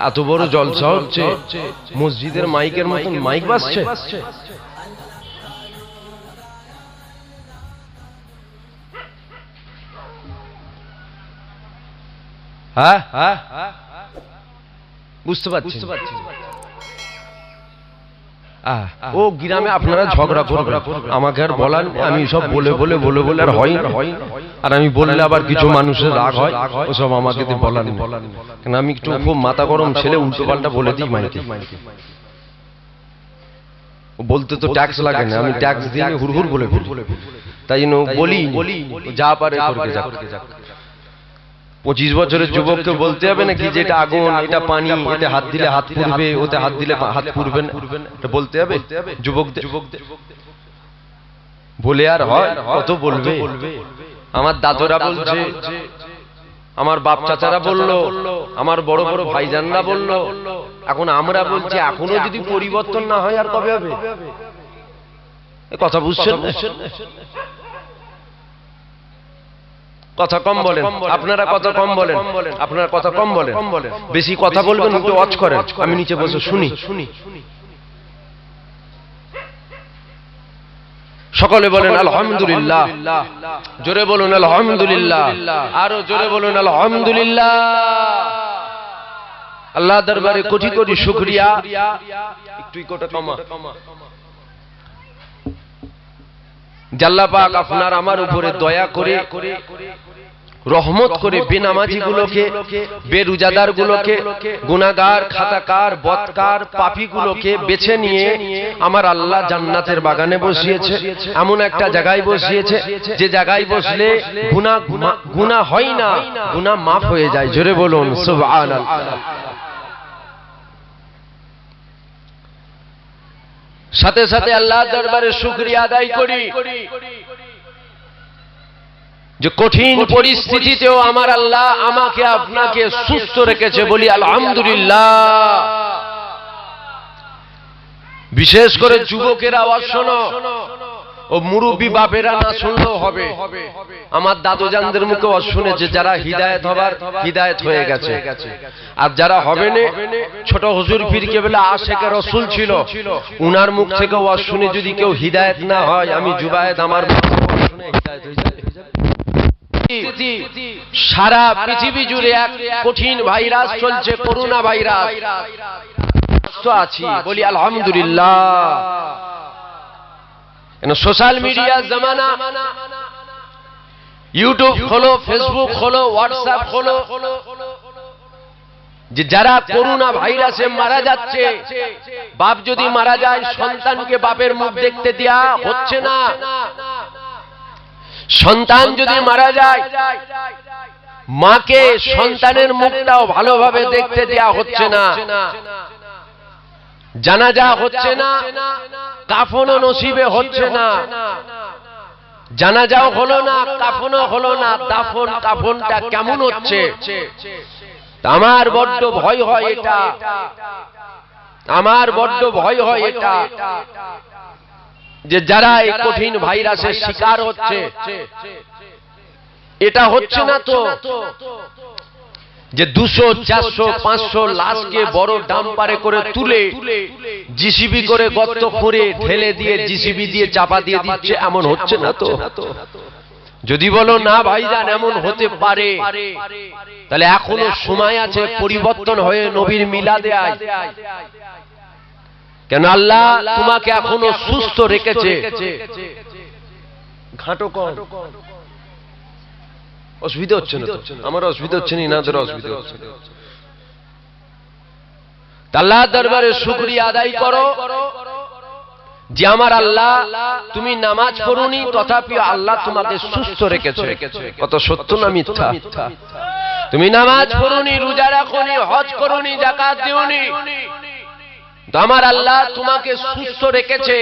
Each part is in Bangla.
এত বড় জলসা হচ্ছে, মসজিদের মাইকের মতন মাইক বাজছে। হ্যাঁ হ্যাঁ বুঝতে পারছি। ও গ্রামে আপনারা ঝগড়া করবেন, আমাকে আর বলার, আমি সব বলে বলে বলে বলে আর হয় না। আর আমি বললে আবার কিছু মানুষের রাগ হয়, ওসব আমাকে বলার নেই। কেন আমি একটু খুব মাথা গরম ছেলে, উল্টো পাল্টা বলে দিই মাইকে। বলতে তো ট্যাক্স লাগে না, আমি ট্যাক্স দিয়ে হুড় হুড় বলে ফেলি, তাই জন্য বলি যা পারে করবে যাক। 25 বছরের যুবককে বলতে হবে নাকি যে এটা আগুন, এটা পানি, এতে হাত দিলে হাত পুড়বে, ওতে হাত দিলে হাত পুড়বে না, এটা বলতে হবে যুবকদের? বলে আর হয়? কত বলবে? আমার দাদুরা বলছে, আমার বাপ চাচারা বলল, আমার বড় বড় ভাইজানরা বলল, এখন আমরা বলছি। এখনো যদি পরিবর্তন না হয় আর কবে হবে? কথা বুঝছেন? কথা কম বলেন আপনারা, কথা কম বলেন আপনারা, কথা কম বলেন। বেশি কথা বলবেন উঠে ওয়াচ করেন, আমি নিচে বসে শুনি। সকলে বলেন আলহামদুলিল্লাহ, জোরে বলুন আলহামদুলিল্লাহ, আরো জোরে বলুন আলহামদুলিল্লাহ। আল্লাহ দরবারে কোটি কোটি শুকরিয়া। একটু ইকোটা কমা। আল্লাহ পাক আপনার আমার উপরে দয়া করে, রহমত করে বেনামাজি গুলোকে, বেরোজাদার গুলোকে, গুনাহগার, খাতাকার, বদকার, পাপী গুলোকে বেছে নিয়ে আমার আল্লাহ জান্নাতের বাগানে বসিয়েছে। এমন একটা জায়গায় বসিয়েছে যে জায়গায় বসলে গুনাহ হয় না, গুনাহ মাফ হয়ে যায়। জোরে বলুন সুবহানাল্লাহ। সাথে সাথে আল্লাহর দরবারে শুকরিয়া আদায় করি যে কঠিন পরিস্থিতিতেও আমার আল্লাহ আমাকে আপনাকে সুস্থ রেখেছে, বলি আলহামদুলিল্লাহ। বিশেষ করে যুবকেরা আওয়াজ শোনো, ও মুরব্বী বাপেরা না শুনলেও হবে। আমার দাদুজানদের মুখে আওয়াজ শুনেছে, যারা হিদায়েত হবার হিদায়েত হয়ে গেছে, আর যারা হবে না, ছোট হুজুর পীর কেবলা আশেকে রাসূল ছিল, উনার মুখ থেকে আওয়াজ শুনে যদি কেউ হিদায়েত না হয়, আমি জুবায়েদ আমার শুনে হিদায়েত হয়ে যায়। সারা পৃথিবী জুড়ে এক কঠিন ভাইরাস চলছে, করোনা ভাইরাস। তো আছি, বলি আলহামদুলিল্লাহ। সোশ্যাল মিডিয়ার জামানা, ইউটিউব খোলো, ফেসবুক খোলো, হোয়াটসঅ্যাপ খোলো, যে যারা করোনা ভাইরাসে মারা যাচ্ছে, বাপ যদি মারা যায় সন্তানকে বাপের মুখ দেখতে দেয়া হচ্ছে না। সন্তান যদি মারা যায় মাকে সন্তানের মুখটাও ভালোভাবে দেখতে দেয়া হচ্ছে না। জানাজা হচ্ছে না, কাফনও নসিবে হচ্ছে না। জানাজাও হলো না, কাফনও হলো না, দাফন কাফনটা কেমন হচ্ছে? আমার বড্ড ভয় হয় এটা, আমার বড্ড ভয় হয় এটা, যে যারা এই কঠিন ভাইরাসের শিকার হচ্ছে, এটা হচ্ছে না তো যে 200, 400, 500 লাশকে বড় ডাম্পারে করে তুলে জিসিবি করে গর্ত খুঁড়ে ঢেলে দিয়ে জিসিবি দিয়ে চাপা দিয়ে দিচ্ছে, এমন হচ্ছে না তো? যদি বলো না ভাইজান এমন হতে পারে, তাহলে এখনো সময় আছে, পরিবর্তন হয়ে নবীর মিলাদে আয়। কেন আল্লাহ তোমাকে এখনো সুস্থ রেখেছে। ঘাটো কম, অসুবিধা হচ্ছে না তো? আমার অসুবিধা হচ্ছে না, ইনাদের অসুবিধা হচ্ছে। আল্লাহর দরবারে শুকরিয়া আদায় করো যে আমার আল্লাহ, তুমি নামাজ পড়ুনি তথাপি আল্লাহ তোমাকে সুস্থ রেখেছে। কত সত্য না মিথ্যা? তুমি নামাজ পড়ুনি, রোজা রাখোনি, হজ করোনি, যাকাত দিওনি, আমার আল্লাহ তোমাকে সুস্থ রেখেছে।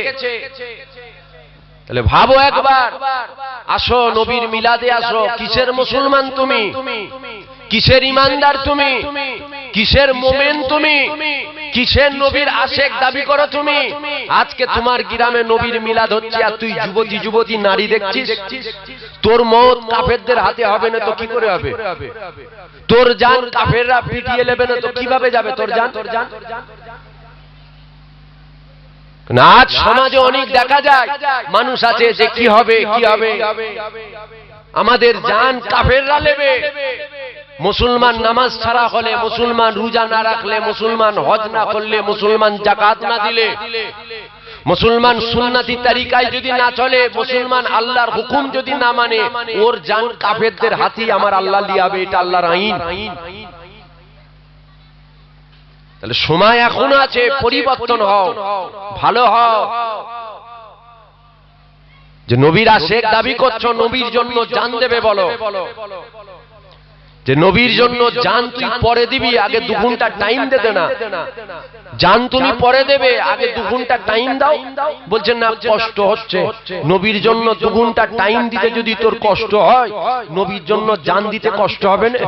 তাহলে ভাবো একবার, আসো নবীর মিলাদে আসো। কিসের মুসলমান তুমি? কিসের ইমানদার তুমি? কিসের মোমেন তুমি? কিসের নবীর আশেক দাবি করো তুমি? আজকে তোমার গ্রামে নবীর মিলাদ হচ্ছে, আর তুই যুবতী যুবতী নারী দেখছিস। তোর মত কাফেরদের হাতে হবে না তো কি করে হবে? তোর জান কাফেররা পিটিয়ে নেবে না তো কিভাবে যাবে তোর জান? আজ সমাজে অনেক দেখা যায় মানুষ আছে যে কি হবে কি হবে, আমাদের জান কাফেররা নেবে। মুসলমান নামাজ ছাড়া হলে, মুসলমান রোজা না রাখলে, মুসলমান হজ না করলে, মুসলমান যাকাত না দিলে, মুসলমান সুন্নতি তরিকায় যদি না চলে, মুসলমান আল্লাহর হুকুম যদি না মানে, ওর জান কাফেরদের হাতেই আমার আল্লাহ লিয়াবে। এটা আল্লাহর আইন। তাহলে সময় এখনো আছে, পরিবর্তন হও, ভালো হও। যে নবীর আশেক দাবি করছো, নবীর জন্য জান দেবে বলো, যে নবীর জন্য জান তুই পরে দিবি, আগে 2 ঘন্টা টাইম দেবে না। জান তুমি পরে দেবে, আগে 2 ঘন্টা টাইম দাও। বলছেন না কষ্ট হচ্ছে, নবীর জন্য 2 ঘন্টা টাইম দিতে যদি তোর কষ্ট হয়, নবীর জন্য জান দিতে কষ্ট হবে না?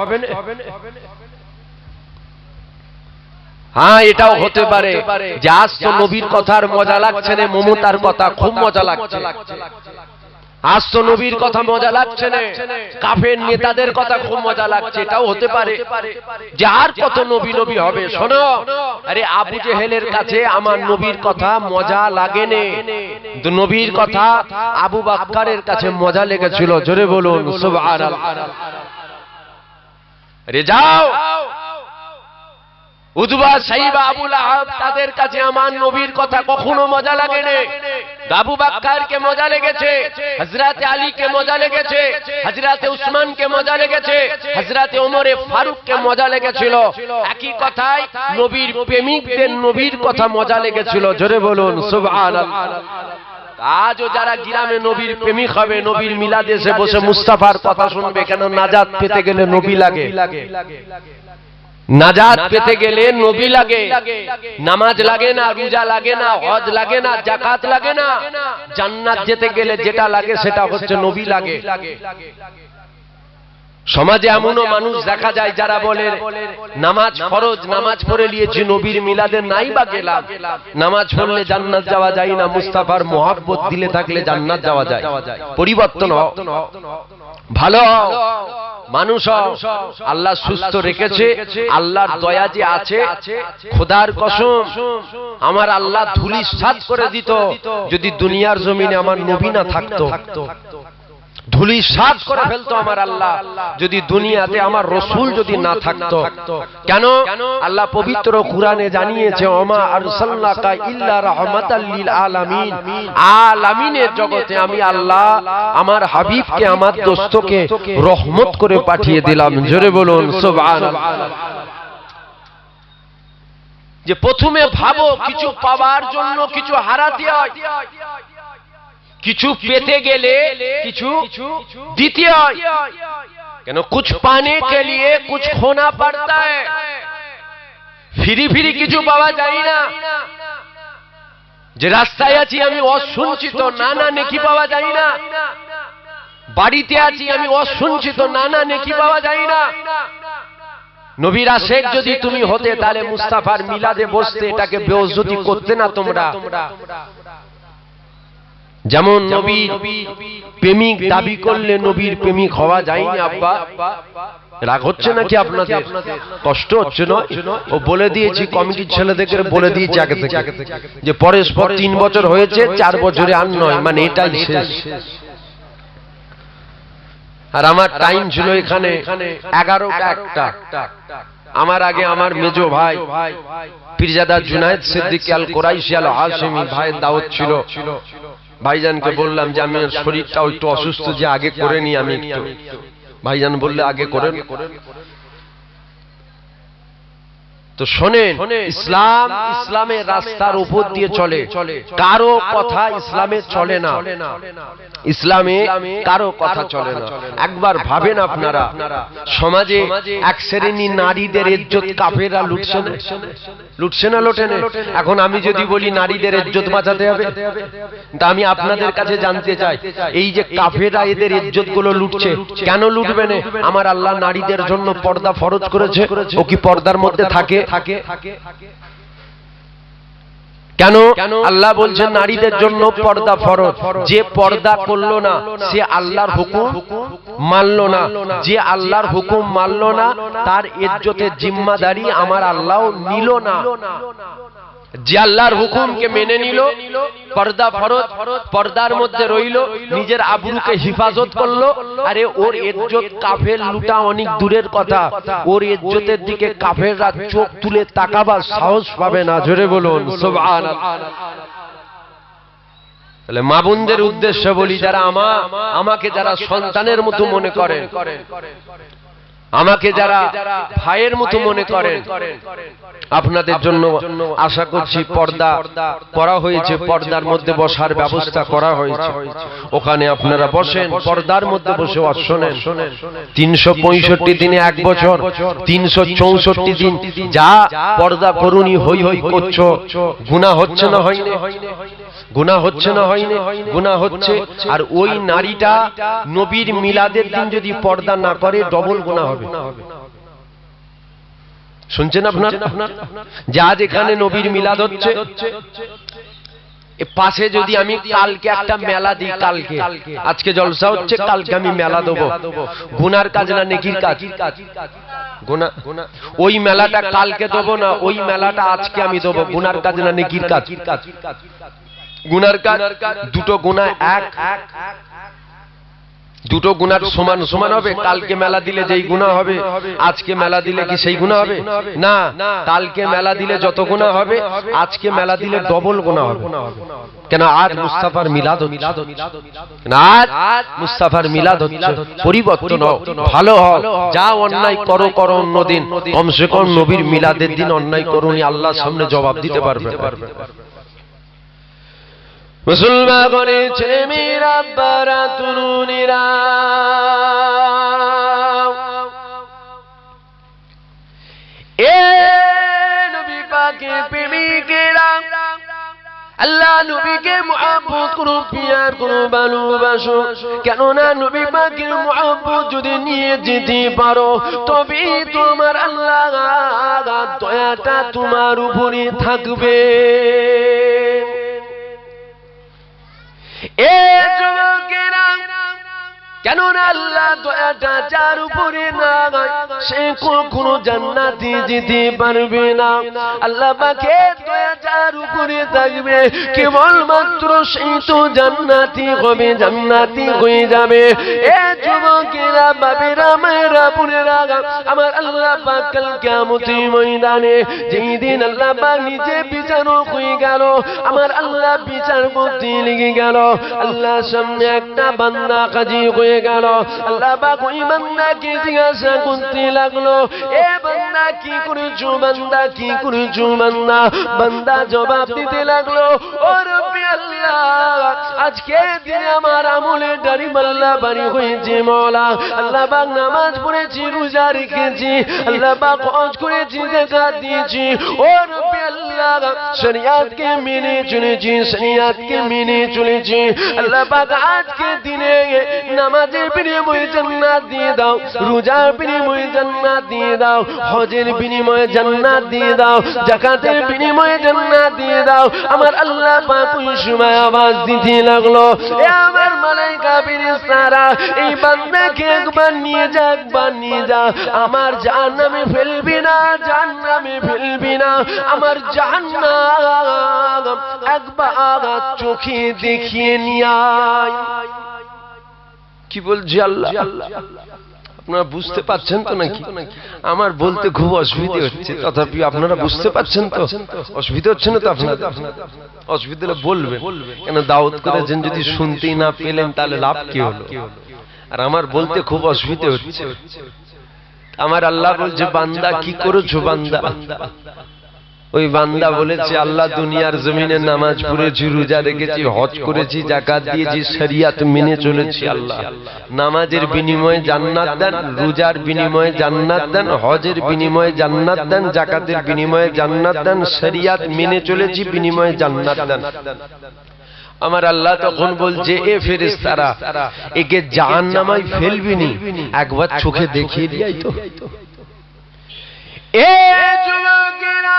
হ্যাঁ, এটাও হতে পারে যে আজ তো নবীর কথার মজা লাগছে না, মমতার কথা খুব মজা লাগছে। আজ তো নবীর কথা মজা লাগছে না, কাফের নেতাদের কথা খুব মজা লাগছে। এটাও হতে পারে যে আর কত নবী নবী হবে। শোনো, আরে আবু জেহেলের কাছে আমার নবীর কথা মজা লাগেনি, কিন্তু নবীর কথা আবু বাক্কারের কাছে মজা লেগেছিল। জোরে বলুন সুবহানাল্লাহ। আরে যাও, উতবা, সাইবা, আবু লাহাব, তাদের কাছে আমার নবীর কথা কখনো মজা লাগেনি। আবু বাক্কারকে মজা লেগেছে, হযরত আলীকে মজা লেগেছে, হযরত উসমানকে মজা লেগেছে, হযরত ওমরে ফারুককে মজা লেগেছিল। একই কথাই নবীর প্রেমিকদের নবীর কথা মজা লেগেছিল। জোরে বলুন সুবহানাল্লাহ। আজও যারা গ্রামে নবীর প্রেমিক হবে, নবীর মিলাদে এসে বসে মুস্তাফার কথা শুনবে। কেন? নাজাত পেতে গেলে নবী লাগে, নাজাত পেতে গেলে নবী লাগে। নামাজ লাগে না, রোজা লাগে না, হজ লাগে না, যাকাত লাগে না। জান্নাত যেতে গেলে যেটা লাগে সেটা হচ্ছে নবী লাগে। সমাজে এমনও মানুষ দেখা যায় যারা বলে নামাজ ফরজ, নামাজ পড়ে নিয়েছি, নবীর মিলাদে নাই বা গেলাম। নামাজ পড়লে জান্নাত যাওয়া যায় না, মুস্তাফার মহব্বত দিলে থাকলে জান্নাত যাওয়া যায়। পরিবর্তন হও, ভালো হও, মানুষ হও। আল্লাহ সুস্থ রেখেছে, আল্লাহর দয়া যে আছে, খোদার কসম আমার আল্লাহ ধুলিসাৎ করে দিত যদি দুনিয়ার জমিনে আমার নবী না থাকতো। ধুলিসাৎ করে ফেলতো আমার আল্লাহ যদি দুনিয়াতে আমার রসুল যদি না থাকতো। কেন? আল্লাহ পবিত্র কুরআনে জানিয়েছে, ওমা আরসালনাকা ইল্লা রাহমাতাল লিল আলামিন। আলামিনের জগতে আমি আল্লাহ আমার হাবিবকে, আমার দোস্তকে রহমত করে পাঠিয়ে দিলাম। জোরে বলুন সুবহানাল্লাহ। যে প্রথমে ভাবো কিছু পাওয়ার জন্য কিছু হারাতে হয়, কিছু পেতে গেলে কিছু দিতে হয়। কেন? কুছ পানে কে লিয়ে কুছ খোনা পড়তা হ্যায়। ফিরি ফিরি কিছু পাওয়া যায় না। যে রাস্তায় আছি আমি অসঞ্চিত, নানা নেকি পাওয়া যায় না। বাড়িতে আছি আমি অসঞ্চিত, নানা নেকি পাওয়া যায় না। নবীর আশেক যদি তুমি হতে, তাহলে মুস্তাফার মিলাদে বসতে, এটাকে বেইজ্জতি করতে না তোমরা। যেমন নবীর প্রেমিক দাবি করলে নবীর প্রেমিক হওয়া যায়নি। আব্বা রাগ হচ্ছে নাকি আপনাদের? কষ্ট হচ্ছে না? ও বলে দিয়েছি, কমিটির ছেলেদেরকে বলে দিয়েছি আগে থেকে যে পরস্পর 3 বছর হয়েছে, 4 বছরে আর নয়, মানে এটাই শেষ। আর আমার টাইম ছিল এখানে 11টা 1টা। আমার আগে আমার মেজো ভাই পীরজাদা জুনায়েদ সিদ্দিকী আল কুরাইশি আল হাশিমি ভাইয়ের দাওয়াত ছিল। ভাইজানকে বললাম যে আমি শরীরটা একটু অসুস্থ, যে আগে করে নি আমি একটু। ভাইজান বললে আগে করেন। তো শোনেন, ইসলাম ইসলামের রাস্তার উপর দিয়ে চলে, কারো কথা ইসলামে চলে না। ইসলামে কারো কথা চলে না। একবার ভাবেন আপনারা, সমাজে এক শ্রেণী নারীদের ইজ্জত কাফেররা লুটছে না, লুটছে না লোটে না? এখন আমি যদি বলি নারীদের ইজ্জত বাঁচাতে হবে, তা আমি আপনাদের কাছে জানতে চাই, এই যে কাফেররা এদের ইজ্জত গুলো লুটছে, কেন লুটবে না? আমার আল্লাহ নারীদের জন্য পর্দা ফরজ করেছে, ও কি পর্দার মধ্যে থাকে? কেন? আল্লাহ বলছেন নারীদের জন্য পর্দা ফরজ। যে পর্দা করলো না সে আল্লাহর হুকুম মানলো না। যে আল্লাহর হুকুম মানলো না তার ইজ্জতের জিম্মাদারি আমার আল্লাহ নিল না। যে আল্লাহর হুকুমকে মেনে নিল, পর্দা ফরজ, পর্দার মধ্যে রইল, নিজের আবরুকে হিফাজত করলো, আরে ওর ইজ্জত কাফের লুটা অনেক দূরের কথা, ওর ইজ্জতের দিকে কাফেররা চোখ তুলে তাকাবার সাহস পাবে না। জোরে বলুন সুবহানাল্লাহ। তাহলে মা বোনদের উদ্দেশ্যে বলি, যারা আমাকে যারা সন্তানের মতো মনে করেন, আমাকে যারা ভাইয়ের মতো মনে করেন, আপনাদের জন্য আশা করছি পর্দা করা হয়েছে, পর্দার মধ্যে বসার ব্যবস্থা করা হয়েছে, ওখানে আপনারা বসেন, পর্দার মধ্যে বসে শোনেন। 365 দিনে 1 বছর, 364 দিন যা পর্দা করুনি হই হই করছো, গুনাহ হচ্ছে না হয়নি? গুনাহ হচ্ছে না হয়নি? গুনাহ হচ্ছে। আর ওই নারীটা নবীর মিলাদের দিন যদি পর্দা না করে ডবল গুনাহ হবে। শুনছেন আপনার? যে আজ এখানে নবীর মিলাদ হচ্ছে, পাশে যদি আমি কালকে একটা মেলা দিই, কালকে আজকে জলসা হচ্ছে, কালকে আমি মেলা দেবো, গুনার কাজ না নেকির কাজ? গুনাহ। ওই মেলাটা কালকে দেবো না, ওই মেলাটা আজকে আমি দেবো, গুনার কাজ না নেকির কাজ? গুনার কাজ। দুটো গুনাহ এক, দুটো গুনাহ সমান সমান হবে? কালকে মেলা দিলে যেই গুনাহ হবে আজকে মেলা দিলে কি সেই গুনাহ হবে? না, কালকে মেলা দিলে যত গুনাহ হবে আজকে মেলা দিলে ডবল গুনাহ হবে। কেন? আজ মুস্তাফার মিলাদ হচ্ছে, আজ মুস্তাফার মিলাদ হচ্ছে। পরিবর্তন হও, ভালো হও, যা অন্যায় করো করো অন্যদিন, কমসে কম নবীর মিলাদের দিন অন্যায় করোনি, আল্লাহর সামনে জবাব দিতে পারবে। মুসলমানের ছেলে মেয়েরা, আব্বারা, তরুণীরা, এ নবী পাকের প্রেমিকেরা, আল্লাহ নবীকে মুহাব্বত করো, পিয়ার করো, ভালোবাসো। কেননা নবী পাকের মুহাব্বত যদি নিয়ে যেতে পারো তবে তোমার আল্লাহ দয়াটা তোমার উপরে থাকবে। এ যুবকেরা, কেননা আল্লাহ দয়াটা যার উপরে না সে কখনো জান্নাতে যেতে পারবে না। আল্লাহ পাকের দয়া যার উপরে থাকবে কেবলমাত্র সেই তো জান্নাতি হবে, জান্নাতি হয়ে যাবে। এ যুবকেরা, বাবেরা, মায়েরা, বোনেরা, আমার আল্লাহ পাক কাল কিয়ামতের ময়দানে যেই দিন আল্লাহ পাক নিজে বিচারক হয়ে গেল, আমার আল্লাহ বিচার করতে লেগে গেল, আল্লাহর সামনে একটা বান্দা হাজির হয়ে গেল। আল্লাহ পাক ওই বান্দাকে জিজ্ঞাসা করতে লাগলো, এ বান্দা কি করেছো, বান্দা কি করেছো, বান্দা? বান্দা জবাব দিতে লাগলো, ও রব্বি আল্লাহ, আজকে দিনে আমার আমলে দাড়ি মাল্লা বাড়ি হয়েছে মওলা। আল্লাহ পাক নামাজ পড়েছি, রোজা রেখেছি, আল্লাহ পাক হজ করেছি, যাকাত দিয়েছি, ও রব্বি আল্লাহ শরিয়াতকে মেনে চলেছি, শরিয়াতকে মেনে চলেছি। আল্লাহ পাক আজকে দিনে নামাজের বিনিময়ে জান্নাত দিয়ে দাও, রোজার বিনিময়ে জান্নাত দিয়ে দাও, হজের বিনিময়ে জান্নাত দিয়ে দাও, যাকাতের বিনিময়ে জান্নাত দিয়ে দাও। আমার আল্লাহ পাক ওই সময় আওয়াজ দিতে লাগলো, এ আমার মালায়েকা ফেরেশতারা, এই বান্দাকে একবার নিয়ে যা, একবার নিয়ে যা, আমার জাহান্নামে ফেলবি না, জাহান্নামে ফেলবি না, আমার জাহান্নাম একবার চোখে দেখিয়ে নিয়ে আয়। কি বলছি আল্লাহ? আপনারা বুঝতে পাচ্ছেন তো নাকি? আমার বলতে খুব অসুবিধা হচ্ছে, তথাপি আপনারা বুঝতে পাচ্ছেন তো? অসুবিধা হচ্ছে না তো আপনাদের? অসুবিধা হলে বলবেন, কেন দাওয়াত করেছেন, যদি শুনতেই না পেলেন তাহলে লাভ কি হলো? আর আমার বলতে খুব অসুবিধা হচ্ছে। আমার আল্লাহ বলছে, বান্দা কি করেছো বান্দা? ওই বান্দা বলেছে, আল্লাহ দুনিয়ার জমিনে নামাজ পড়েছি, রোজা রেখেছি, হজ করেছি, যাকাত দিয়েছি, শরিয়াত মেনে চলেছি। আল্লাহ নামাজের বিনিময়ে জান্নাত দেন, রোজার বিনিময়ে জান্নাত দেন, হজের বিনিময়ে জান্নাত দেন, যাকাতের বিনিময়ে জান্নাত দেন, শরিয়াত মেনে চলেছি, বিনিময়ে জান্নাত দেন। আমার আল্লাহ তখন বলছে, এ ফেরেশতারা, একে জাহান্নামে ফেলবি নি, একবার চোখে দেখিয়ে দিই তো। এ যুবকেরা,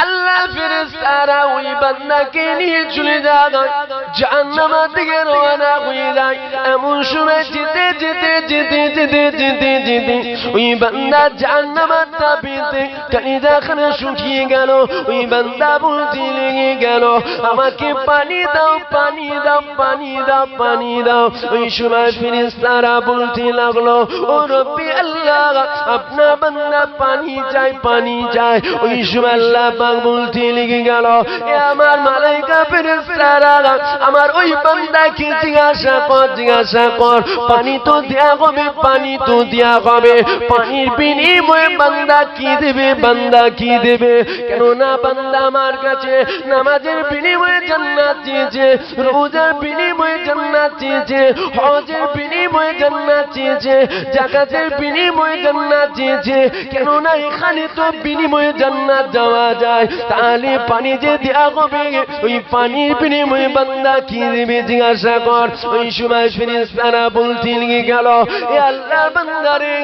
আল্লাহ ফেরেশতারা ওই বান্দাকে নিয়ে চলে যায়, জাহান্নামের দিকে রওনা হয়ে যায়। এমন সময় যেতে যেতে যেতে যেতে যেতে যেতে ওই বান্দা জাহান্নামের তাপেতে কলিজাখানা শুকিয়ে গেল। ওই বান্দা বলতে লেগে গেল, আমাকে পানি দাও, পানি দাও, পানি দাও, পানি দাও। ওই সময় ফেরেশতারা বলতে লাগলো, ও রব্বি আল্লাহ, আপনার বান্দা পানি চায়, পানি চায়। ওই সময় আল্লাহ পাক বলতে লেগে গেল, এ আমার মালায়েকা ফেরেশতারা, আমার ওই বান্দাকে জিজ্ঞাসা কর, জিজ্ঞাসা কর, পানি তো দেয়া হবে, পানি তো দেয়া হবে। পানির বিনিময়ে বান্দা কি দেবে, বান্দা কি দেবে? কেননা বান্দা আমার কাছে নামাজের বিনিময়ে জান্নাত চেয়েছে, রোজার বিনিময়ে জান্নাত চেয়েছে, হজের বিনিময়ে জান্নাত চেয়েছে, যাকাতের বিনিময়ে জান্নাত চেয়েছে। কেননা এখানে তো বিনিময়ে জান্নাত যাওয়া যায়। তাহলে পানি যে দেয়া হবে, ওই পানির বিনিময়ে বান্দা কি দেবে জিজ্ঞাসা কর। ওই সময় ফেরেশতারা বলতে লেগে গেল, এ আল্লাহর বান্দারে,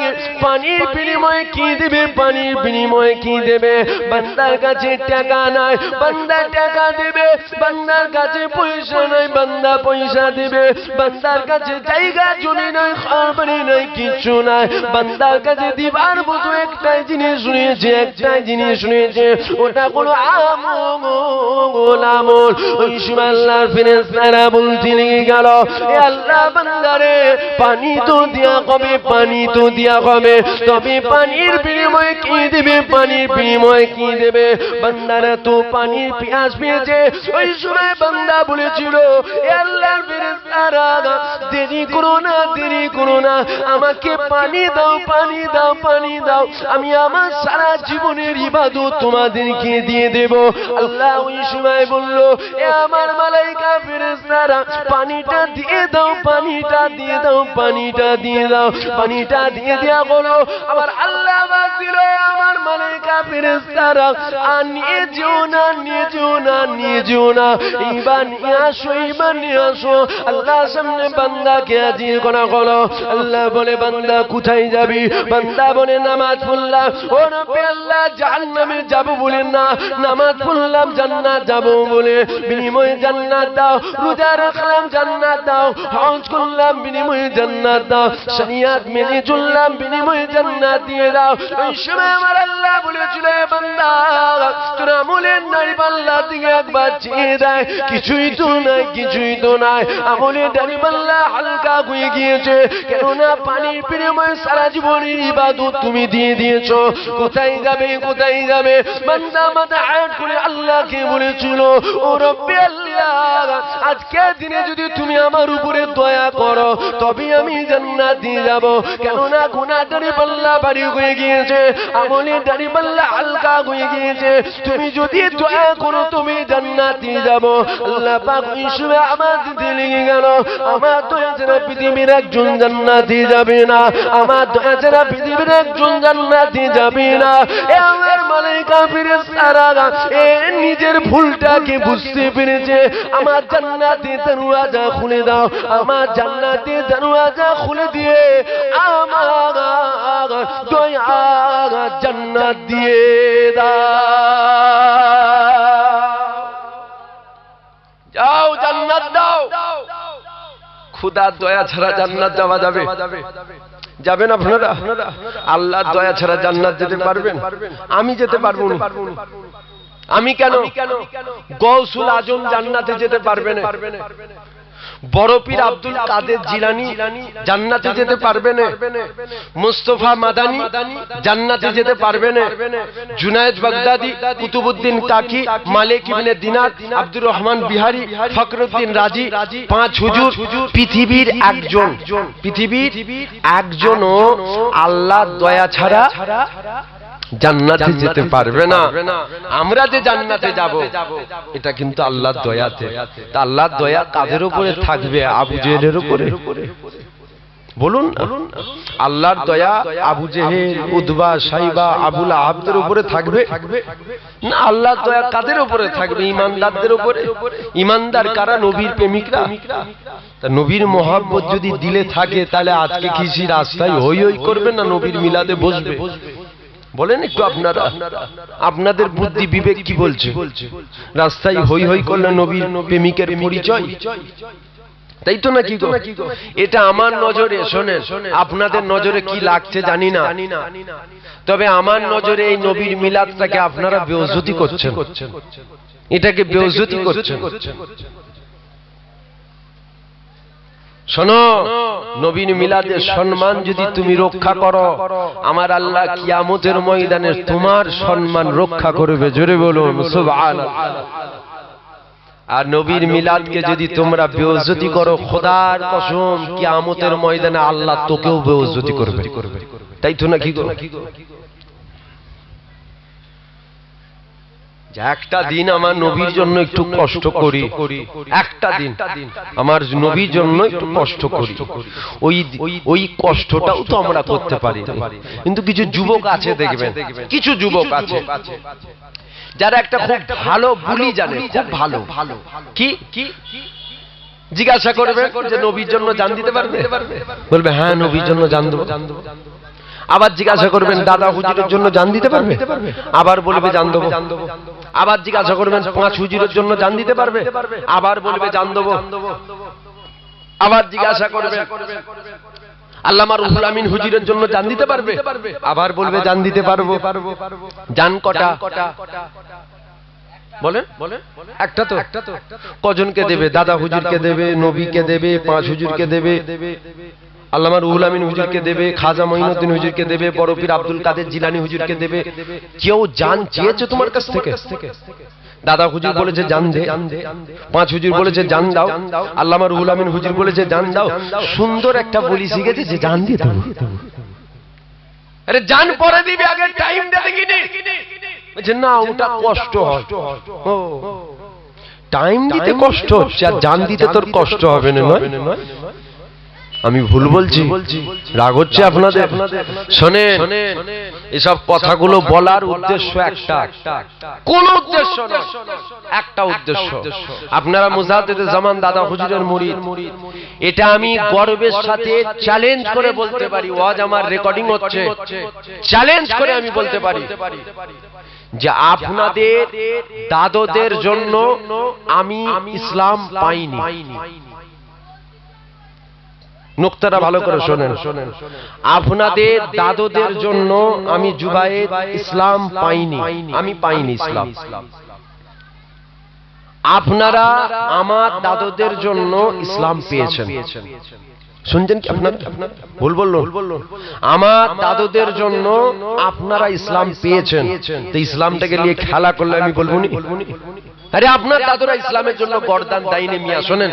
পানির বিনিময়ে কি দেবে, পানির বিনিময়ে কি দেবে? বান্দার কাছে টাকা নাই, বান্দা টাকা দেবে। বান্দার কাছে পয়সা নাই, বান্দা পয়সা দেবে। বান্দার কাছে জায়গা জমি নাই, ঘর বাড়ি নাই, কিছু নাই। বান্দার কাছে দিবার মতো একটাই জিনিস শুনেছে, একটাই জিনিস শুনেছে, ওটা কোনো আমল, আমল। ওই সময় আল্লাহর ফেরেশতারা বলতে লেগে গেল, এ আল্লাহ বান্দারে, পানি তো দেয়া হবে, পানি তো দেয়া হবে, তবে পানির বিনিময়ে কি দেবে, পানির বিনিময়ে কি দেবে? বান্দারা তো পানির পিয়াস পেয়েছে। ওই সময় বান্দা বলেছিল, এ আল্লাহর ফেরেশতারা, দেরি করো না, দেরি করো না, আমাকে পানি দাও, পানি দাও, পানি দাও, আমি আমার সারা জীবনের ইবাদত তোমাদেরকে দিয়ে দেব। আল্লাহ ওই সময় বলল, এ আমার মালায়েকা ফেরেশতারা, পানিটা দিয়ে দাও, পানিটা দিয়ে দাও, পানিটা দিয়ে দাও। পানিটা দিয়ে দেয়া হলো। আবার আল্লাহ দিল, আমার মালায়েকা ফেরেশতারা, আর নিয়ে যেও না, নিয়ে যেও না, নিয়ে যেও না, এইবার নিয়ে আসো, এইবার নিয়ে আসো। আল্লাহ সামনে বান্দাকে হাজির করা হলো। আল্লাহ বলে, বান্দা কোথায় যাবি? বান্দা বলে, নামাজ পড়লাম। ও রব্বি আল্লাহ, জাহান্নামে যাব বলে না, নামাজ পড়লাম জান্নাত যাব বলে, বিনিময়ে জান্নাত দাও। রোজা রাখলাম, জান্নাত দাও। হজ করলাম, বিনিময়ে জান্নাত দাও। শরিয়ত মেনে চললাম, বিনিময়ে জান্নাত দিয়ে দাও। ওই সময় আমার আল্লাহ বলেছিল, এ বান্দা, তোর আমলের নারী পাল্লা থেকে একবার চেয়ে দেয়, কিছুই তো নাই, কিছুই তো নাই। আমলের নারী পাল্লা হালকা হয়ে গিয়েছে। কেননা পানির বিনিময়ে সারা জীবনের ইবাদত তুমি দিয়ে দিয়েছো। কোথায় যাবে, কোথায় যাবে? বান্দা মাথা হাত করে আল্লাহকে বলেছিল, ও রব্বি আল্লাহ, আজকের দিনে যদি তুমি আমার উপরে দয়া করো, তবে আমি জান্নাতে যাব। কেননা গুনাহ দাড়ি পাল্লা ভারী হয়ে গিয়েছে, আমলের দাড়ি পাল্লা হালকা হয়ে গিয়েছে। তুমি যদি দয়া করো, তুমি জান্নাতে যাব। আল্লাহ পাক ওই সময় আমার দিতে লেগে গেল, আমার দয়া ছাড়া পৃথিবীর একজন জান্নাতে যাবে না, আমার দয়া ছাড়া পৃথিবীর একজন জান্নাতে যাবে না। এ আমার মালায়েকা ফেরেশতারা, এ নিজের ভুলটাকে বুঝতে পেরেছে। আমার জান্নাতে দরওয়াজা খুলে দাও, আমার জান্নাতে দরওয়াজা খুলে দিয়ে আমার দয়া জান্নাত দিয়ে দাও। যাও, জান্নাত দাও। খুদার দয়া ছাড়া জান্নাত যাওয়া যাবে? যাবে না আপনারা? আল্লাহর দয়া ছাড়া জান্নাত যেতে পারবেন? আমি যেতে পারবো না। আমি কেন? গৌসুল আজম জান্নাতে যেতে পারবে না। বড় পীর আব্দুল কাদের জিলানী জান্নাতে যেতে পারবে না। মুস্তাফা মাদানী জান্নাতে যেতে পারবে না। জুনায়েদ বাগদাদি, কুতুবউদ্দিন কাকি, মালিক ইবনে দিনার, আব্দুর রহমান বিহারী, ফখরুদ্দিন রাজি, পাঁচ হুজুর, পৃথিবীর একজন, পৃথিবীর একজনও আল্লাহর দয়া ছাড়া জান্নাতে যেতে পারবে না। আমরা যে জান্নাতে যাব, এটা কিন্তু আল্লাহর দয়াতে। তা আল্লাহর দয়া কাদের উপরে থাকবে? আবু জেহেলের উপরে? বলুন, আল্লাহর দয়া আবু জেহেল, উতবা, সাইবা, আবুল আহাবদের উপরে থাকবে না। আল্লাহর দয়া কাদের উপরে থাকবে? ঈমানদারদের উপরে। ঈমানদার কারা? নবীর প্রেমিকরা। তা নবীর মহব্বত যদি দিলে থাকে, তাহলে আজকে কিসি রাস্তায় হই হই করবে না নবীর মিলাদে বসবে? বলেন একটু আপনারা, আপনাদের বুদ্ধি বিবেক কি বলছে? রাস্তায় হই হই করলে নবীর প্রেমিকের পরিচয়, তাই তো নাকি গো? এটা আমার নজরে, শোনেন, আপনাদের নজরে কি লাগছে জানি না, তবে আমার নজরে এই নবীর মিলাদটাকে আপনারা বেইজ্জতি করছেন, এটাকে বেইজ্জতি করছেন। শোনো, নবীর মিলাদের সম্মান যদি তুমি রক্ষা করো, আমার আল্লাহ কিয়ামতের ময়দানে তোমার সম্মান রক্ষা করবে। জোরে বলুন সুবহানাল্লাহ। আর নবীর মিলাদকে যদি তোমরা বেইজ্জতি করো, খোদার কসম কিয়ামতের ময়দানে আল্লাহ তোকেও বেইজ্জতি করবে, তাই তো নাকি গো? একটা দিন আমার নবীর জন্য একটু কষ্ট করি, একটা দিন আমার নবীর জন্য একটু কষ্ট করি, ওই কষ্টটাও তো আমরা করতে পারি। কিন্তু কিছু যুবক আছে, দেখবেন কিছু যুবক আছে যারা একটা খুব ভালো বুলি জানে, খুব ভালো, কি জিজ্ঞাসা করবে যে নবীর জন্য জান দিতে পারবে? বলবে হ্যাঁ নবীর জন্য জান দেব। আবার জিজ্ঞাসা করবেন দাদা হুজুরের জন্য জান দিতে পারবে? আবার বলবে জান দেব। আবার জিজ্ঞাসা করবেন 5 হুজুরের জন্য জান দিতে পারবে? আবার বলবে জান দেব। আবার জিজ্ঞাসা করবেন আল্লামা রুহুল আমিন হুজুরের জন্য জান দিতে পারবে? আবার বলবে জান দিতে পারবো। জান কটা? বলেন একটা তো। কজনকে দেবে? দাদা হুজুরকে দেবে, নবীকে দেবে, 5 হুজুরকে দেবে, আল্লামা রুহুল আমিন হুজুরকে দেবে, খাজা মঈনুদ্দিন হুজুরকে দেবে, বড় পীর আব্দুল কাদের জিলানী হুজুরকে দেবে। কেউ জান চেয়েছে তোমার কাছ থেকে? দাদা হুজুর বলেছে জান দে, 5 হুজুর বলেছে জান দাও, আল্লামা রুহুল আমিন হুজুর বলেছে জান দাও। সুন্দর একটা বলি শিখেছে যে জান দিয়ে দেবো। আরে জান পরে দিবি, আগে টাইম দে দেখি বলছে না ওটা কষ্ট হয়। ও টাইম দিতে কষ্ট হচ্ছে আর জান দিতে তোর কষ্ট হবে না? নয় আমি ভুল বলছি? রাগ হচ্ছে আপনাদের? শোনেন, এসব কথাগুলো বলার উদ্দেশ্য একটা, কোন উদ্দেশ্য না, একটা উদ্দেশ্য। আপনারা মুজাদ্দিদে জামান দাদা হুজুরের মুরিদ, এটা আমি গর্বের সাথে চ্যালেঞ্জ করে বলতে পারি, ওয়াজ আমার রেকর্ডিং হচ্ছে, চ্যালেঞ্জ করে আমি বলতে পারি যে আপনাদের দাদদের জন্য আমি ইসলাম পাইনি। নুকতাটা ভালো করে শোনেন, আপনাদের দাদদের জন্য আমি জুবায়েদ ইসলাম পাইনি, আমি পাইনি ইসলাম। আপনারা আমার দাদদের জন্য ইসলাম পেয়েছেন। শুনছেন কি আপনারা? ভুল বললো? আমার দাদদের জন্য আপনারা ইসলাম পেয়েছেন, তো ইসলামটাকে নিয়ে খেলা করলে আমি বলবো নি? আরে আপনার দাদরা ইসলামের জন্য গর্দান দেয়নি মিয়া। শোনেন,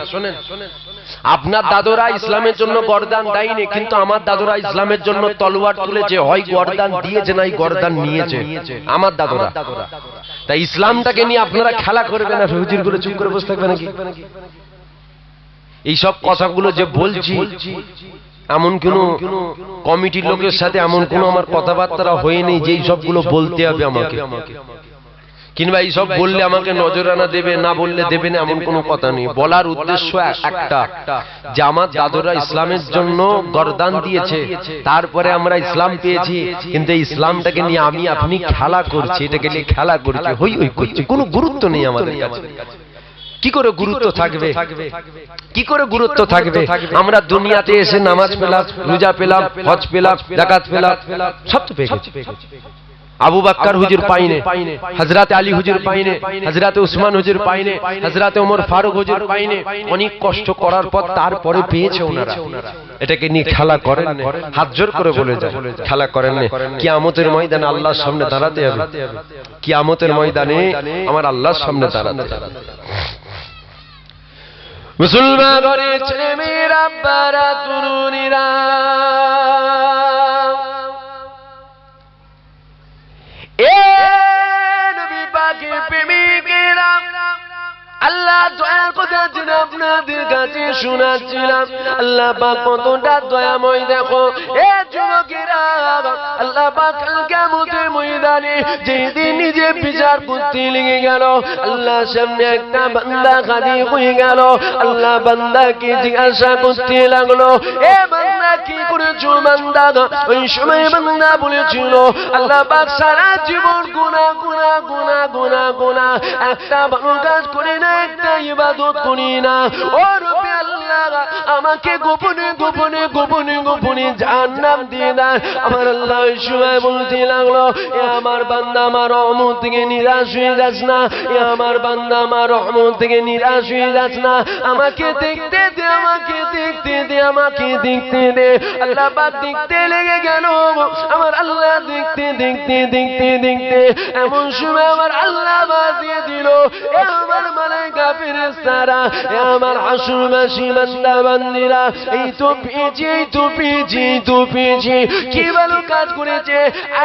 আপনার দাদরা ইসলামের জন্য গর্দান দেয়নি, কিন্তু আমার দাদরা ইসলামের জন্য তলোয়ার তুলেছে, হয় গর্দান দিয়েছে নাই গর্দান নিয়েছে আমার দাদরা। তাই ইসলামটাকে নিয়ে আপনারা খেলা করবেন না, হুজুরগুলো চুপ করে বসে থাকবে নাকি? এইসব কথাগুলো যে বলছি, এমন কোন কমিটির লোকের সাথে এমন কোন আমার কথাবার্তা হয়নি যে এইসবগুলো বলতে হবে আমাকে, কিংবা এইসব বললে আমাকে নজরানা দেবে, না বললে দেবে না, এমন কোনো কথা নেই। বলার উদ্দেশ্য একটা, যে আমার দাদুরা ইসলামের জন্য গর্দান দিয়েছে, তারপরে আমরা ইসলাম পেয়েছি, কিন্তু ইসলামটাকে নিয়ে আমি আপনি খেলা করছি, এটাকে নিয়ে খেলা করছি, হই হই করছি, কোনো গুরুত্ব নেই আমাদের কাছে। কি করে গুরুত্ব থাকবে? কি করে গুরুত্ব থাকবে? আমরা দুনিয়াতে এসে নামাজ পেলাম, রোজা পেলাম, হজ পেলাম, যাকাত পেলাম, সব তো পেয়ে গেছি। আবু বকর হুজুর পাইনে, হযরত আলী হুজুর পাইনে, হযরত উসমান হুজুর পাইনে, হযরত ওমর ফারুক হুজুর পাইনে। অনেক কষ্ট করার পর তারপরে পেয়েছে ওনারা। এটাকে নিয়ে খেলা করেন না, হাত জোর করে বলে যায় খেলা করেন না। কিয়ামতের ময়দানে আল্লাহর সামনে দাঁড়াতে হবে, কিয়ামতের ময়দানে আমার আল্লাহর সামনে দাঁড়াতে হবে। মুসলমানের ছেলে মেয়েরা, আব্বারা, তরুণীরা, এ নবী পাকের প্রেমিকেরা, আল্লাহ দয়া করেছেন আপনাদের কাছে শোনাচ্ছিলাম। আল্লাহ পাক কতটা দয়াময় দেখো। এ যুবকেরা, আল্লাহ পাক কাল কিয়ামতের ময়দানে যেদিন নিজে বিচার করতে লেগে গেল, আল্লাহর সামনে একটা বান্দা হাজির হয়ে গেল। আল্লাহ বান্দাকে জিজ্ঞাসা করতে লাগলো, এ বান্দা কি করেছো বান্দা? ওই সময় বান্দা বলেছিল আল্লাহ পাক সারা জীবন গুনাহ গুনাহ গুনাহ গুনাহ গুনাহ, একটা ভালো কাজ করি না, একটা ইবাদত করি না। ও রব্বি আল্লাহ, আমাকে গোপনে গোপনে গোপনে গোপনে জাহান্নাম দিয়ে দেয়। আমার আল্লাহ ওই সময় বলতে লাগলো, এ আমার বান্দা আমার রহমত থেকে নিরাশ হয়ে যাস না, এ আমার বান্দা আমার রহমত থেকে নিরাশ হয়ে যাস না, আমাকে দেখতে দে, আমাকে দেখতে দে, আমাকে দেখতে দে। আল্লাহ পাক দেখতে লেগে গেল, আমার আল্লাহ দেখতে দেখতে দেখতে দেখতে এমন সময় আমার আল্লাহ বাজিয়ে দিল, এ আমার মালায়েকা ফেরেশতারা, এ আমার হাসুরবাসী বান্দা বান্দিরা, এই তো পেয়েছি, এই তো পেয়েছি, এই তো পেয়েছি। কি ভালো কাজ করেছে।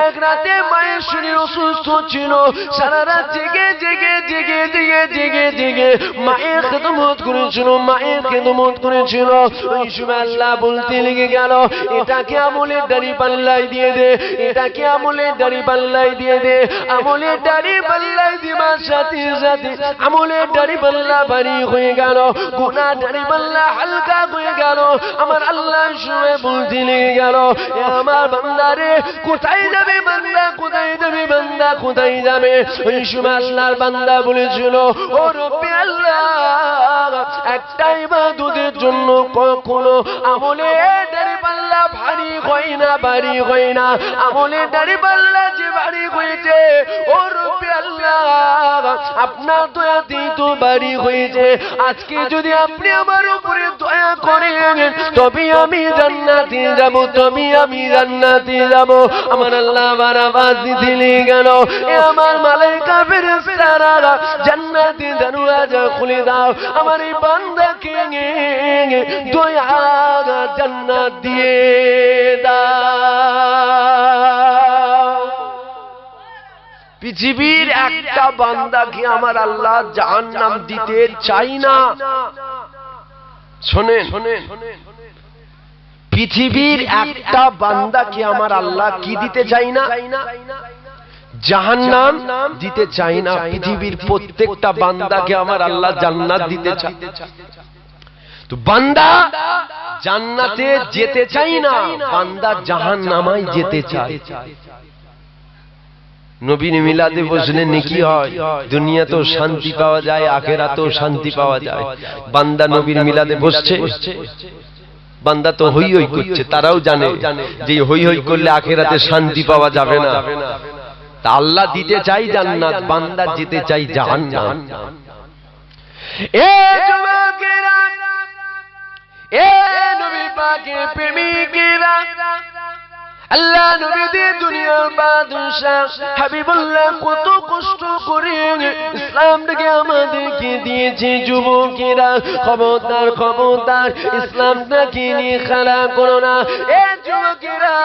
এক রাতে মায়ের শরীর অসুস্থ ছিল, সারা রাত জেগে জেগে জেগে জেগে জেগে জেগে মায়ের খেদমত করেছিল, মায়ের খেদমত করেছিল। ওই সময় আল্লাহ বলতে লেগে গেল, এটাকে আমলের দাড়ি পাল্লাই দিয়ে দে, এটাকে আমলের দাড়ি পাল্লাই দিয়ে দে। আমলের দাড়ি পাল্লাই দিবার সাথে সাথে আমলের দাড়ি পাল্লা ভারী হয়ে গেল, গুনাহ দাড়ি পাল্লা হালকা হয়ে গেল। আমার আল্লাহ সময় বলতে লেগে গেল, এ আমার বান্দারে কোথায় যাবে বান্দা, কোথায় যাবে বান্দা, কোথায় যাবে? ওই সময় আল্লাহর বান্দা বলেছিল, ও রব্বি আল্লাহ, একটা ইবাদতের জন্য কখনো আমলের দাড়ি পাল্লা ভারী হয় না, ভারী হয় না। আমলের দাড়ি পাল্লা যে ভারী হয়েছে, ও রব্বি আল্লাহ, আপনার দয়াতেই তো ভারী হয়েছে। আজকে যদি আপনি আমার উপরে দয়া করেন, তবে আমি জান্নাতে যাব, তবে আমি জান্নাতে যাব। আমার আল্লাহ আমার আওয়াজ দিতে গেল, এ আমার মালায়েকা ফেরেশতারা, জান্নাতে দরওয়াজা খুলে দাও, আমার এই বান্দাকে দয়া জান্নাত দিয়ে দাও। পৃথিবীর একটা বান্দাকে আমার আল্লাহ জাহান্নাম দিতে চাই না। শোনেন, পৃথিবীর একটা বান্দাকে আমার আল্লাহ কি দিতে চাই না? জাহান্নাম দিতে চাই না। পৃথিবীর প্রত্যেকটা বান্দাকে আমার আল্লাহ জান্নাত দিতে চায়। তো বান্দা জান্নাতে যেতে চাই না, বান্দা জাহান্নামায় যেতে চায়। নবীর মিলাদে বসলে নেকি হয়, দুনিয়াতেও শান্তি পাওয়া যায়, আখিরাতেও শান্তি পাওয়া যায়। বান্দা নবীর মিলাদে বসছে, বান্দা তো হই হই করছে, তারাও জানে যে হই হই করলে আখিরাতে শান্তি পাওয়া যাবে না। তা আল্লাহ দিতে চাই জান্নাত, বান্দা যেতে চাই জাহান্নাম। এ যুবকেরা, এ নবী পাকের প্রেমিকেরা, আল্লাহ নবী দিয়ে দুনিয়ার বাদশা হাবিবুল্লাহ কত কষ্ট করে ইসলামটাকে আমাদেরকে দিয়েছে। যুবকেরা খবরদার, খবরদার, ইসলামটাকে নিয়ে খেলা করো না। এ যুবকেরা,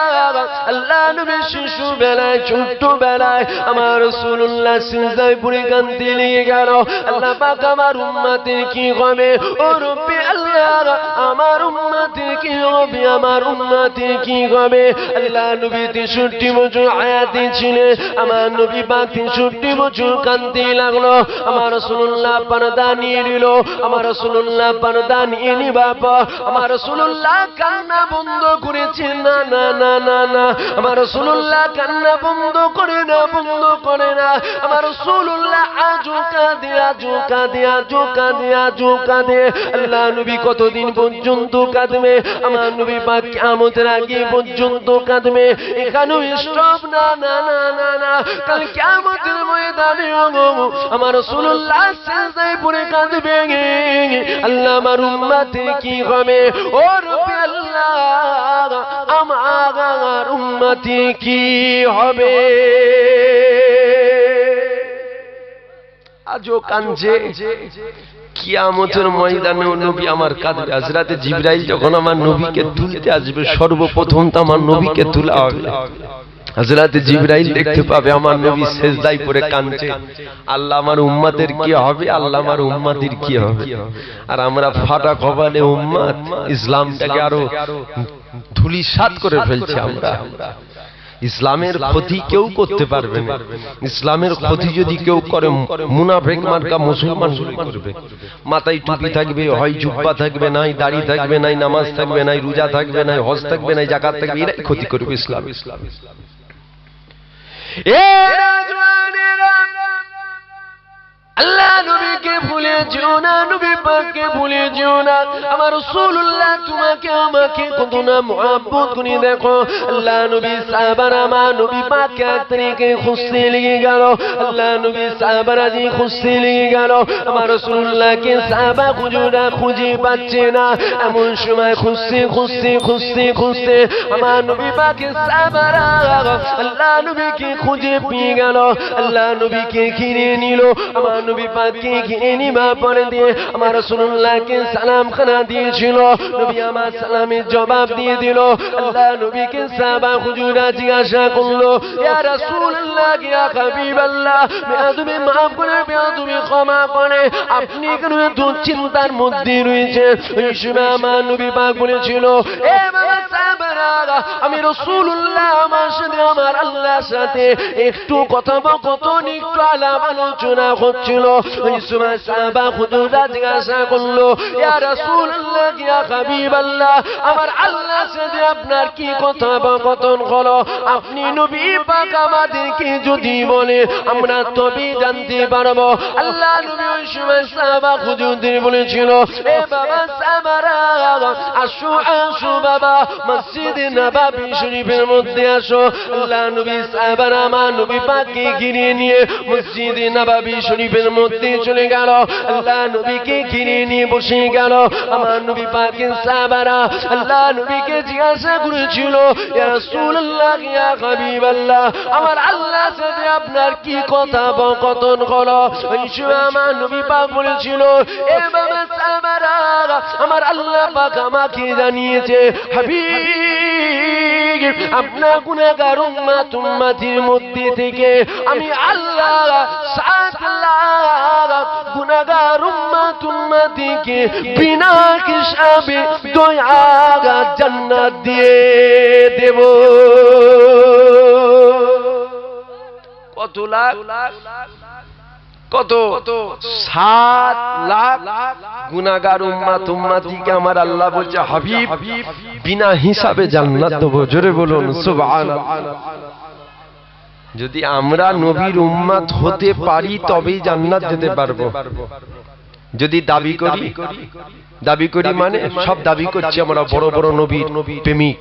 আল্লাহ নবী শিশু বেলায়, ছোট্ট বেলায় আমার রাসূলুল্লাহ সিজদায় পড়ে কাঁদতে লেগে গেল, আল্লাহ পাক আমার উম্মতের কি হবে? ও রব্বি আল্লাহ, আমার উম্মতের কি হবে? আমার উম্মতের কি হবে? আল্লাহ নবী 63 বছর হায়াতে ছিলেন, আমার নবী পাক 63 বছর কাঁদতে লাগলো। আমার রাসূলুল্লাহ পর্দা নিয়ে নিল, আমার রাসূলুল্লাহ পর্দা নিয়ে নি বাবা, আমার রাসূলুল্লাহ কান্না বন্ধ করেছে না, না না না না, আমার রাসূলুল্লাহ কান্না বন্ধ করে না, বন্ধ করে না। আমার রাসূলুল্লাহ আজও কাঁদে, আজও কাঁদে, আজও কাঁদে, আজও কাঁদে। আল্লাহ নবী কতদিন পর্যন্ত কাঁদবে? আমার নবী পাক কিয়ামতের আগে পর্যন্ত কাঁদবে। এখানেও স্টপ না, না না না না, কাল কিয়ামতের ময়দানে আমার রাসূলুল্লাহ সিজদায় পড়ে কাঁদবে, আল্লাহ আমার উম্মতের কি হবে? ও রব্বি আল্লাহ, আমার উম্মতের কি হবে? আজও কাঁদছে। কিয়ামতের ময়দানে নবী আমার কাঁদবে। হযরতে জিবরাইল যখন আমার নবীকে তুলতে আসবে, সর্বপ্রথম তো আমার নবীকে তোলা হবে। হযরতে জিবরাইল দেখতে পাবে আমার নবী সিজদায় পড়ে কাঁদছে, আল্লাহ আমার উম্মতের কি হবে? আল্লাহ আমার উম্মতের কি হবে? আর আমরা ফাটা কপালে উম্মত, ইসলামটাকে আরো ধুলিসাৎ করে ফেলছি আমরা। ইসলামের ক্ষতি কেউ করতে পারবে না। ইসলামের ক্ষতি যদি কেউ করে মুনাফিক মার্কা মুসলমান করবে। মাথায় টুপি থাকবে, হয় জুব্বা থাকবে, নাই দাড়ি থাকবে, নাই নামাজ থাকবে, নাই রোজা থাকবে, নাই হজ থাকবে, নাই যাকাত থাকবে, এরাই ক্ষতি করবে ইসলাম। আল্লাহ নবীকে ভুলে যেও না, নবী পাককে ভুলে যেও না। আমার রাসূলুল্লাহ তোমাকে আমাকে কত না মুহাব্বত করে দেখো। আল্লাহ নবী সাহাবারা আমার নবী পাককে আত্রিকে খুঁজতে লেগে গেল। আল্লাহ নবী সাহাবারা যে খুঁজতে লেগে গেল, আমার রাসূলুল্লাহকে সাহাবা খুঁজুরা খুঁজে পাচ্ছে না। এমন সময় খুঁজতে খুঁজতে খুঁজতে খুঁজতে আমার নবী পাকের সাহাবারা আল্লাহ নবীকে খুঁজে পেয়ে গেল। আল্লাহ নবীকে ঘিরে নিল। আমার নবী পাককে ঘিরে নিবার পরে দিয়ে আমার রাসূলুল্লাহকে সালাম খানা দিয়েছিল। নবী আমার সালামের জবাব দিয়ে দিল। আল্লাহ নবীকে সাহাবা হুজুরা জিজ্ঞাসা করলো, ইয়া রাসূলুল্লাহ, ইয়া হাবিবাল্লাহ, বেয়াদবি মাফ করে, বেয়াদবি ক্ষমা করে, আপনি কেন এত চিন্তার মধ্যে রয়েছেন? ওই সময় আমার নবী পাক বলেছিল, এ বাবা সাহাবারা, আমি রাসূলুল্লাহ আমার সাথে আমার আল্লাহর সাথে একটু কথোপকথন, একটু আলাপ আলোচনা হচ্ছিল। ওই সময় সাহাবা হুজুররা জিজ্ঞাসা করলো, ইয়া রাসূলুল্লাহ, ইয়া হাবিবাল্লাহ, আমার আল্লাহর সাথে আপনার কি কথোপকথন হলো? আপনি নবী পাক আমাদেরকে যদি বলে আমরা তবেই জানতে পারবো। আল্লাহ নবী ওই সময় সাহাবা হুজুরদের বলেছিল, এ বাবা সাহাবারা, আসো আসো বাবা, মসজিদে নববী শরীফের মধ্যে আসো। আল্লাহ নবী সাহাবারা আমার নবী পাককে ঘিরে নিয়ে মসজিদে নববী শরীফের মধ্যে চলে গেল। আল্লাহ নবীকে ঘিরে নিয়ে বসে গেল। আমার নবী পাকের সাহাবারা আল্লাহ নবীকে জিজ্ঞাসা করেছিল, ইয়া রাসূলুল্লাহ, ইয়া হাবিবাল্লাহ, আমার আল্লাহর সাথে আপনার কি কথোপকথন হলো? ওই সময় আমার নবী পাক বলেছিল, এ বাবা সাহাবারা, আমার আল্লাহ পাক আমাকে জানিয়েছে, হাবিব, আপনার গুনাহগার উম্মত উম্মতির মধ্যে থেকে আমি আল্লাহ 7 লাখ গুনাহগার উম্মত উম্মতিকে বিনা হিসাবে দয়া জান্নাত দিয়ে দেব। কত লাখ? কত? 7 লাখ গুনাহগার উম্মত উম্মতিকে আমার আল্লাহ বলছে, হাবিব, বিনা হিসাবে জান্নাত দেব। জোরে বলুন সুবহানাল্লাহ। যদি আমরা নবীর উম্মত হতে পারি তবেই জান্নাত যেতে পারবো। যদি দাবি করি মানে সব দাবি করছি আমরা, বড় বড় নবীর প্রেমিক,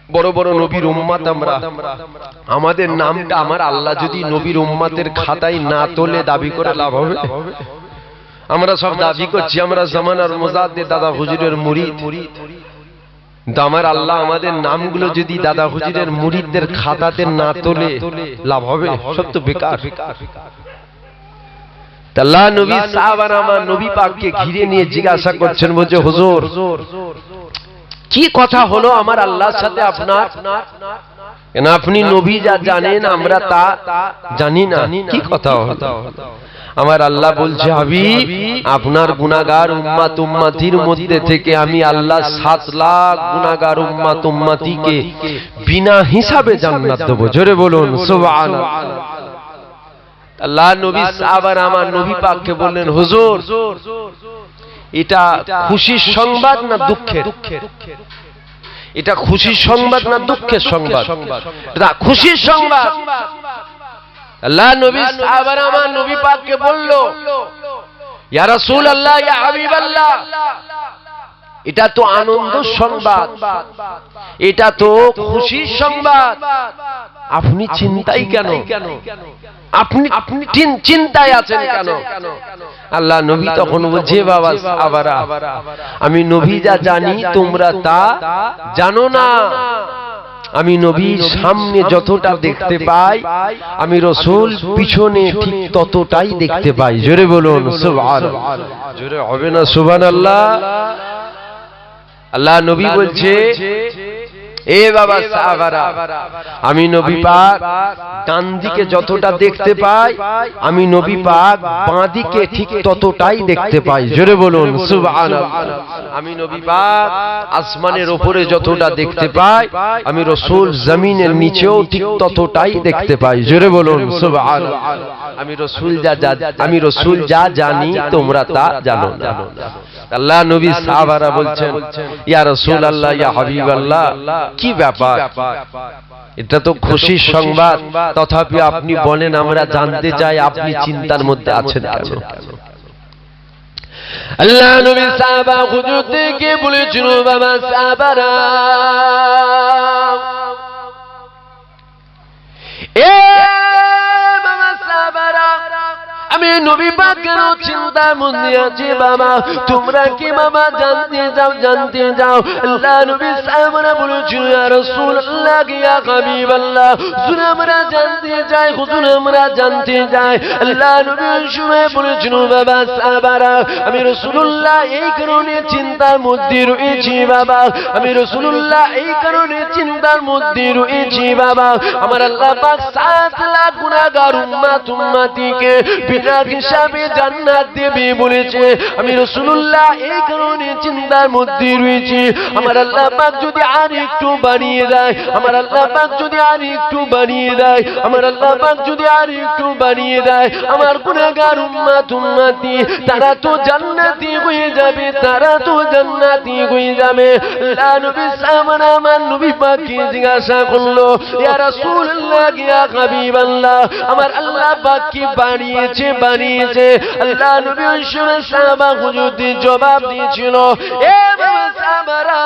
বড় বড় নবীর উম্মত আমরা, আমাদের নামটা আমার আল্লাহ যদি নবীর উম্মতের খাতায় না তোলে দাবি করে লাভ হবে? আমরা সব দাবি করছি আমরা জামানার মুজাদ্দিদ দাদা হুজুরের মুরিদ। আমার আল্লাহ আমাদের নামগুলো যদি দাদা হুজুরের মুরিদদের খাতাতে না তোলে লাভ হবে? সব তো বেকার। আল্লাহ নবী সাহাবারা আমার নবী পাককে ঘিরে নিয়ে জিজ্ঞাসা করছেন, বলছে, হুজুর, কি কথা হলো আমার আল্লাহর সাথে আপনার? কেন আপনি নবী যা জানেন আমরা তা জানি না, কি কথা হলো? আমার আল্লাহ বলছে, হাবিব, আপনার গুনাহগার উম্মত উম্মতির মধ্যে থেকে আমি আল্লাহ 7 লাখ গুনাহগার উম্মত উম্মতিকে বিনা হিসাবে জান্নাত দেব। জোরে বলুন সুবহানাল্লাহ। আল্লাহ নবী সাহাবারা আমার নবী পাককে বললেন, হুজুর, এটা খুশির সংবাদ না দুঃখের? এটা খুশির সংবাদ না দুঃখের সংবাদ? এটা খুশির সংবাদ। আল্লাহ নবী সাহাবারা আমার নবী পাককে বলল, ইয়া রাসূলুল্লাহ, ইয়া হাবিবাল্লাহ, এটা তো আনন্দ সংবাদ, এটা তো খুশির সংবাদ। আপনি চিন্তায় কেন? আপনি চিন্তায় আছেন কেন? আল্লাহ নবী তখন বলছে, বাবা সাহাবারা, আমি নবী যা জানি তোমরা তা জানো না। আমি নবীর সামনে যতটা দেখতে পাই, আমি রাসূল পিছনে ঠিক ততটাই দেখতে পাই। জোরে বলুন সুবহানাল্লাহ। জোরে হবে না সুবহানাল্লাহ? আল্লাহ নবী বলছে, এ বাবা সাহাবারা, আমি নবী পাক ডান দিকে যতটা দেখতে পাই, আমি নবী পাক বাঁ দিকে ঠিক ততটাই দেখতে পাই। জোরে বলুন সুবহানাল্লাহ। আমি নবী পাক আসমানের উপরে যতটা দেখতে পাই, আমি রাসূল জমিনের নিচেও ঠিক ততটাই দেখতে পাই। জোরে বলুন সুবহানাল্লাহ। আমি রাসূল যা জানি তোমরা তা জানো না। আল্লাহ নবী সাহাবারা বলছেন, ইয়া রাসূলুল্লাহ, ইয়া হাবিবাল্লাহ, কি ব্যাপার? এটা তো খুশির সংবাদ, তথাপি আপনি বলেন, আমরা জানতে চাই আপনি চিন্তার মধ্যে আছেন কেন? আল্লাহ নবী সাহাবা হুজুর থেকে বলেছিল, বাবা সাহাবারা, এ বাবা সাহাবারা, আমি নবী পাক কেন চিন্তার মধ্যে আছি বাবা? তোমরা কি বাবা জানতে যাও? আল্লাহ নবী সাহাবারা বলেছিল, ইয়া রাসূলুল্লাহ, ইয়া হাবিবাল্লাহ, হুজুর আমরা জানতে চাই, হুজুর আমরা জানতে চাই। আল্লাহ নবী শুনে বলেছিল, বাবা সাহাবারা, আমি রাসূলুল্লাহ এই কারণে চিন্তার মধ্যে রয়েছি বাবা, আমি রাসূলুল্লাহ এই কারণে চিন্তার মধ্যে রয়েছি বাবা, আমার আল্লাহ পাক 7 লাখ গুনাহগার উম্মতিকে বিনা হিসাবে জান্নাত দেবে বলেছে। আমি রাসূলুল্লাহ এই কারণে চিন্তার মধ্যে রয়েছি, আমার আল্লাহ পাক যদি আর একটু বাড়িয়ে দেয়, আমার আল্লাহ পাক যদি আর একটু বাড়িয়ে দেয়, আমার আল্লাহ পাক যদি আর একটু বাড়িয়ে দেয়, আমার গুনাহগার উম্মতি তারা তো জান্নাতি হয়ে যাবে, তারা তো জান্নাতি হয়ে যাবে। আল্লাহ নবী সাহাবারা আমার নবী পাককে জিজ্ঞাসা করলো, ইয়া রাসূলুল্লাহ, ইয়া হাবিবাল্লাহ, আমার আল্লাহ পাক কি বাড়িয়েছে? আল্লাহ নবী সাহাবা হুজুরদের জবাব দিয়েছিল, এ বাবা সাহাবারা,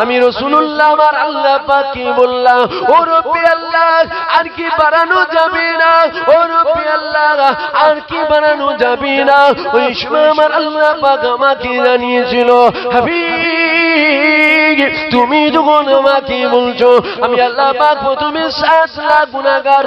আমি রাসূলুল্লাহ আমার আল্লাহ পাককে বললাম, ও রব্বি আল্লাহ, আর কি বাড়ানো যাবে না? ও রব্বি আল্লাহ, আর কি বাড়ানো যাবে না? ওই সময় আমার আল্লাহ পাক আমাকে জানিয়েছিল, হাবিব, তুমি যখন আমাকে বলছো, আমি আল্লাহ পাক প্রথমে 7 লাখ গুনাহগার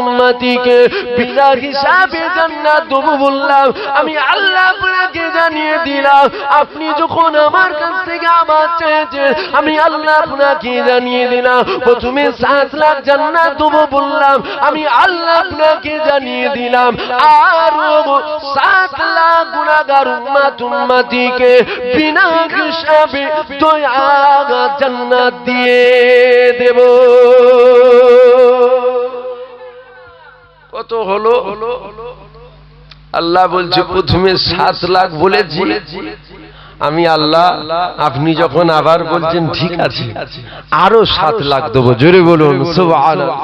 উম্মতিকে বিনা হিসাবে জান্নাত দেবো বললাম, আমি আল্লাহ আপনাকে জানিয়ে দিলাম, আপনি যখন আমার কাছ থেকে আবার চেয়েছেন, আমি আল্লাহ আপনাকে জানিয়ে দিলাম, প্রথমে 7 লাখ জান্নাত দেবো বললাম, আমি আল্লাহ আপনাকে জানিয়ে দিলাম, আর 7 লাখ গুনাহগার উম্মতিকে বিনা হিসাবে দয়া জান্নাত দিয়ে দেব। কত হলো? আল্লাহ বলছে, প্রথমে 7 লাখ বলেছি, আমি আল্লাহ, আপনি যখন আবার বলছেন ঠিক আছে, আরো 7 লাখ দেবো। জোরে বলুন সুবহানাল্লাহ।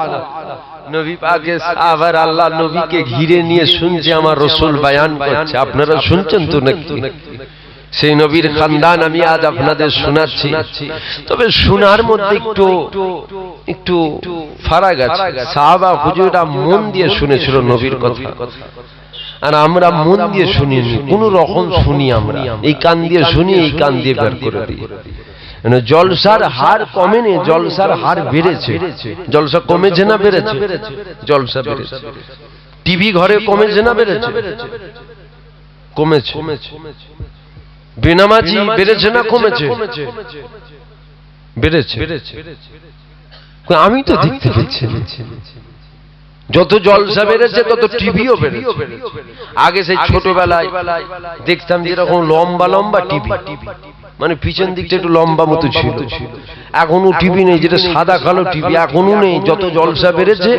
নবী পাকে সাহাবার আল্লাহ নবীকে ঘিরে নিয়ে শুনছে, আমার রাসূল বয়ান করছে, আপনারা শুনছেন তো নাকি? সেই নবীর খানদান আমি আজ আপনাদের শোনাচ্ছি, তবে শোনার মধ্যে একটু ফারাক আছে। সাহাবা হুজুররা মন দিয়ে শুনেছিল নবীর কথা, আর আমরা মন দিয়ে শুনিনি, কোন রকম শুনি, আমরা এই কান দিয়ে শুনি, এই কান দিয়ে বের করে দিই। জলসার হার কমেনি, জলসার হার বেড়েছে। জলসা কমেছে না বেড়েছে? জলসা বেড়েছে। টিভি ঘরে কমেছে না বেড়েছে? কমেছে। বেনামাজি বেড়েছে না কমেছে? বেড়েছে। আমি তো দেখতে পেয়েছি, যত জলসা বেড়েছে তত টিভিও বেড়েছে। আগে সেই ছোটবেলায় দেখতাম যেরকম লম্বা লম্বা টিভি, মানে পিছন দিকটা একটু লম্বা মতো ছিল, এখনো টিভি নেই, যেটা সাদা কালো টিভি এখনো নেই। যত জলসা বেড়েছে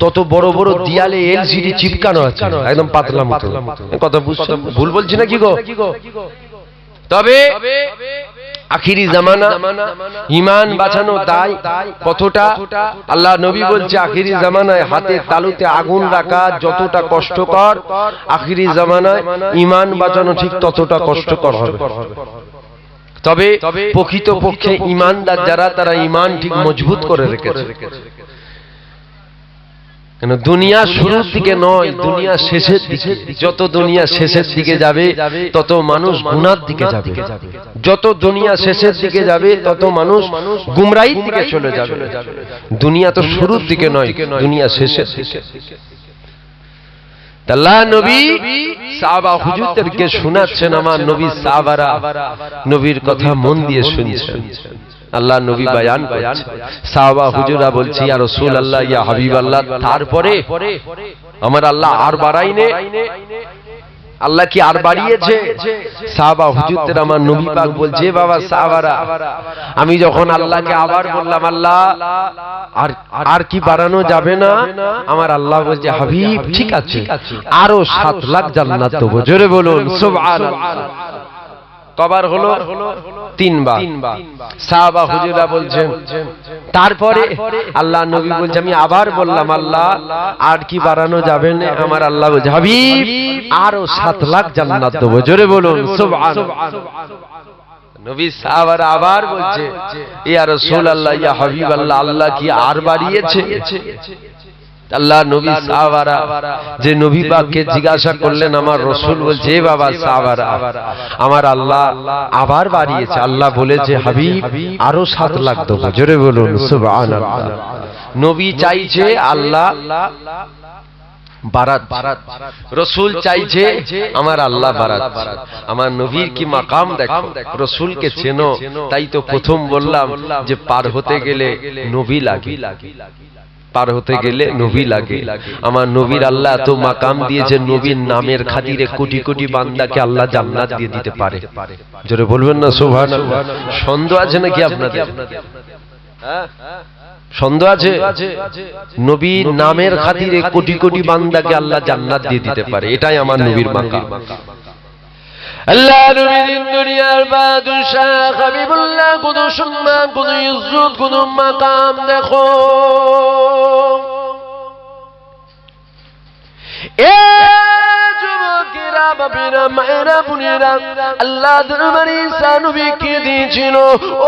তত বড় বড় দেয়ালে এলসিডি চিপকানো আছে, একদম পাতলা মতো। কথা বুঝছো? ভুল বলছি না কি গো? তবে আখিরি জামানা, ঈমান বাঁচানো দায় কতটা? আল্লাহ নবী বলছে, আখিরি জামানায় হাতে তালুতে আগুন রাখা যতটা কষ্টকর, আখিরি জামানায় ঈমান বাঁচানো ঠিক ততটা কষ্টকর হবে। তবে প্রকৃতপক্ষে ঈমানদার যারা, তারা ঈমান ঠিক মজবুত করে রেখেছে। কেন? দুনিয়া শুরুর দিকে নয়, দুনিয়া শেষের দিকে। যত দুনিয়া শেষের দিকে যাবে তত মানুষ গুনার দিকে যাবে, যত দুনিয়া শেষের দিকে যাবে তত মানুষ গুমরাহির দিকে চলে যাবে। দুনিয়া তো শুরুর দিকে নয়, দুনিয়া শেষের দিকে। আল্লাহ নবী সাহাবা হুজুরদেরকে শোনাচ্ছেন, আমার নবী সাহাবারা নবীর কথা মন দিয়ে শুনছেন। আল্লাহ নবী বয়ান করছেন, সাহাবা হুজুরা বলছি ইয়া রাসূলুল্লাহ ইয়া হাবিবাল্লাহ, তারপরে আমার আল্লাহ আর বাড়াইনে, আল্লাহ কি আর বাড়িয়েছে? সাহাবা হুজুরদের আমার নবী পাক বলছে, বাবা সাহাবারা, আমি যখন আল্লাহকে আবার বললাম আল্লাহ আর কি বাড়ানো যাবে না, আমার আল্লাহ বলছে হাবিব ঠিক আছে, আরো 7 লাখ জান্নাত দেবো। জোরে বলুন সুবহানাল্লাহ। কবার হলো? 3 বার। সাহাবা হুজুরা বলছেন, তারপরে আল্লাহ নবী বলছে আমি আবার বললাম আল্লাহ আর কি বাড়ানো যাবে না, আমার আল্লাহ বলছে হাবিব আরো 7 লাখ জান্নাত দেবো। জোরে বলুন সুবহানাল্লাহ। নবী সাহাবারা আবার বলছে ইয়া রাসূলুল্লাহ ইয়া হাবিবাল্লাহ, আল্লাহ কি আর বাড়িয়েছে? আল্লাহ নবী সাহাবারা যে নবী পাককে জিজ্ঞাসা করলেন, আমার রাসূল বলছে বাবা সাহাবারা, আমার আল্লাহ আবার বাড়িয়েছে। আল্লাহ বলেছে হাবিব আরো 7 লাখ দেবো। জোরে বলুন সুবহানাল্লাহ। নবী চাইছে আল্লাহ বারাত, রাসূল চাইছে আমার আল্লাহ বারাত। আমার নবীর কি মাকাম দেখো, রাসূলকে চেনো, তাই তো প্রথম বললাম যে পার হতে গেলে নবী লাগে, পার হতে গেলে নবী লাগে। আমার নবীর আল্লাহ এত মাকাম দিয়েছে, নবীর নামের খাতিরে কোটি কোটি বান্দাকে আল্লাহ জান্নাত দিয়ে দিতে পারে। জোরে বলবেন না সুবহানাল্লাহ। সন্দেহ আছে নাকি আপনাদের? সন্দেহ আছে? নবীর নামের খাতিরে কোটি কোটি বান্দাকে আল্লাহ জান্নাত দিয়ে দিতে পারে, এটাই আমার নবীর মাকাম। আল্লাহ নবীর দুনিয়ার বাদশাহ হাবিবুল্লাহ, কত সম্মান, কত ইজ্জত, কত মাকাম দেখো। এ যুবকেরা, বাপেরা, মায়েরা, বোনেরা, আল্লাহ দরবারে ঈসা নবীকে দিয়েছিল,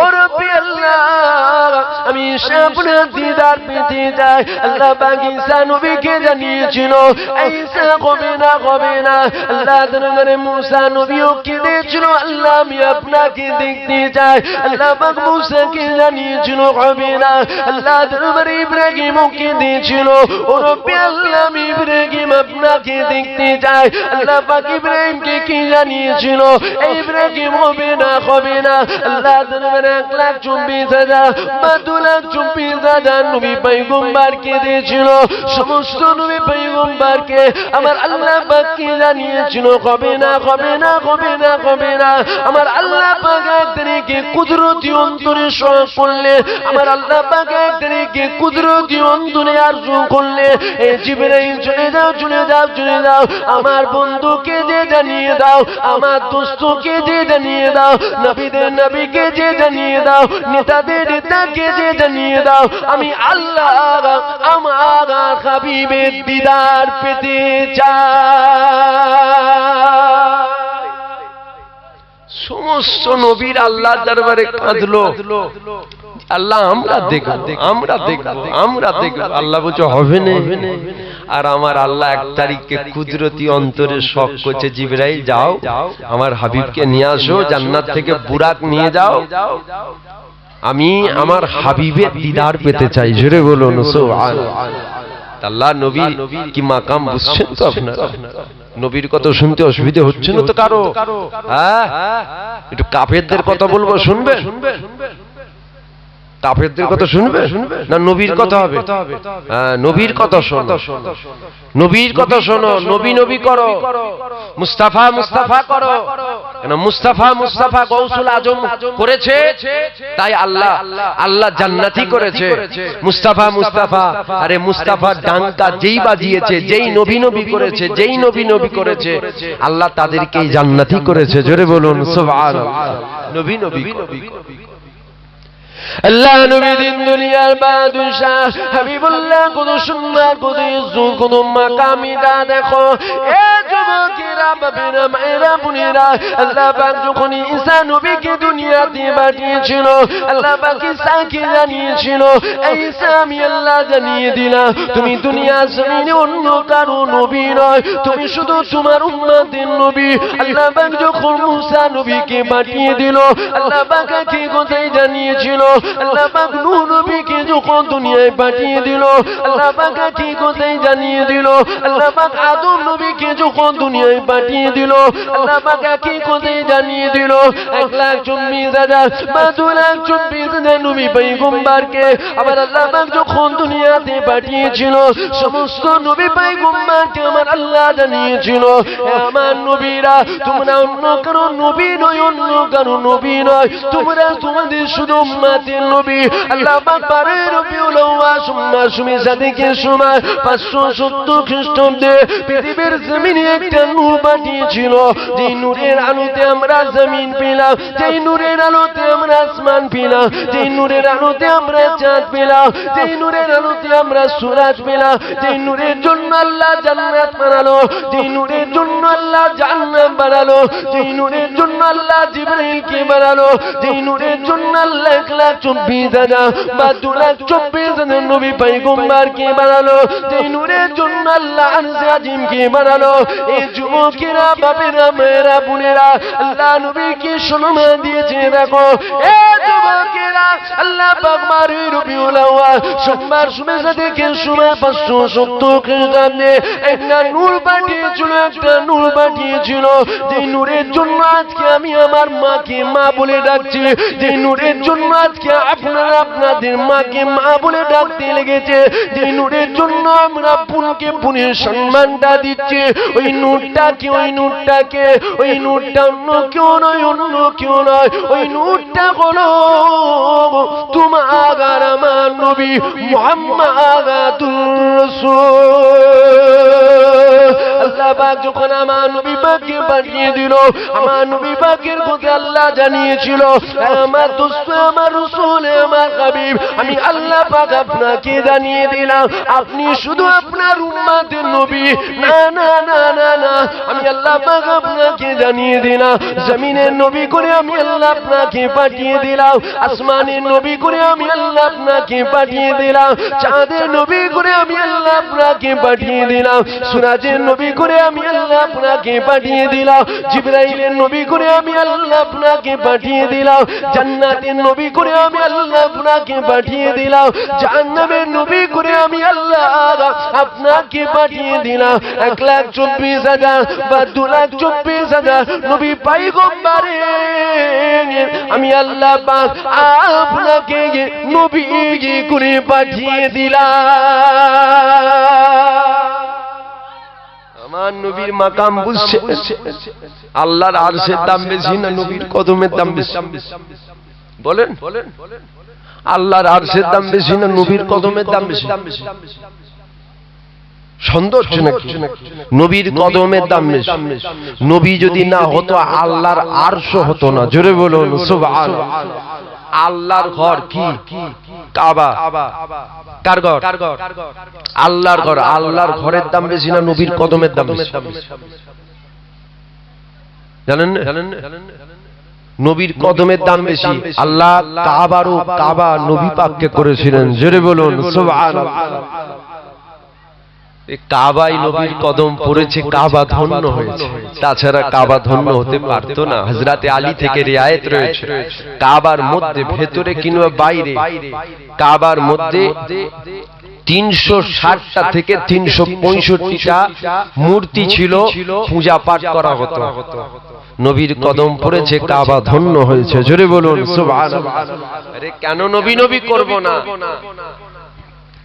ও রব্বি আল্লাহ আমি আপনার দিদার পেতে যাই। আল্লাহ পাক ঈসা নবীকে জানিয়েছিল ঈসা কবে না কবে না। আল্লাহ দরবারে মুসা নবীও কেঁদেছিল, আল্লাহ আমি আপনাকে দেখতে চাই। আল্লাহ পাক মুসাকে জানিয়েছিল কবে না। আল্লাহ দরবারে ইব্রাহিমও কেঁদেছিল, ও রব্বি আল্লাহ আমি ইব্রাহিম আপনাকে দেখতে চাই। আল্লাহ পাক ইব্রাহিমকে কি জানিয়েছিল, ইব্রাহিম হবে না হবে না। আল্লাহ দরবারে 1,24,000 বা 2,24,000 নবী পয়গম্বরকে দিয়েছিল, সমস্ত নবী পয়গম্বরকে আমার আল্লাহ পাক কি জানিয়েছিল হবে না হবে না হবে না হবে না। আমার আল্লাহ পাক একদিকে কুদরতি অন্তরে সহ করলে, আমার আল্লাহ পাক একদিকে কুদরতি অন্তরে আরজু করলে, এই জিবরাইল চলে যাও চলে যাও চলে যাও, আমার বন্ধুকে যে জানিয়ে দাও, আমার দোস্তকে যে জানিয়ে দাও, নবীদের নবীকে যে জানিয়ে দাও, নেতাদের নেতাকে যে জানিয়ে দাও, আমি আল্লাহ আমার হাবিবের দিদার পেতে চাই। সমস্ত নবীর আল্লাহ দরবারে কাঁদলো, আল্লাহ আমরা দেখব আমরা দেখব আমরা দেখব। আল্লাহ বলছে হবে না। আর আমার আল্লাহ 1 তারিখে কুদরতি অন্তরে শখ করছে, জিবরাইল যাও আমার হাবিবকে নিয়ে আসো, জান্নাত থেকে বুরাক নিয়ে যাও, আমি আমার হাবিবের দিদার পেতে চাই। জোরে বলুন সুবহানাল্লাহ। আল্লাহ নবী কি মাকাম বুঝছেন তো আপনারা? নবীর কথা শুনতে অসুবিধা হচ্ছে না তো কারো? হ্যাঁ, একটু কাফেরদের কথা বলবো, শুনবেন? কাফেরদের কথা শুনবে না নবীর কথা হবে? হ্যাঁ, নবীর কথা শোনো, নবীর কথা শোনো, নবী নবী করো, মুস্তাফা মুস্তাফা করো। কেন মুস্তাফা মুস্তাফা গৌসুল আজম করেছে, তাই আল্লাহ আল্লাহ জান্নাতি করেছে। মুস্তাফা মুস্তাফা, আরে মুস্তাফার ডাঙ্কা যেই বাজিয়েছে, যেই নবী নবী করেছে, যেই নবী নবী করেছে, আল্লাহ তাদেরকেই জান্নাতি করেছে। জোরে বলুন সুবহানাল্লাহ। নবী নবী আল্লাহ নবী দিন দুনিয়ার বাদশাহ হাবিবুল্লাহ, কত সুন্দর, কত ইজ্জত, কত মাকামিটা দেখো। এ যুবকেরা, বাপেরা, মায়েরা, বোনেরা, আল্লাহ পাক যখন ঈসা নবীকে দুনিয়াতে পাঠিয়েছিল, আল্লাহ পাক ঈসাকে জানিয়েছিল ঈসা আমি আল্লাহ জানিয়ে দিলাম তুমি দুনিয়া জমিনে অন্য কারো নবী নয়, নয়, তুমি শুধু তোমার উম্মতের নবী। আল্লাহ পাক যখন মুসা নবীকে পাঠিয়ে দিল, আল্লাহ পাক কি কোথায় জানিয়েছিল? আল্লাহ পাক নূহ নবীকে যখন দুনিয়ায় পাঠিয়ে দিল, আল্লাহ পাক কি কোথায় জানিয়ে দিল? আল্লাহ পাক আদম নবীকে যখন দুনিয়ায় পাঠিয়ে দিল, আল্লাহ পাক কি কোথায় জানিয়ে দিল? 1,24,000 বা 2,24,000 নবী পয়গম্বরকে আবার আল্লাহ পাক যখন দুনিয়াতে পাঠিয়েছিল, সমস্ত নবী পয়গম্বরকে আমার আল্লাহ জানিয়েছিল, আমার নবীরা তোমরা অন্য কারো নবী নয়, অন্য কারো নবী নয়, তোমরা তোমাদের শুধু উম্মতের নবী। আল্লাহ পাক পারে রবিউল আউয়াল মাসের সাদিকের সময় 570 খ্রিস্টাব্দে পৃথিবীর জমিনে একটা নূর পাঠিয়েছিল, যে নূরের আলোতে আমরা জমিন পেলাম, যে নূরের আলোতে আমরা আসমান পেলাম, যে নূরের আলোতে আমরা চাঁদ পেলাম, যে নূরের আলোতে আমরা সূরজ পেলাম, যে নূরের জন্য আল্লাহ জান্নাত বানালো, যে নূরের জন্য আল্লাহ জান্নাত বানালো, যে নূরের জন্য আল্লাহ জিবরাইলকে বানালো, যে নূরের জন্য আল্লাহ 1,24,000 বা 2,24,000 নবী পয়গম্বরকে বানালো, যে নূরের জন্য আল্লাহ আরশে আজিমকে বানালো। এই যুবকেরা, বাপেরা, মেয়েরা, বোনেরা, আল্লাহ নবীকে সম্মান দিয়েছে। দেখো এ যুবকেরা, আল্লাহ পাক মারে রবিউল আউয়াল সোমবার শুভেচ্ছা থেকে সময় 570 খ্রিস্টাব্দে একটা নূর পাঠিয়েছিল, একটা নূর পাঠিয়েছিল, যে নূরের জন্য আজকে আমি আমার মাকে মা বলে ডাকছি, যে নূরের জন্য আজকে আপনারা আপনাদের মাকে মা বলে ডাকতে লেগেছে, যে নূরের জন্য আমরা বোনকে বোনের সম্মানটা দিচ্ছি। ওই নূরটাকে, ওই নূরটাকে, ওই নূরটা অন্য কেউ নয়, অন্য কেউ নয়, ওই নূরটা হলো তোমার আর আমার নবী মুহাম্মাদুর রাসূল। আল্লাহ পাক যখন আমার নবী পাককে পাঠিয়ে দিল, আমার নবী পাকের কথা আল্লাহ জানিয়েছিল, আমার দোস্ত, আমার রাসূল, আমার হাবিব, আমি আল্লাহ পাক আপনাকে জানিয়ে দিলাম, আপনি শুধু আপনার উম্মতের নবী না, না, না, না, না, আমি আল্লাহ পাক আপনাকে জানিয়ে দিলাম, জমিনের নবী করে আমি আল্লাহ আপনাকে পাঠিয়ে দিলাম, আসমানের নবী করে আমি আল্লাহ আপনাকে পাঠিয়ে দিলাম, চাঁদের নবী করে আমি আল্লাহ আপনাকে পাঠিয়ে দিলাম, সূরজের নবী করে আমি আল্লাহ আপনাকে পাঠিয়ে দিলাম, জিবরাইলের নবী করে আমি আল্লাহ আপনাকে পাঠিয়ে দিলাম, জান্নাতের নবী করে আমি আল্লাহ আপনাকে পাঠিয়ে দিলাম, জাহান্নামের নবী করে আমি আল্লাহ আপনাকে পাঠিয়ে দিলাম। 1,24,000 বা 2,24,000 নবী পয়গম্বরের আমি আল্লাহ পাক আপনাকে নবী করে পাঠিয়ে দিলাম। আমার নবীর মাকাম বুঝছে? আল্লাহর আরশের দাম বেশি না নবীর কদমের দাম বেশি? বলেন, আল্লাহর আরশের দাম বেশি না নবীর কদমের দাম বেশি? সন্দেহ হচ্ছে নাকি? নবীর কদমের দাম বেশি। নবী যদি না হতো আল্লাহর আরশ হতো না। জোরে বলুন সুবহানাল্লাহ। আল্লাহর ঘর কি? কাবা। কার ঘর? আল্লাহর ঘর। আল্লাহর ঘরের দাম বেশি না নবীর কদমের দাম বেশি? জানেন না? নবীর কদমের দাম বেশি। আল্লাহ কাবারও কাবা নবী পাককে করেছিলেন। জোরে বলুন সুবহানাল্লাহ। কাবাই নবীর কদম পড়েছে, কাবা ধন্য হয়েছে, তাছাড়া কাবা ধন্য হতে পারতো না। হযরতে আলী থেকে রিয়ায়েত রয়েছে, কাবার মধ্যে ভেতরে কিংবা বাইরে কাবার মধ্যে 360টা থেকে 365টা মূর্তি ছিল, পূজা পাঠ করা হতো। নবীর কদম পড়েছে, কাবা ধন্য হয়েছে। জোরে বলুন সুবহানাল্লাহ। আরে কেন নবী নবী করব না?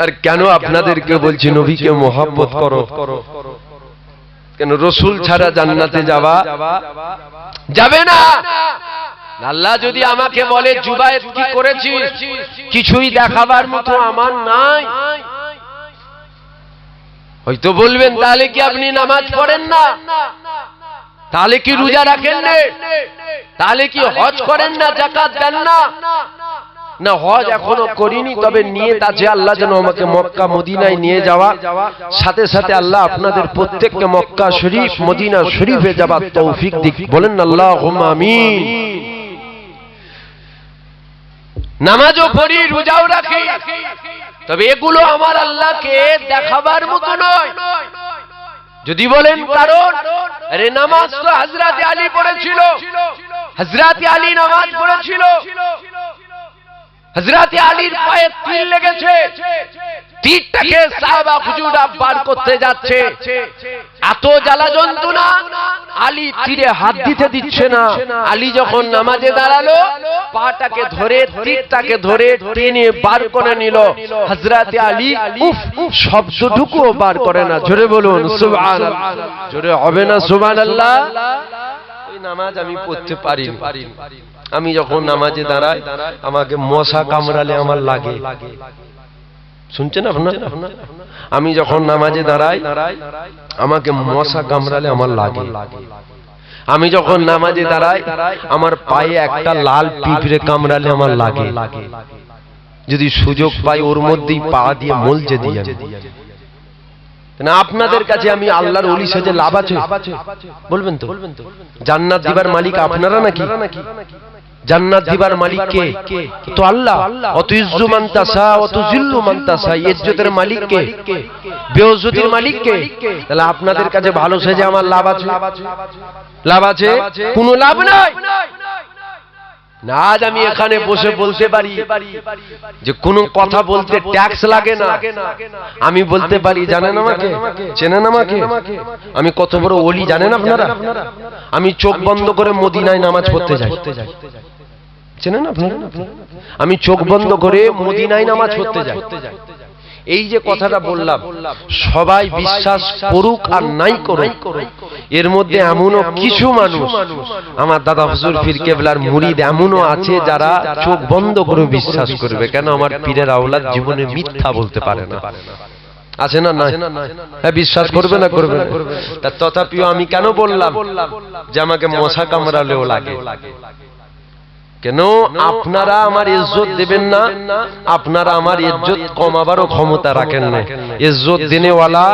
আর কেন আপনাদেরকে বলছি নবীকে মোহাব্বত করো? কেন রাসূল ছাড়া জান্নাতে যাওয়া যাবে না। আল্লাহ যদি আমাকে বলে জুবায়ের কি করেছিস, কিছুই দেখাবার মতো আমার নাই, হয়তো বলবেন তাহলে কি আপনি নামাজ পড়েন না? তাহলে কি রোজা রাখেন না? তাহলে কি হজ করেন না, যাকাত দেন না? না, হজ এখনো করিনি, তবে নিয়ত আছে আল্লাহ যেন আমাকে মক্কা মদিনায় নিয়ে যাওয়া, সাথে সাথে আল্লাহ আপনাদের প্রত্যেককে মক্কা শরীফ মদিনা শরীফে যাবার তৌফিক দিক। বলেন আল্লাহুম্মা আমিন। নামাজও পড়ি, রোজাও রাখি, তবে এগুলো আমার আল্লাহকে দেখাবার মতো নয়। যদি বলেন কারণ, আরে নামাজ তো হযরত আলী পড়েছিল, হযরত আলী নামাজ পড়েছিল, হযরত আলীর পায়ে তীর লেগেছে, তীরটাকে সাহাবা হুজুরা বার করতে যাচ্ছে, এত জ্বালা যন্ত্রণা, আলী তীরে হাত দিতে দিচ্ছে না। আলী যখন নামাজে দাঁড়ালো, পাটাকে ধরে তীরটাকে ধরে টেনে বার করে নিল। হযরত আলী উফ শব্দটুকুও বার করে না। জোরে বলুন সুবহানাল্লাহ। জোরে হবে না সুবহানাল্লাহ? ওই নামাজ আমি পড়তে পারি। আমি যখন নামাজে দাঁড়াই, আমাকে মশা কামড়ালে আমার লাগে। শুনছেন আপনারা? আমি যখন নামাজে দাঁড়াই, আমাকে মশা কামড়ালে আমার লাগে। আমি যখন নামাজে দাঁড়াই, আমার পায়ে একটা লাল পিঁপড়ে কামড়ালে আমার লাগে। যদি সুযোগ পাই ওর মধ্যেই পা দিয়ে মলজে দিই। না আপনাদের কাছে আমি আল্লাহর ওলি সেজে লাভ আছে? বলবেন তো? জান্নাত দিবার মালিক আপনারা নাকি? জান্নাত দিবার মালিক কে? তো আল্লাহ। অত ইজ্জু মান তাসা অত জিল্লু মান তাসা, ইজ্জতের মালিক কে? বেইজ্জতির মালিক কে? তাহলে আপনাদের কাছে ভালো সেজে আমার লাভ আছে? লাভ আছে? কোনো লাভ নাই। না, আজ আমি এখানে বসে বলতে পারি যে কোনো কথা বলতে ট্যাক্স লাগে না। আমি বলতে পারি, জানেন আমাকে, চেনেন আমাকে, আমি কত বড় ওলি জানেন আপনারা? আমি চোখ বন্ধ করে মদিনায় নামাজ পড়তে যাই। চেনেন আপনারা? আমি চোখ বন্ধ করে মদিনায় নামাজ পড়তে যাই। এই যে কথাটা বললাম, সবাই বিশ্বাস করুক আর নাই করুক, এর মধ্যে এমনও কিছু মানুষ, আমার দাদা হুজুর পীর কেবলার মুরিদ এমনও আছে যারা চোখ বন্ধ করে বিশ্বাস করবে। কেন? আমার পীরের আওলাদ জীবনে মিথ্যা বলতে পারে না। আছে না? না? হ্যাঁ, বিশ্বাস করবে না? করবে না। তথাপিও আমি কেন বললাম যে আমাকে মশা কামড়ালেও লাগে? কেন? আপনারা আমার ইজ্জত দেবেন না, আপনারা আমার ইজ্জত কমাবারও ক্ষমতা রাখেন না। ইজ্জত দেনেওয়ালা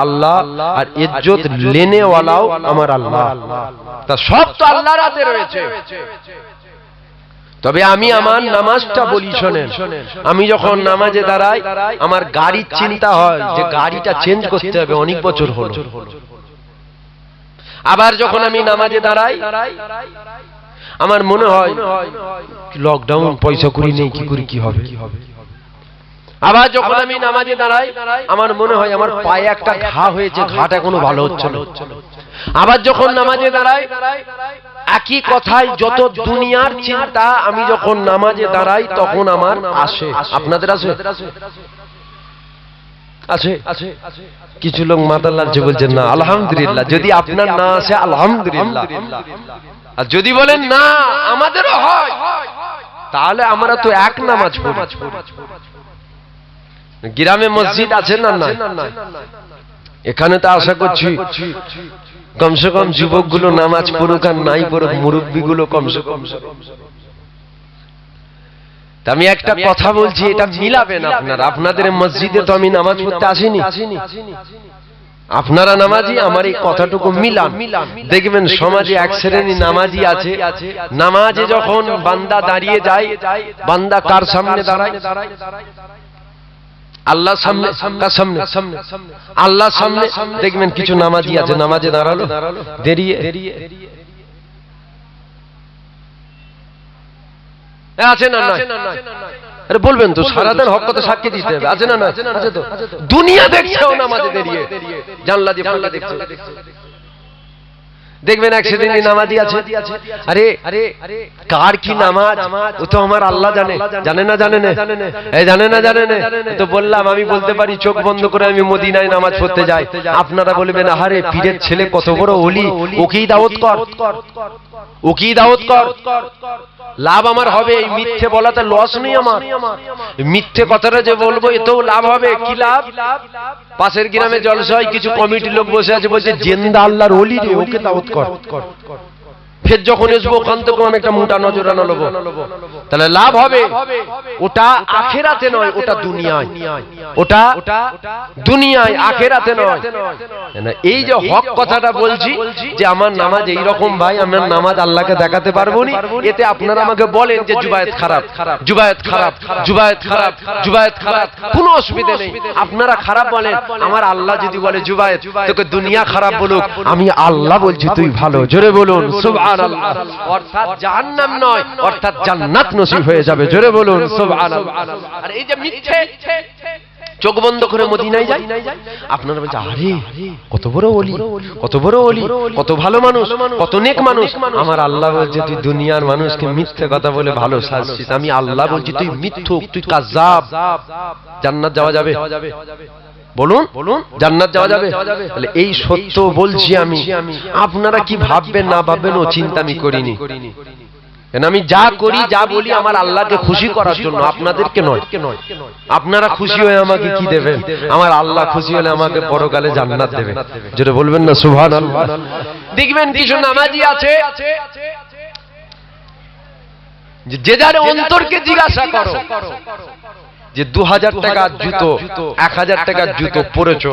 আল্লাহ, আর ইজ্জত লেনেওয়ালাও আমার আল্লাহ। তা সব তো আল্লাহর হাতে রয়েছে। তবে আমি আমার নামাজটা বলি, শোনেন, আমি যখন নামাজে দাঁড়াই, আমার গাড়ির চিন্তা হয় যে গাড়িটা চেঞ্জ করতে হবে, অনেক বছর হলো। আবার যখন আমি নামাজে দাঁড়াই, আমার মনে হয় লকডাউন, পয়সা করি নেই, কি করি, কি হবে। আবার যখন আমি নামাজে দাঁড়াই, আমার মনে হয় আমার পায়ে একটা ঘা হয়েছে, ঘাটা এখনো ভালো হচ্ছে না। আবার যখন নামাজে দাঁড়াই, একই কথাই যত দুনিয়ার চিন্তা, আমি যখন নামাজে দাঁড়াই তখন আমার আসে। আপনাদের আসে? আছে? কিছু লোক মাথা লাগছে, বলছেন না আলহামদুলিল্লাহ। যদি আপনার না আসে আলহামদুলিল্লাহ, আর যদি বলেন না আমাদেরও হয়, তাহলে আমরা তো এক নামাজ পড়ি। গ্রামে মসজিদ আছে না? না। এখানে তো আশা করছি কমসে কম যুবকগুলো নামাজ পড়ুক, আর নাই পড়ুক মুরব্বীগুলো কমসে কম। আমি একটা কথা বলছি, এটা মিলাবেন আপনারা। আপনাদের মসজিদে তো আমি নামাজ পড়তে আসিনি, আপনারা নামাজি, আমার এই কথাটুকু মিলান। দেখবেন সমাজে এক শ্রেণী নামাজি আছে, নামাজে যখন বান্দা দাঁড়িয়ে যায়, বান্দা কার সামনে দাঁড়ায়? আল্লাহর সামনে। আল্লাহর সামনে। দেখবেন কিছু নামাজি আছে, নামাজে দাঁড়ালো, দাঁড়িয়ে আছে না? আরে বলবেন তো, সারাদিন হক কথা সাক্ষী দিতে হবে। আছে না? আছে তো। দুনিয়া দেখছেও নামাজে দাঁড়িয়ে, জানলা দিয়ে ফাঁকা দেখছে। দেখবেন এক সেদিনই নামাজি আছে, আরে কার কি নামাজ ও তো আমার আল্লাহ জানে। জানে না? জানে না? এই জানে না? জানে না? তো বললাম, আমি বলতে পারি চোখ বন্ধ করে আমি মদিনায় নামাজ পড়তে যাই। আপনারা বলবেন, আরে পীরের ছেলে কত বড় ওলি, ওকেই দাওয়াত কর, ওকেই দাওয়াত কর। লাভ আমার হবে, এই মিথ্যে বলাতে লস নেই আমার। মিথ্যে কথাটা যে বলবো এতেও লাভ হবে। কি লাভ? পাশের গ্রামে জলসা হয়, কিছু কমিটির লোক বসে আছে, বলছে জেন্দা আল্লাহর ওলি রে, ওকে দাওয়াত কর। ফের যখন আসবো ওখান থেকে আমি একটা মোটা নজরানা নেবো, তাহলে লাভ হবে। ওটা আখিরাতে নয়, ওটা দুনিয়ায়, ওটা দুনিয়ায়, আখিরাতে নয়। এই যে হক কথাটা বলছি যে আমার নামাজ এইরকম ভাই, আমার নামাজ আল্লাহকে দেখাতে পারবো না, এতে আপনারা আমাকে বলেন যে জুবায়েত খারাপ, জুবায়েত খারাপ, জুবায়েত খারাপ, জুবায়েত খারাপ, কোনো অসুবিধা নেই। আপনারা খারাপ বলেন, আমার আল্লাহ যদি বলে জুবায়েত, তোকে দুনিয়া খারাপ বলুক, আমি আল্লাহ বলছি তুই ভালো। জোরে বলুন সুবহানাল্লাহ। অর্থাৎ জাহান্নাম নয়, অর্থাৎ জান্নাত নসিব হয়ে যাবে। জোরে বলুন সুবহানাল্লাহ। আর এই যে মিথ্যে, চোখ বন্ধ করে মদিনায় যায়, আপনারা বলছেন আরে কত বড় ওলি, কত বড় ওলি, কত ভালো মানুষ, কত নেক মানুষ। আমার আল্লাহ বলছে তুই দুনিয়ার মানুষকে মিথ্যে কথা বলে ভালো সাজছিস, আমি আল্লাহ বলছি তুই মিথ্যুক, তুই কাযযাব। জান্নাত যাওয়া যাবে? বলুন বলুন, জান্নাত যাওয়া যাবে? তাহলে এই সত্য বলছি আমি, আপনারা কি ভাববেন না ভাববেন ও চিন্তা আমি করিনি। কেন আমি যা করি যা বলি আমার আল্লাহকে খুশি করার জন্য, আপনাদেরকে নয়। আপনারা খুশি হয়ে আমাকে কি দেবেন? আমার আল্লাহ খুশি হলে আমাকে পরকালে জান্নাত দেবে। যেটা বলবেন না সুবহানাল্লাহ। দেখবেন কিছু নামাজি আছে, যে যার অন্তরকে জিজ্ঞাসা করো যে 2000 টাকার জুতো, 1000 টাকার জুতো পরেছো,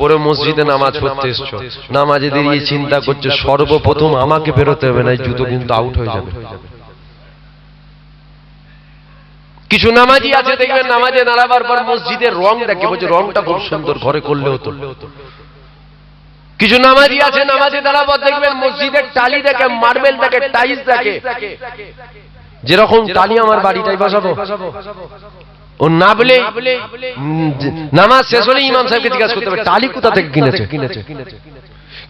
পরে মসজিদে নামাজ পড়তে এসছো, নামাজে দাঁড়িয়ে চিন্তা করছো সর্বপ্রথম আমাকে বেরোতে হবে, না জুতো কিন্তু আউট হয়ে যাবে। কিছু নামাজি আছে দেখবেন নামাজে দাঁড়াবার পর মসজিদের রং দেখে বলছে রংটা খুব সুন্দর, ঘরে করলে হতো। কিছু নামাজি আছে নামাজে দাঁড়াবার দেখবেন মসজিদের টালি দেখে, মার্বেল দেখে, টাইলস দেখে, যেরকম টালি আমার বাড়িটাই বসাবো। ও না বলে নামাজ শেষ হলে ইমাম সাহেবকে জিজ্ঞাসা করতে হবে টালি কোথা থেকে কিনেছে।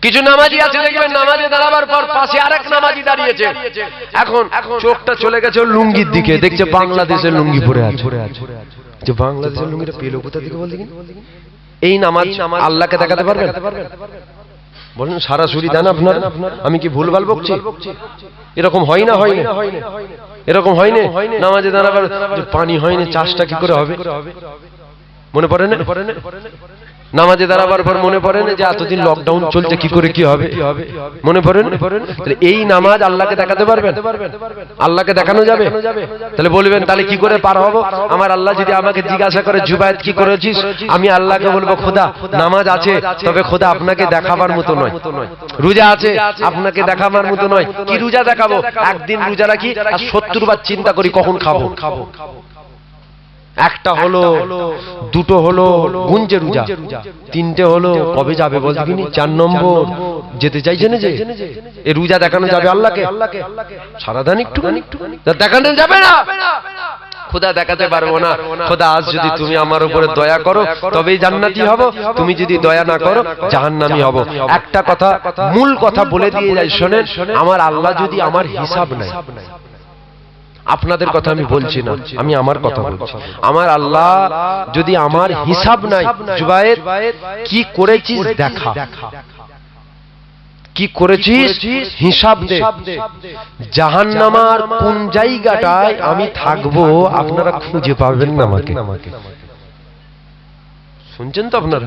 কিছু নামাজি আছে দেখবেন নামাজে দাঁড়াবার পর পাশে আরেক নামাজি দাঁড়িয়েছে, এখন চোখটা চলে গেছে লুঙ্গির দিকে, দেখছে বাংলাদেশের লুঙ্গি পরে আছে। যে বাংলাদেশের লুঙ্গিটা পেলো কোথা থেকে বলতে, এই নামাজ আল্লাহকে দেখাতে পারবেন? বলেন সারা শরীর দেন আপনার, আমি কি ভুলভাল বকছি? এরকম হয় না, হয় না, এরকম হয় না। নামাজে দাঁড়াবার পানি হয়নি, চাষটা কি করে হবে? মনে পড়ে না? নামাজে দাঁড়াবার পর মনে পড়ে না যে এতদিন লকডাউন চলছে, কি করে কি হবে? মনে পড়ে না? এই নামাজ আল্লাহকে দেখাতে পারবেন? আল্লাহকে দেখানো যাবে? তাহলে বলবেন তাহলে কি করে পার হবো? আমার আল্লাহ যদি আমাকে জিজ্ঞাসা করে জুবায়েত কি করেছিস, আমি আল্লাহকে বলবো খোদা নামাজ আছে, তবে খোদা আপনাকে দেখাবার মতো নয়। রোজা আছে, আপনাকে দেখাবার মতো নয়। কি রোজা দেখাবো? একদিন রোজা রাখি আর 70 বার চিন্তা করি কখন খাবো। একটা হলো, দুটো হলো গুঞ্জে রোজা, তিনটে হলো কবে যাবে বলতে কিনি, 4 নম্বর যেতে চাইছেন যে এই রোজা দেখানো যাবে আল্লাহকে? সারাদিন একটুখানি দেখানো যাবে না। খোদা দেখাতে পারবো না। খোদা আজ যদি তুমি আমার উপরে দয়া করো তবেই জান্নাতি হব, তুমি যদি দয়া না করো জাহান্নামী হব। একটা কথা, মূল কথা বলে দিয়ে যাই শোনেন, আমার আল্লাহ যদি আমার হিসাব নেয়, আপনাদের কথা আমি বলছি না, আমি আমার কথা বলছি। আমার আল্লাহ যদি আমার হিসাব নাই, জুবায়েত কি করেছিস দেখা, কি করেছিস হিসাব দে, জাহান্নামার কোন জায়গাটায় আমি থাকবো আপনারা খুঁজে পাবেন না আমাকে। শুনছেন তো আপনারা?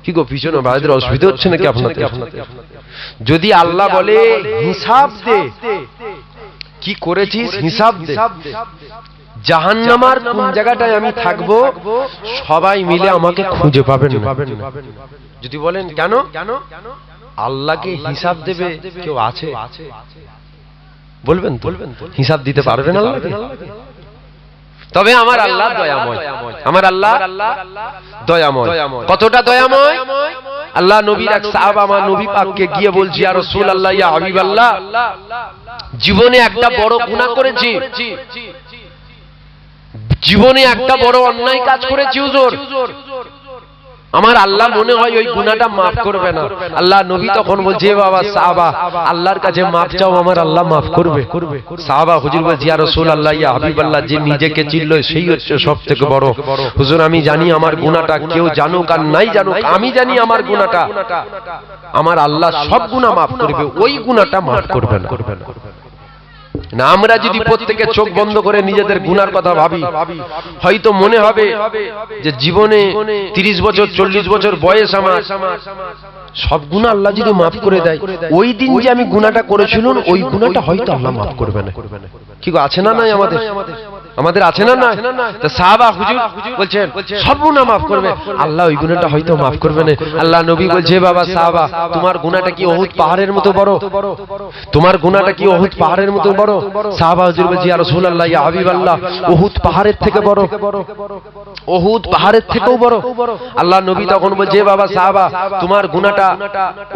কি গো পিছনে ভাইদের অসুবিধা হচ্ছে নাকি আপনাদের? যদি আল্লাহ বলে হিসাব দে, কি করেছিস হিসাব দে, জাহান্নামার কোন জায়গাটায় আমি থাকবো সবাই মিলে আমাকে খুঁজে পাবেন না। যদি বলেন কেন, আল্লাহকে হিসাব দেবে কেউ আছে? বলবেন তো হিসাব দিতে পারবেন আল্লাহকে? তবে আমার আল্লাহ দয়াময়, আমার আল্লাহ দয়াময়। কতটা দয়াময়? আল্লাহ নবীর এক সাহাবা আমার নবী পাককে গিয়ে বলছি, ইয়া রাসূলুল্লাহ, ইয়া হাবিবাল্লাহ, জীবনে একটা বড় গুনাহ করেছি, জীবনে একটা বড় অন্যায় কাজ করেছি হুজুর, আমার আল্লাহ মনে হয় ওই গুনাহটা মাফ করবে না। আল্লাহ নবী তখন বলছে, বাবা সাহাবা আল্লাহর কাছে মাফ চাও, আমার আল্লাহ মাফ করবে। সাহাবা হুজুর বলছে, ইয়া রাসূলুল্লাহ, ইয়া হাবিবাল্লাহ, যে নিজেকে চিনল সেই হচ্ছে সবথেকে বড়। হুজুর আমি জানি আমার গুনাহটা, কেউ জানুক আর নাই জানুক আমি জানি আমার গুনাহটা, আমার আল্লাহ সব গুনাহ মাফ করবে, ওই গুনাহটা মাফ করবে না। না আমরা যদি প্রত্যেকে চোখ বন্ধ করে নিজেদের গুনার কথা ভাবি, হয়তো মনে হবে যে জীবনে 30 বছর 40 বছর বয়স আমার, সব গুনাহ আল্লাহ যদি মাফ করে দেয়, ওই দিন যে আমি গুনাহটা করেছিলাম ওই গুনাহটা হয়তো আল্লাহ মাফ করবে না। কি গো, আছে না নাই আমাদের? আমাদের আছে না না? তো সাহাবা হুজুর বলছেন সব গুনাহ মাফ করবে, আল্লাহ ওই গুনাহটা হয়তো মাফ করবে না। আল্লাহ নবী বলছে, বাবা সাহাবা, তোমার গুনাহটা কি উহুদ পাহাড়ের মতো বড়? তোমার গুনাহটা কি উহুদ পাহাড়ের মতো বড়? সাহাবা হুজুর বলছে, ইয়া রাসূলুল্লাহ, ইয়া হাবিবাল্লাহ, উহুদ পাহাড়ের থেকে বড়, উহুদ পাহাড়ের থেকেও বড়। আল্লাহ নবী তখন বলছে, বাবা সাহাবা, তোমার গুনাহটা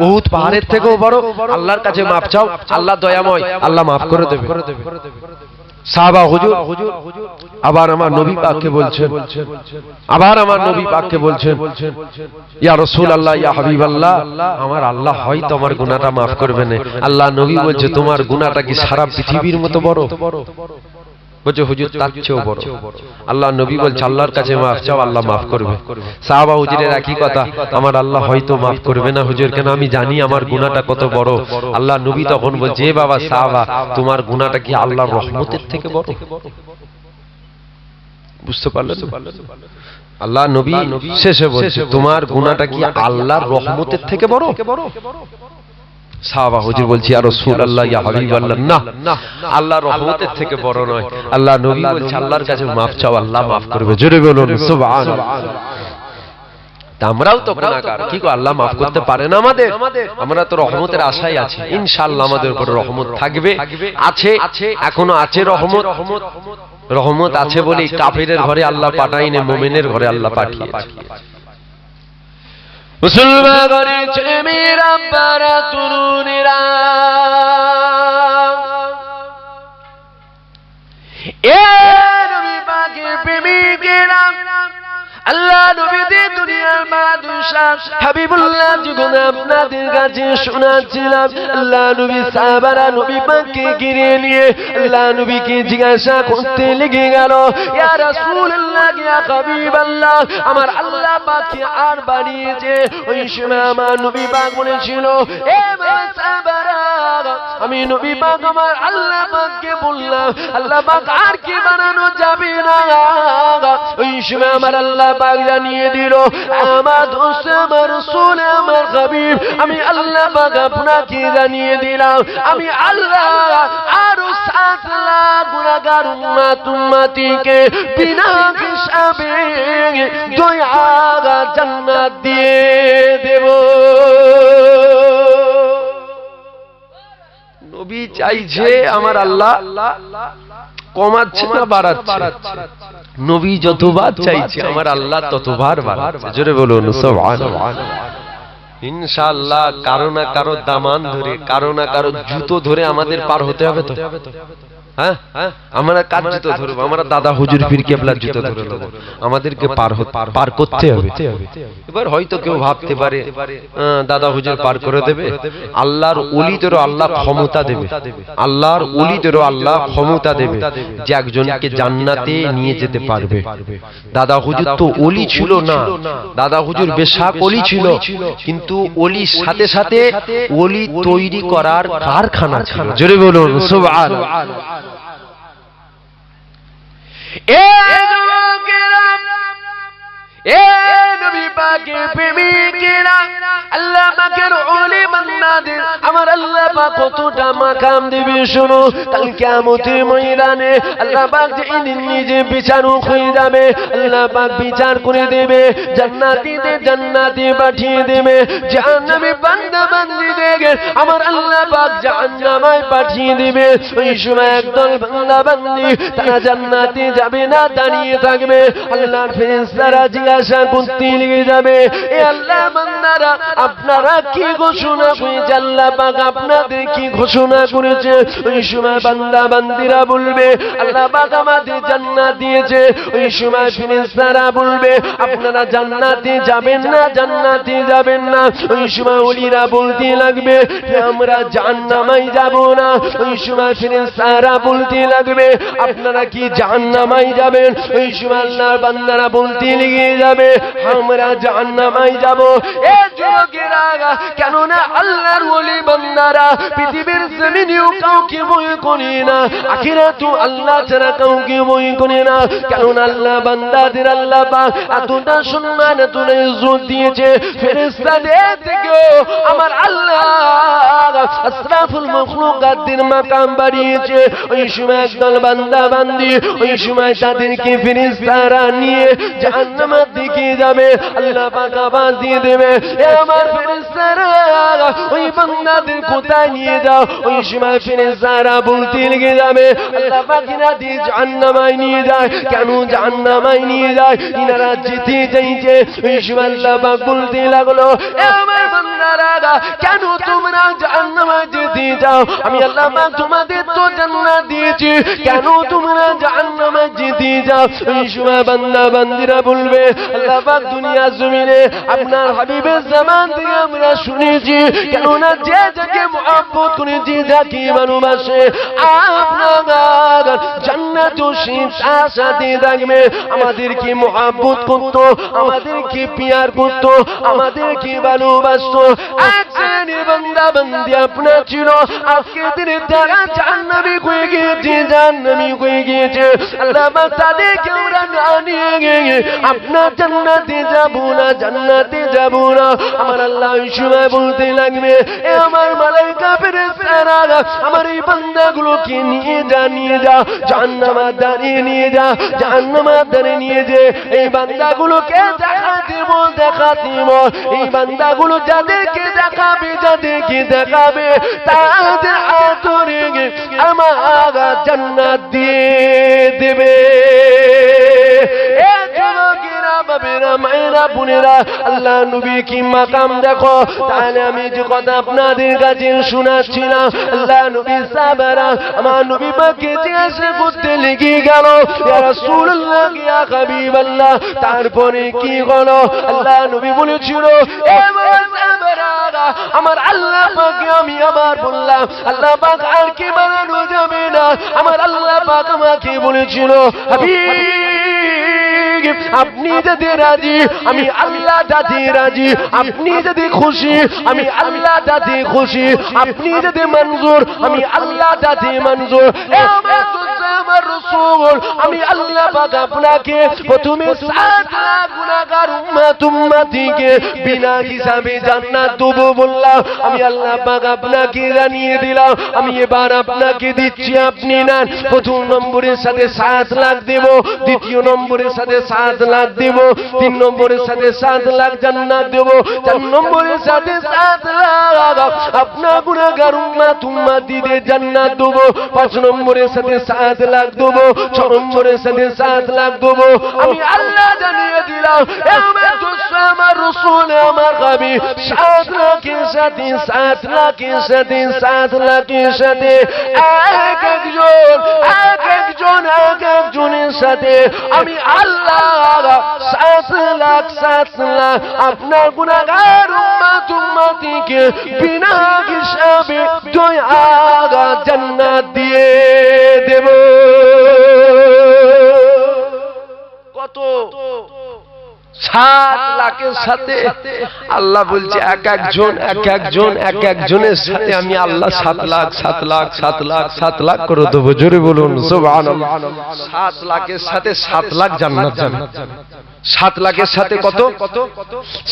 উহুদ পাহাড়ের থেকেও বড়, আল্লাহর কাছে মাফ চাও, আল্লাহ দয়াময়, আল্লাহ মাফ করে দেবে। সাহাবা হুজুর আবার আমার নবী পাককে বলছেন, আবার আমার নবী পাককে বলছেন, ইয়া রাসূলুল্লাহ, ইয়া হাবিবাল্লাহ, আমার আল্লাহ হয়তো আমার গুনাহটা মাফ করবে না। আল্লাহ নবী বলছে, তোমার গুনাহটা কি সারা পৃথিবীর মতো বড়? বলছে, হুজুর তার চেয়েও বড়। আল্লাহ নবী বলছে, আল্লাহর কাছে মাফ চাও, আল্লাহ মাফ করবে। সাহাবা হুজুরের একই কথা, আমার আল্লাহ হয়তো মাফ করবে না হুজুর, কেন আমি জানি আমার গুনাহটা কত বড়। আল্লাহ নবী তখন বলছে, বাবা সাহাবা, তোমার গুনাহটা কি আল্লাহর রহমতের থেকে বড়? বুঝতে পারলেন? আল্লাহ নবী শেষে বলছে, তোমার গুনাহটা কি আল্লাহর রহমতের থেকে বড়? সাহাবা হুজুর বলছি, ইয়া রাসূলুল্লাহ, ইয়া হাবিবাল্লাহ, না, আল্লাহর রহমতের থেকে বড় নয়। আল্লাহ নবী বলছে, আল্লাহর কাছে মাফ চাও, আল্লাহ মাফ করবে। জোরে বলুন সুবহানাল্লাহ। আমরাও তো গুনাহগার, কি গো, আল্লাহ মাফ করতে পারে না আমাদের? আমরা তো রহমতের আশায় আছি, ইনশাআল্লাহ আমাদের উপর রহমত থাকবে, আছে, এখনো আছে রহমত। রহমত আছে বলেই কাফিরের ঘরে আল্লাহ পাঠায়নি, মুমিনের ঘরে আল্লাহ পাঠিয়েছে। মুসলমান ঘরের ছেলেমেয়েরা, আব্বারা, তরুণেরা, এ নবী পাকের প্রেমিকেরা, আল্লাহ নবী দিয়ে দুনিয়ার বাদশা হাবিবুল্লাহ যখন আপনাদের কাছে শোনাচ্ছিলাম, আল্লাহ নবী সাহাবারা নবী পাককে ঘিরে নিয়ে আল্লাহ নবীকে জিজ্ঞাসা করতে লেগে গেল, ইয়া রাসূলুল্লাহ, ইয়া হাবিবাল্লাহ, আমার আল্লাহ পাক কি আর বানিয়েছে? ওই সময় আমার নবী পাক বলেছিল, এ সাহাবারা, আমি নবী পাক আমার আল্লাহ পাককে বললাম, আল্লাহ পাক আর কি বানানো যাবে না। ওই সময় আমার আল্লাহ পাক জানিয়ে দিল, আমার দোস্ত, আমার রাসূল, আমার হাবিব, আমি আল্লাহ পাক আপনাকে জানিয়ে দিলাম, আমি আল্লাহ আরো 7 লাখ গুনাহগার উম্মতিকে বিনা হিসাবে দয়া জান্নাত দিয়ে দেব। নবী চাইছে, আমার আল্লাহ কমাচ্ছে না বাড়াচ্ছে? নবী যতবার চাইছে আমার আল্লাহ ততবার বাড়াচ্ছে। জোরে বলুন সুবহানাল্লাহ। ইনশাআল্লাহ কারো না কারো দামান ধরে, কারো না কারো জুতো ধরে আমাদের পার হতে হবে তো। হ্যাঁ, আমরা কার জুতো ধরবো? আমরা দাদা হুজুর পীর কেবলার জুতো ধরে নেব, আমাদেরকে পার করতে হবে। এবার হয়তো কেউ ভাবতে পারে দাদা হুজুর পার করে দেবে, আল্লাহর ওলিদেরও আল্লাহ ক্ষমতা দেবে, আল্লাহর ওলিদেরও আল্লাহ ক্ষমতা দেবে যে একজনকে জান্নাতে নিয়ে যেতে পারবে। দাদা হুজুর তো ওলি ছিল না, দাদা হুজুর বেশাক ওলি ছিল, কিন্তু ওলির সাথে সাথে ওলি তৈরি করার কারখানা ছিল। জোরে বলুন সুবহানাল্লাহ। এ যুবকেরা, এ নবী পাকের প্রেমিকেরা, আল্লাহ পাকের ওলি বান্দাদের আমার আল্লাহ পাক কতটা মাকাম দেবে শোনো। কাল কিয়ামতের ময়দানে আল্লাহ পাক যেদিন নিজে বিচারক হয়ে যাবে, আল্লাহ পাক বিচার করে দেবে, জান্নাতীদের জান্নাতে পাঠিয়ে দেবে, জাহান্নামী বান্দা বান্দীদেরকে আমার আল্লাহ পাক জাহান্নামায় পাঠিয়ে দেবে। ওই সময় একদল বান্দা বান্দী তারা জান্নাতে যাবে না, দাঁড়িয়ে থাকবে। আল্লাহর ফেরেশতারা জিজ্ঞাসা করতে লেগে যাবে, এ আল্লাহ বান্দারা, আপনারা কি ঘোষণা করেছে? আল্লাহ পাক আপনাদের কি ঘোষণা করেছে? ওই সময় বান্দা বান্দীরা বলবে, আল্লাহ পাক আমাদের জান্নাত দিয়েছে। ওই সময় ফেরেশতারা বলবে, আপনারা জান্নাতে যাবেন না, জান্নাতে যাবেন না। ওই সময় ওলিরা বলতে লাগবে, আমরা জাহান্নামায় যাব না। ওই সময় ফেরেশতারা বলতে লাগবে, আপনারা কি জাহান্নামায় যাবেন? ওই সময় আল্লাহর বান্দারা বলতে লেগে যাবে, আমরা জাহান্নামায় যাব। যুবকেরা, কেননা আল্লাহর ওলি বান্দারা পৃথিবীর জমিনেও কাউকে ভয় করে না, আখিরাতেও আল্লাহ ছাড়া কাউকে ভয় করে না। কেননা আল্লাহ বান্দাদের আল্লাহ পাক এতটা সম্মান এতটা ইজ্জত দিয়েছে, ফেরেশতাদের থেকেও আমার আল্লাহ আশরাফুল মাখলুকাতের মাকাম বাড়িয়েছে। ওই সময় একদল বান্দা বান্দি, ওই সময় তাদেরকে ফেরেশতারা নিয়ে জাহান্নামের দিকে যাবে। আল্লাহ পাক আওয়াজ দিয়ে দেবে, এ আমার ফেরেশতারা ওই বান্দাদের কোথায় নিয়ে যাও? ওই সময় ফেরেশতারা বলতে লেগে যাবে, আল্লাহ পাক ইনারা জাহান্নামায় নিয়ে যায়। কেন জাহান্নামায় নিয়ে যায়? ইনারা যেতে চাইছে। ওই সময় আল্লাহ পাক বলতে লাগলো, এ আমার বান্দারা, কেন তোমরা জাহান্নামায় যেতে চাও? আমি আল্লাহ পাক তোমাদের তো জান্নাত দিয়েছি, কেন তোমরা জাহান্নামায় যেতে চাও? ওই সময় বান্দা বান্দিরা বলবে, আল্লাহ পাক দুনিয়া জমিনে আপনার হাবিবের জামান থেকে আমরা শুনেছি, কেননা যে যাকে মুহাব্বত করেছি, যাকে ভালোবাসে, আপনার জান্নাতও সে তার সাথে থাকবে। আমাদেরকে মুহাব্বত করত, আমাদেরকে পিয়ার করত, আমাদেরকে ভালোবাসতো। এক শ্রেণীর বান্দা বান্দি আপনার ছিল, আজকে দিনে তারা জাহান্নামী হয়ে গিয়েছে, জাহান্নামী হয়ে গিয়েছে। আল্লাহ পাক তাদেরকে আমরা না নিয়ে গিয়ে আপনার জান্নাতে যাব না, জান্নাতে যাব না। আমার আল্লাহ ওই সময় বলতে লাগবে, এ আমার মালাইকা ফেরেশতারা, আমার এই বান্দাগুলোকে নিয়ে যা, নিয়ে যা, জাহান্নামের দ্বারে নিয়ে যা, জাহান্নামের দ্বারে নিয়ে যে এই বান্দাগুলোকে দেখা দেব, দেখা দেব। এই বান্দাগুলো যাদেরকে দেখাবে, যাদেরকে দেখাবে, তাদের আতরে আমার জান্নাত দিয়ে দেবে। মায়েরা বোনেরা, আল্লাহ নবী কি মাকাম দেখো। তাহলে আমি যে কথা আপনাদের কাছে শোনাচ্ছিলাম, আল্লাহ নবী সাহাবারা আমার নবী পাককে জিজ্ঞাসা করতে লেগে গেল, ইয়া রাসূলুল্লাহ, ইয়া হাবিবাল্লাহ, তারপরে কি হলো? আল্লাহ নবী বলেছিল, এ সাহাবারা, আমার আল্লাহ পাককে আমি আবার বললাম, আল্লাহ পাক আর কি বানানো যাবে না। আমার আল্লাহ পাক আমাকে বলেছিল, হাবিব, আপনি যদি রাজি, আমি আল্লাহ যাতে রাজি। আপনি যদি খুশি, আমি আল্লাহ যাতে খুশি। আপনি যদি মঞ্জুর, আমি আল্লাহ যাতে মঞ্জুর। আমার রাসূল, আমি আল্লাহ পাক আপনাকে প্রথমে 7 লাখ গুনাহগার উম্মতিকে বিনা হিসাবে জান্নাত দেব বললাম। আমি আল্লাহ পাক আপনাকে জানিয়ে দিলাম, আমি এবার আপনাকে দিচ্ছি, আপনি নেন। প্রথম নম্বরের সাথে 7 লাখ দেব, দ্বিতীয় নম্বরের সাথে 7 লাখ দেব, 3 নম্বরের সাথে 7 লাখ জান্নাত দেব, 4 নম্বরের সাথে 7 লাখ আপনার গুনাহগার উম্মতিদের জান্নাত দেব, 5 নম্বরের সাথে 7 লাখ দেব, 6 নম্বরের সাথে 7 লাখ দেব। আমি আল্লাহ জানিয়ে দিলাম, আমার রাসূল, আমার হাবিব 7 লাখের সাথে 7 লাখের সাথে 7 লাখের সাথে এক একজনের সাথে আমি আল্লাহ 7 লাখ আপনার গুনাহগার উম্মতিকে বিনা হিসাবে দয়া জান্নাত দিয়ে দেব। কত? 7 লাখের সাথে আল্লাহ বলছে, এক একজনের সাথে আমি আল্লাহ 7 লাখ 7 লাখ 7 লাখ 7 লাখ করে দেবো। জোরে বলুন সুবহানাল্লাহ। 7 লাখের সাথে 7 লাখ জান্নাত যাবে। 7 লাখের সাথে কত?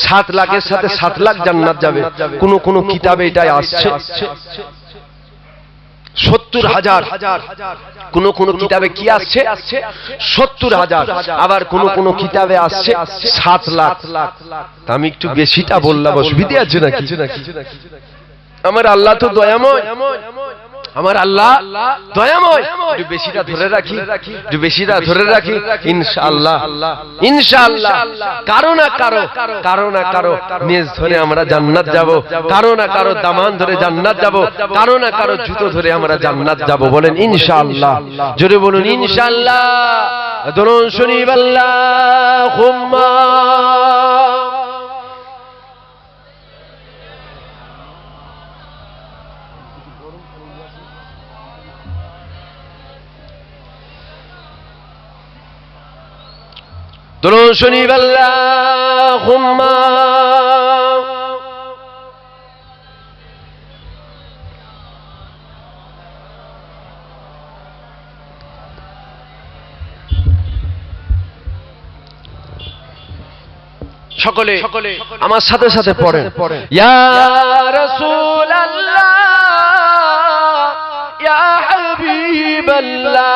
7 লাখের সাথে 7 লাখ জান্নাত যাবে। কোন কিতাবে এটাই আসছে 70,000, কোন কিতাবে কি আসছে 70,000, আবার কোন কিতাবে আসছে 7 লাখ। আমি একটু বেশিটা বললাম, অসুবিধা আছে নাকি? আমার আল্লাহ তো দয়াময়, আমার আল্লাহ দয়াময়। একটু বেশিটা ধরে রাখি, একটু বেশিটা ধরে রাখি, ইনশাআল্লাহ ইনশাআল্লাহ কারো না কারো মেজ ধরে আমরা জান্নাত যাব, কারো না কারো দামান ধরে জান্নাত যাব, কারো না কারো জুতো ধরে আমরা জান্নাত যাব। বলেন ইনশাআল্লাহ, জোরে বলুন ইনশাআল্লাহ। দরুদ শরীফ আল্লাহুম্মা দরুদ শরীফ আল্লাহুম্মা সকলে আমার সাথে সাথে পড়েন, ইয়া রাসূলুল্লাহ ইয়া হাবিবাল্লাহ,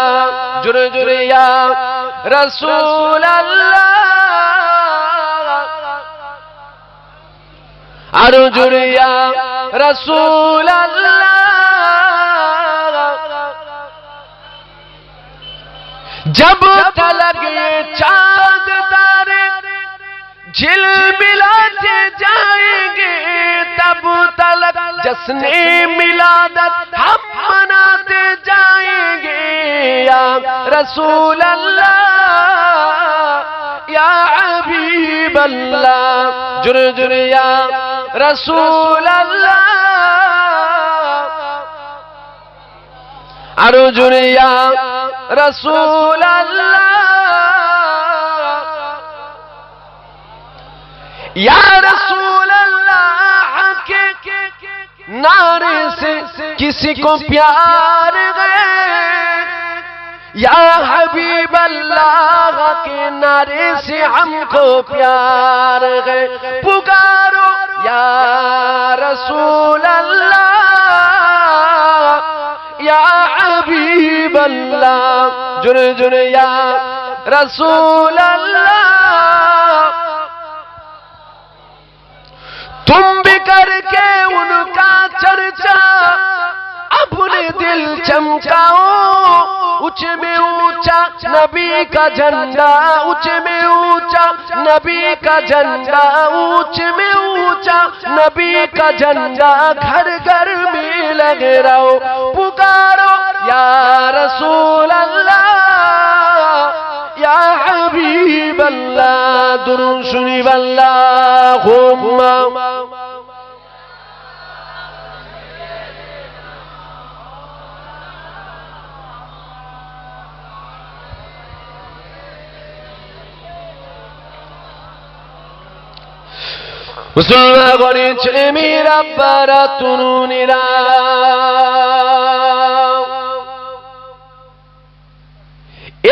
জোরে জোরে ইয়া রাসূলুল্লাহ, আরো জোরে ইয়া রাসূলুল্লাহ। जब तलक ये चांद तारे झिलमिलाते जाएंगे, तब तलक जश्ने मिलादत हम मनाते जाएंगे। या रसूल अल्लाह या हबीब अल्लाह, जुरे जुरे या रसूल अल्लाह, आरो जुरे या रसूल अल्लाह, या रसूल अल्लाह के नारे से किसी को प्यार गए, या हबीब अल्लाह के नारे से हमको प्यार गए। पुकारो या रसूल अल्लाह या हबीब अल्लाह, जुरे जुरे या रसूल अल्लाह। तुम भी करके उनका चर्चा अपने दिल चमकाओ, ऊंचे में ऊंचा नबी का झंडा, ऊंचे में ऊंचा नबी का झंडा, ऊंचे में ऊंचा नबी का झंडा घर घर में लगे रहो। पुकारो या रसूल अल्लाह या हबीब अल्लाह, दुरूद शरीफ अल्लाहुम्मा মুসলমান গণের ছেলে মেয়েরা আব্বারা তরুণীরা,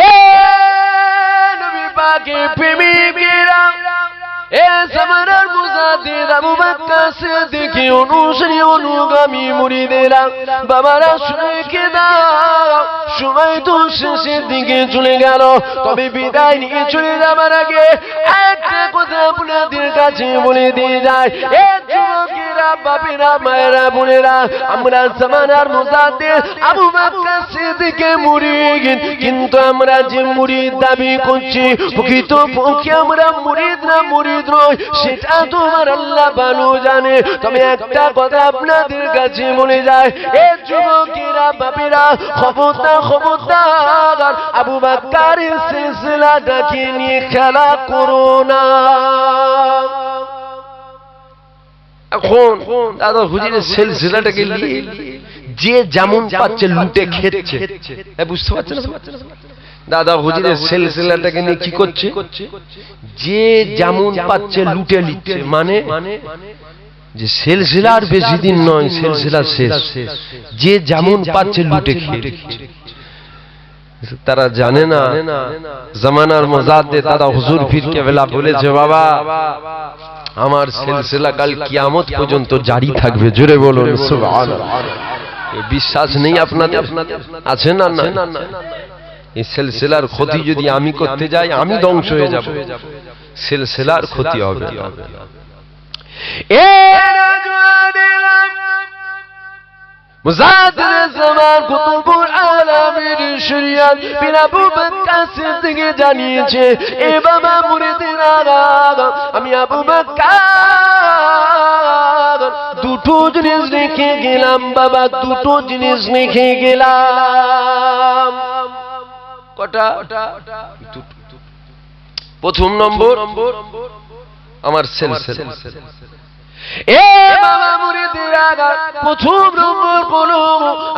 এ নবী পাকের প্রেমিকেরা, এ জামানার মুজাদ্দিদ আবু বকর সিদ্দিক অনুসারী অনুগামী মুরিদেরা, বাবারা শুনে কে দাও, সময় তো শেষের দিকে চলে গেল, তবে বিদায় নিয়ে চলে যাবার আগে একটা কথা আপনাদের কাছে বলে দিয়ে যায়। এ যুবকেরা, বাপেরা, মায়েরা, বোনেরা, আমরা জামানার মুজাদ্দিদ আবু বকর সিদ্দিকের মুরিদ, কিন্তু আমরা যে মুরিদ দাবি করছি প্রকৃতপক্ষে আমরা মুরিদ না মুরিদ নয়, সেটা তোমার আল্লাহ ভালো জানে। তবে একটা কথা আপনাদের কাছে বলে যায়, এ যুবকেরা, বাপেরা, খবরদার খবরদার আবু বকরের সিলসিলাটাকে নিয়ে খেলা করো না। এখন দাদা হুজুরের সিলসিলাটাকে নিয়ে যে যেমন পাচ্ছে লুটে খেচ্ছে, বুঝতে পারছেন? দাদা হুজুরের সিলসিলাটাকে নিয়ে কি করছে? যে যেমন পাচ্ছে লুটে নিচ্ছে, মানে যে সিলসিলার বেশি দিন নয়, সিলসিলা শেষ, যে যেমন পাচ্ছে লুটে খেয়ে। তারা জানে না জামানার মুজাদ্দিদ দাদা হুজুর পীর কেবলা বলেছে, বাবা আমার সিলসিলা কাল কিয়ামত পর্যন্ত জারি থাকবে। জোরে বলুন সুবহানাল্লাহ। বিশ্বাস নেই আপনাদের? আছে না? না, এই সিলসিলার ক্ষতি যদি আমি করতে যাই আমি ধ্বংস হয়ে যাব, সিলসিলার ক্ষতি হবে না। এ রাজওয়ানেরা, মুজাদ্দিদ জামান কুতুবুল আলামিন শরিয়ত পীর আবু বকর সিদ্দিক জানিয়েছে, এ বাবা মুরিদেরা, আমি আবু বকর দুটো জিনিস রেখে গেলাম বাবা, দুটো জিনিস রেখে গেলাম। কটা? প্রথম নম্বর আমার সিলসিলা, এ বাবা মুরিদেরা, প্রথম নম্বর বলো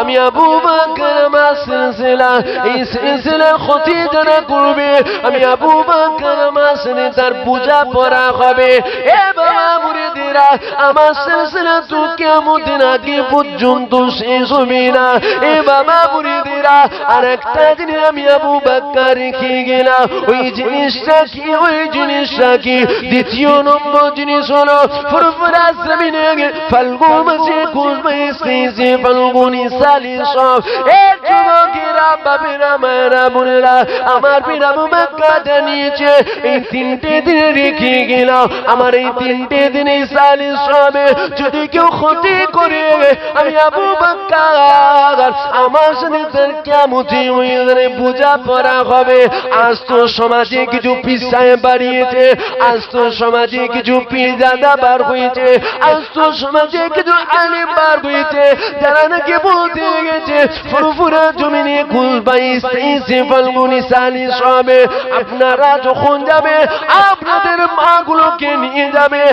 আমি আবু বকর আমার সিলসিলা, এই সিলসিলার ক্ষতি যারা করবে আমি আবু বকর আমার তার পূজা করা হবে। এ বাবা মুরিদেরা, আমার সিলসিলা তো কিয়ামতের আগে পর্যন্ত শেষ হবে না। এ বাবা মুরিদেরা, আর একটা জিনিস আমি আবু বকর রেখে গেলাম, ওই জিনিসটা কি? ওই জিনিসটা কি? দ্বিতীয় নম্বর জিনিস হলো ফুরফুরা জমিনে ফাল্গু মাসে কুলবাইসে ফাল্গুনি সালিসব। এ যুবকেরা, বাবেরা, মায়েরা, বোনেরা, আমার পীর আবু বকর জানিয়েছে এই তিনটে দিন রেখে গেলাম, আমার এই তিনটে দিনে সালিসবে যদি কেউ ক্ষতি করে আমি আবু বকর আমার সাথে তার কিয়ামতে ওই পূজা করা হবে। আজ তো সমাজে কিছু পীর সাহেব বাড়িয়েছে, আজ তো সমাজে কিছু পীরজাদা বার হয়েছে, আজ তো সমাজে কিছু আলেম বার হয়েছে যারা নাকি বলতে গেছে ফুরফুরা জমিনে কুলবাইসে ফাল্গুনি সালিসবে আপনারা যখন যাবে আপনাদের মাগুলোকে নিয়ে যাবে,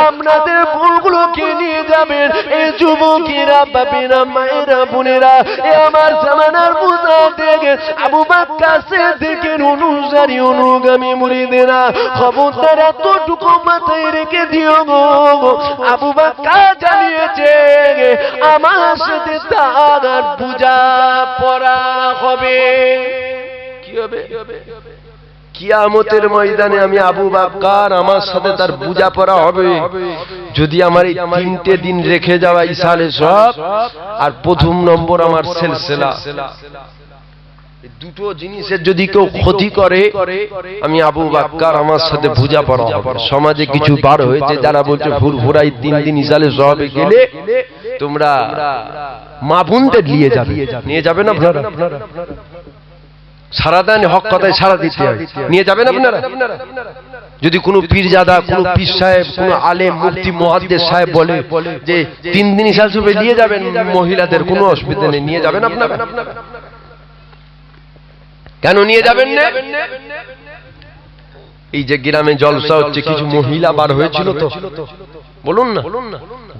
আপনাদের বোনগুলোকে নিয়ে যাবেন। এই যুবকেরা, বাবেরা, মায়েরা, বোনেরা, এ আমার জামানার পূজা থেকে আবু বকর সিদ্দিকের অনুসারী অনুগামী মুরিদেরা, খবরদার এতটুকু মাথায় রেখে দিও গো, আবু বকর জানিয়েছে আমার সাথে তার পূজা পড়া হবে। কি হবে? কিয়ামতের ময়দানে আমি আবু বকর আমার সাথে তার পূজা পড়া হবে যদি আমার এই তিনটে দিন রেখে যাওয়া ইসালে সব আর প্রথম নম্বর আমার সিলসিলা, দুটো জিনিসের যদি কেউ ক্ষতি করে আমি আবু বকর আমার সাথে পূজা পড়া হবে। সমাজে কিছু বার হয়েছে যারা বলছে ফুরফুরাই 3 দিন ইসালে সবে গেলে তোমরা মা বোনদের নিয়ে যাবেন আপনারা, সারাদিন হক কথায় সারা দিতে হয়, নিয়ে যাবেন আপনারা। যদি কোনো পীরজাদা, কোনো পীর সাহেব, কোনো আলেম, মুফতি, মুহাদ্দিস সাহেব বলে যে 3 দিন ইসালে সবে নিয়ে যাবেন মহিলাদের, কোনো অসুবিধা নেই, নিয়ে যাবেন আপনারা। কেন নিয়ে যাবেন না? এই যে গ্রামে জলসা হচ্ছে, কিছু মহিলা বার হয়েছিল তো, বলুন না,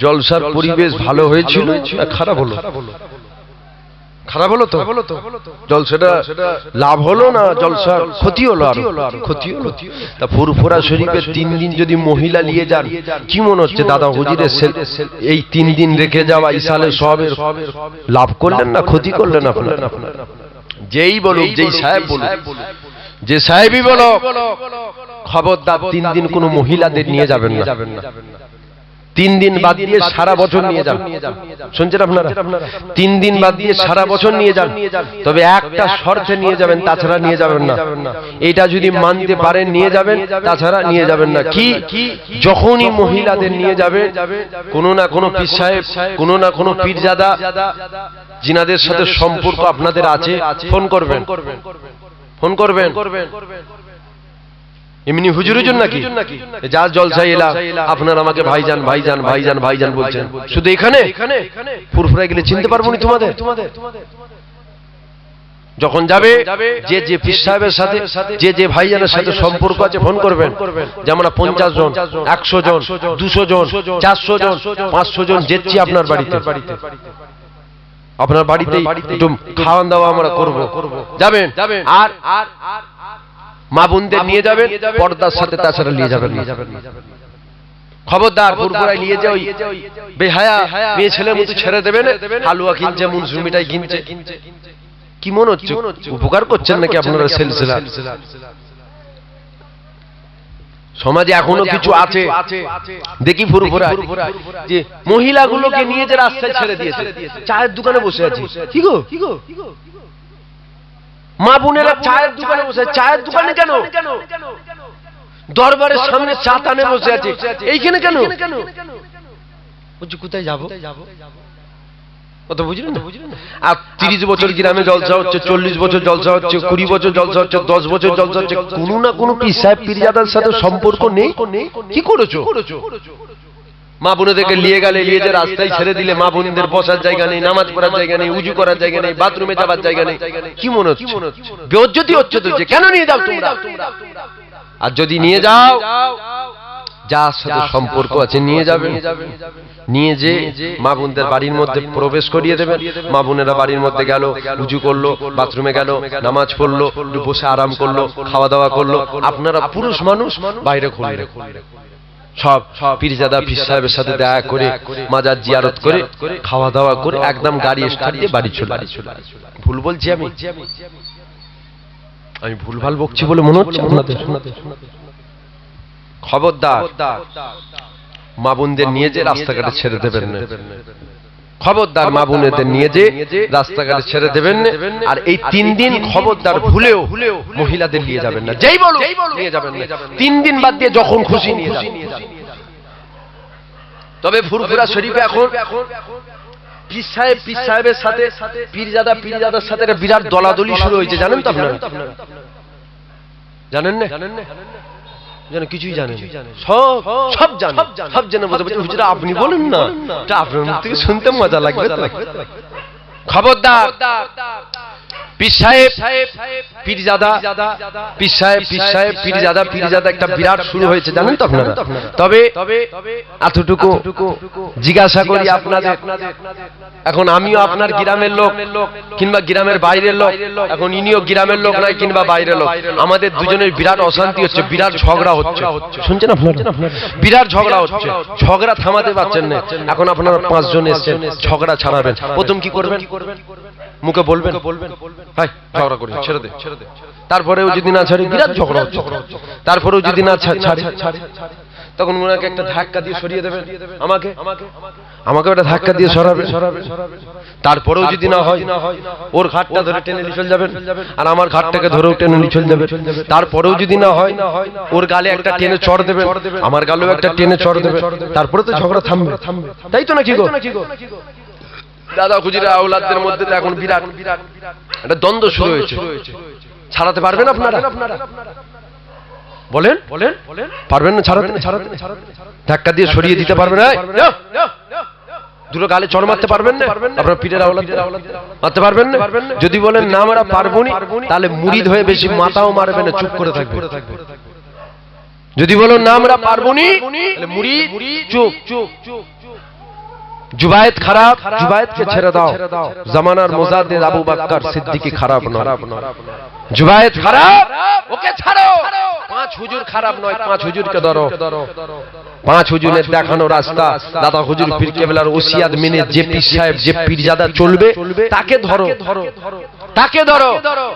জলসার পরিবেশ ভালো হয়েছিল না খারাপ হলো? খারাপ হলো তো। জলসাটা লাভ হলো না জলসার ক্ষতি হলো? আর ক্ষতি হলো। তা ফুরফুরা শরীফে 3 দিন যদি মহিলা নিয়ে যান, কি মনে হচ্ছে দাদা হুজুরের এই 3 দিন রেখে যাওয়া ইসালে সবের লাভ করলেন না ক্ষতি করলেন আপনারা? যেই বলুক, যেই সাহেব বলুক, যে সাহেবই বলো, খবরদার 3 দিন কোনো মহিলাদের নিয়ে যাবেন না। 3 দিন বাদ দিয়ে সারা বছর নিয়ে যান। শুনছেন আপনারা? 3 দিন বাদ দিয়ে সারা বছর নিয়ে যান, তবে একটা শর্তে নিয়ে যাবেন, তাছাড়া নিয়ে যাবেন না। এটা যদি মানতে পারেন নিয়ে যাবেন, তাছাড়া নিয়ে যাবেন না। কি? যখনই মহিলাদের নিয়ে যাবে কোনো না কোনো পীর সাহেব, কোনো না কোনো পীরজাদা জিনাদের সাথে সম্পর্ক আপনাদের আছে, ফোন করবেন। এমনি হুজুরের জন্য নাকি যা জলসায় এলা আপনারা আমাকে ভাইজান ভাইজান ভাইজান ভাইজান বলছেন, শুধু এখানে ফুরফুরায় গেলে চিনতে পারবো না তোমাদের? যখন যাবে যে যে পীর সাহেবের সাথে, যে যে ভাইজানের সাথে সম্পর্ক আছে ফোন করবেন। যেমন 50 জন, 100 জন, 200 জন, 400 জন, 500 জন যেচ্ছি আপনার বাড়িতে, আপনার বাড়িতেই একটু খাওয়ান দাওয়া আমরা করবো, যাবেন। আর মা বোনদের নিয়ে যাবেন পর্দার সাথে, তাছাড়া নিয়ে যাবেন না। খবরদার ফুরফুরায় নিয়ে যাও বেহায়া মেয়ে ছেলের মতো ছেড়ে দেবেন। হালুয়া কিনছে, মুনসুর মিঠাই কিনছে, কি মনে হচ্ছে উপকার করছেন নাকি আপনারা সিলসিলা? সমাজে এখনো কিছু আছে দেখি ফুরফুরা যে মহিলাগুলোকে নিয়ে যে রাস্তায় ছেড়ে দিয়েছে, চায়ের দোকানে বসে আছে। কি গো মা বোনেরা চায়ের দোকানে বসে, চায়ের দোকানে কেন? দরবারের সামনে চা টানে বসে আছে, এইখানে কেন? বলছি কোথায় যাবো? কথা বুঝলেন না? আর 30 বছর গ্রামে জলসা হচ্ছে, 40 বছর জলসা হচ্ছে, 20 বছর জলসা হচ্ছে, 10 বছর জলসা হচ্ছে, কোনো না কোনো পীর সাহেব পীরজাদার সাথে সম্পর্ক নেই। কি করেছো? মা বোনদেরকে নিয়ে গেলে, নিয়ে যে রাস্তায় ছেড়ে দিলে, মা বোনদের বসার জায়গা নেই, নামাজ পড়ার জায়গা নেই, উজু করার জায়গা নেই, বাথরুমে যাবার জায়গা নেই। কি মনে হচ্ছে? বেইজ্জতি হচ্ছে তো, যে কেন নিয়ে যাও তোমরা? আর যদি নিয়ে যাও যার সাথে সম্পর্ক আছে নিয়ে যাবেন, নিয়ে যে মা বোনদের বাড়ির মধ্যে প্রবেশ করিয়ে দেবেন। মা বোনেরা বাড়ির মধ্যে গেল, উজু করলো, বাথরুমে গেল, নামাজ পড়লো, একটু বসে আরাম করলো, খাওয়া দাওয়া করলো। আপনারা পুরুষ মানুষ বাইরে খুললেন, সব পীরজাদা পীর সাহেবের সাথে দেখা করে, মাজার জিয়ারত করে, খাওয়া দাওয়া করে একদম গাড়ি স্টার্ট দিয়ে বাড়ি চলে। ভুল বলছি আমি ভুলভাল বকছি বলে মনে হচ্ছে আপনাদের? খবরদার মা বোনদের নিয়ে যে রাস্তাঘাটে ছেড়ে দেবেন না। খবরদার মা বোনেদের নিয়ে যে রাস্তাঘাটে ছেড়ে দেবেন না। আর এই 3 দিন খবরদার ভুলেও মহিলাদের নিয়ে যাবেন না। যেই বলো নিয়ে যাবেন না। 3 দিন বাদ দিয়ে যখন খুশি নিয়ে যাবেন। তবে ফুরফুরা শরীফে এখন পীর সাহেবের সাথে পীরজাদার সাথে একটা বিরাট দলাদলি শুরু হয়েছে, জানেন তো আপনারা? জানেন না? জানেন? কিছুই জানেন? সব জানেন, সব জেনে বলতে বলছে হুজুর আপনি বলেন না, এটা আপনার মুখ থেকে শুনতে মজা লাগবে তো। খবরদার পীর সাহেব পীরজাদা, পীর সাহেব পীরজাদা একটা বিরাট শুরু হয়েছে, জানেন তো আপনারা? তবে এতটুকু জিজ্ঞাসা করি আপনাদের, এখন আমিও আপনার গ্রামের লোক কিংবা গ্রামের বাইরের লোক, এখন ইনিও গ্রামের লোক নয় কিংবা বাইরের লোক, আমাদের দুজনের বিরাট অশান্তি হচ্ছে, বিরাট ঝগড়া হচ্ছে। শুনছেন আপনারা? বিরাট ঝগড়া হচ্ছে, ঝগড়া থামাতে পারছেন না। এখন আপনারা 5 জন এসেছেন, ঝগড়া ছাড়াবেন। প্রথম কি করবেন? মুখে বলবেন ভাই ঝগড়া করি, ছেড়ে দে। তারপরেও যদি না ছাড়ে, বিরাট ঝগড়া হচ্ছে, তারপরেও যদি না ছাড়ে, তখন ওনাকে একটা ধাক্কা দিয়ে সরিয়ে দেবেন। আমাকে একটা ধাক্কা দিয়ে সরাবে। তারপরেও যদি না হয়, ওর ঘাটটা ধরে টেনে নিয়ে চলে যাবেন, আর আমার ঘাটটাকে ধরেও টেনে নিয়ে চলে যাবেন। তারপরেও যদি না হয়, ওর গালে একটা টেনে চড় দেবেন, আমার গালেও একটা টেনে চড় দেবেন। তারপরে তো ঝগড়া থামবে, তাই তো নাকি গো? দাদা হুজুরের আওলাদদের মধ্যে তো এখন বিরাট একটা দ্বন্দ্ব শুরু হয়েছে। ছাড়াতে পারবেন আপনারা? বলেন পারবেন না ছাড়াতে? ধাক্কা দিয়ে সরিয়ে দিতে পারবেন না? দুটো গালে চড় মারতে পারবেন না? আপনার পীরের আওলাদদের মারতে পারবেন না? যদি বলেন না আমরা পারবো না, তাহলে মুরিদ হয়ে বেশি মাথাও মারবেন না, চুপ করে থাকবে। যদি বলো না আমরা পারবো না, তাহলে মুরিদ চুপ। জুবায়েদ খারাপ, জুবায়েদকে ছেড়ে দাও। জামানার মুজাদ্দিদ আবু বকর সিদ্দিকী খারাপ নয়, জুবায়েদ খারাপ, ওকে ছাড়ো। 5 হুজুর খারাপ নয়, 5 হুজুরকে ধরো। 5 হুজুরের দেখানো রাস্তা, দাদা হুজুর পীর কেবলার ওসিয়াত মেনে যে পীর সাহেব যে পীরজাদা চলবে তাকে ধরো, তাকে ধরো।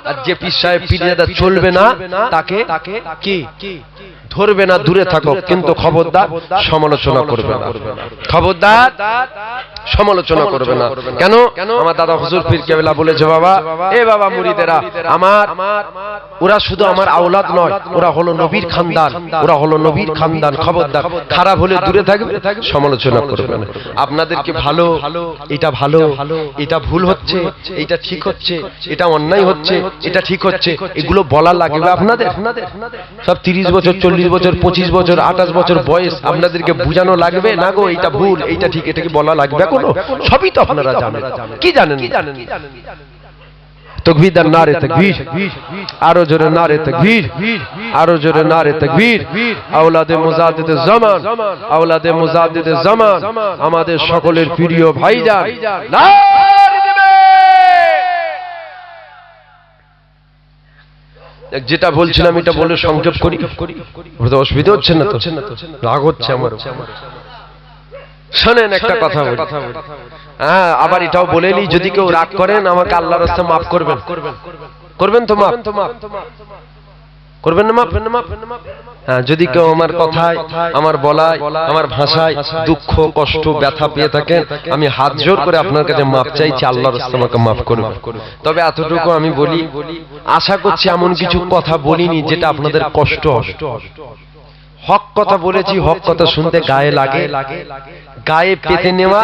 আর যে পীর সাহেব পীরজাদা চলবে না তাকে কি ধরবে না, দূরে থাকো। কিন্তু খবরদার সমালোচনা করবে না, খবরদার সমালোচনা করবে না। কেন? আমার দাদা হুজুর পীর কেবলা বলেছে, বাবা এ বাবা মুরিদেরা আমার, ওরা শুধু আমার আওলাদ নয়, ওরা হলো নবীর খানদান, ওরা হলো নবীর খানদান। খবরদার খারাপ হলে দূরে থাকবে, সমালোচনা করবে না। আপনাদেরকে ভালো, এটা ভালো, এটা ভুল হচ্ছে, এটা ঠিক হচ্ছে, এটা অন্যায় হচ্ছে, এটা ঠিক হচ্ছে, এগুলো বলা লাগবে আপনাদের? সব 30 বছর 40 বছর 25 বছর 28 বছর বয়স, আপনাদেরকে বুঝানো লাগবে না গো এইটা ভুল এইটা ঠিক, এটা কি বলা লাগবে কোনো? সবই তো আপনারা জানেন। কি জানেন? তাকবীর আর নারে তাকবীর, আরো জোরে নারে তাকবীর, আরো জোরে নারে তাকবীর। আওলাদে মুজাদ্দিদে জামান, আওলাদে মুজাদ্দিদে জামান, আমাদের সকলের প্রিয় ভাইজান, নারে দিবে। যেটা বলছিলাম এটা বলে সংক্ষেপ করি, বুঝতে অসুবিধা হচ্ছে না তো? রাগ হচ্ছে আমার? শোনেন একটা কথা বলি, হ্যাঁ আবার এটাও বলে নি, যদি কেউ রাগ করেন আমাকে আল্লাহর রাস্তায় মাফ করবেন, করবেন তো? মাফ করবেন না? মাফ। হ্যাঁ, যদি কেউ আমার কথায়, আমার বলায়, আমার ভাষায় দুঃখ কষ্ট ব্যথা পেয়ে থাকেন, আমি হাত জোর করে আপনার কাছে মাফ চাইছি, আল্লাহর রাস্তায় আমাকে মাফ করবেন। তবে এতটুকু আমি বলি, আশা করছি এমন কিছু কথা বলিনি যেটা আপনাদের কষ্ট হবে। হক কথা বলেছি, হক কথা শুনতে গায়ে লাগে, গায়ে পেতে নেওয়া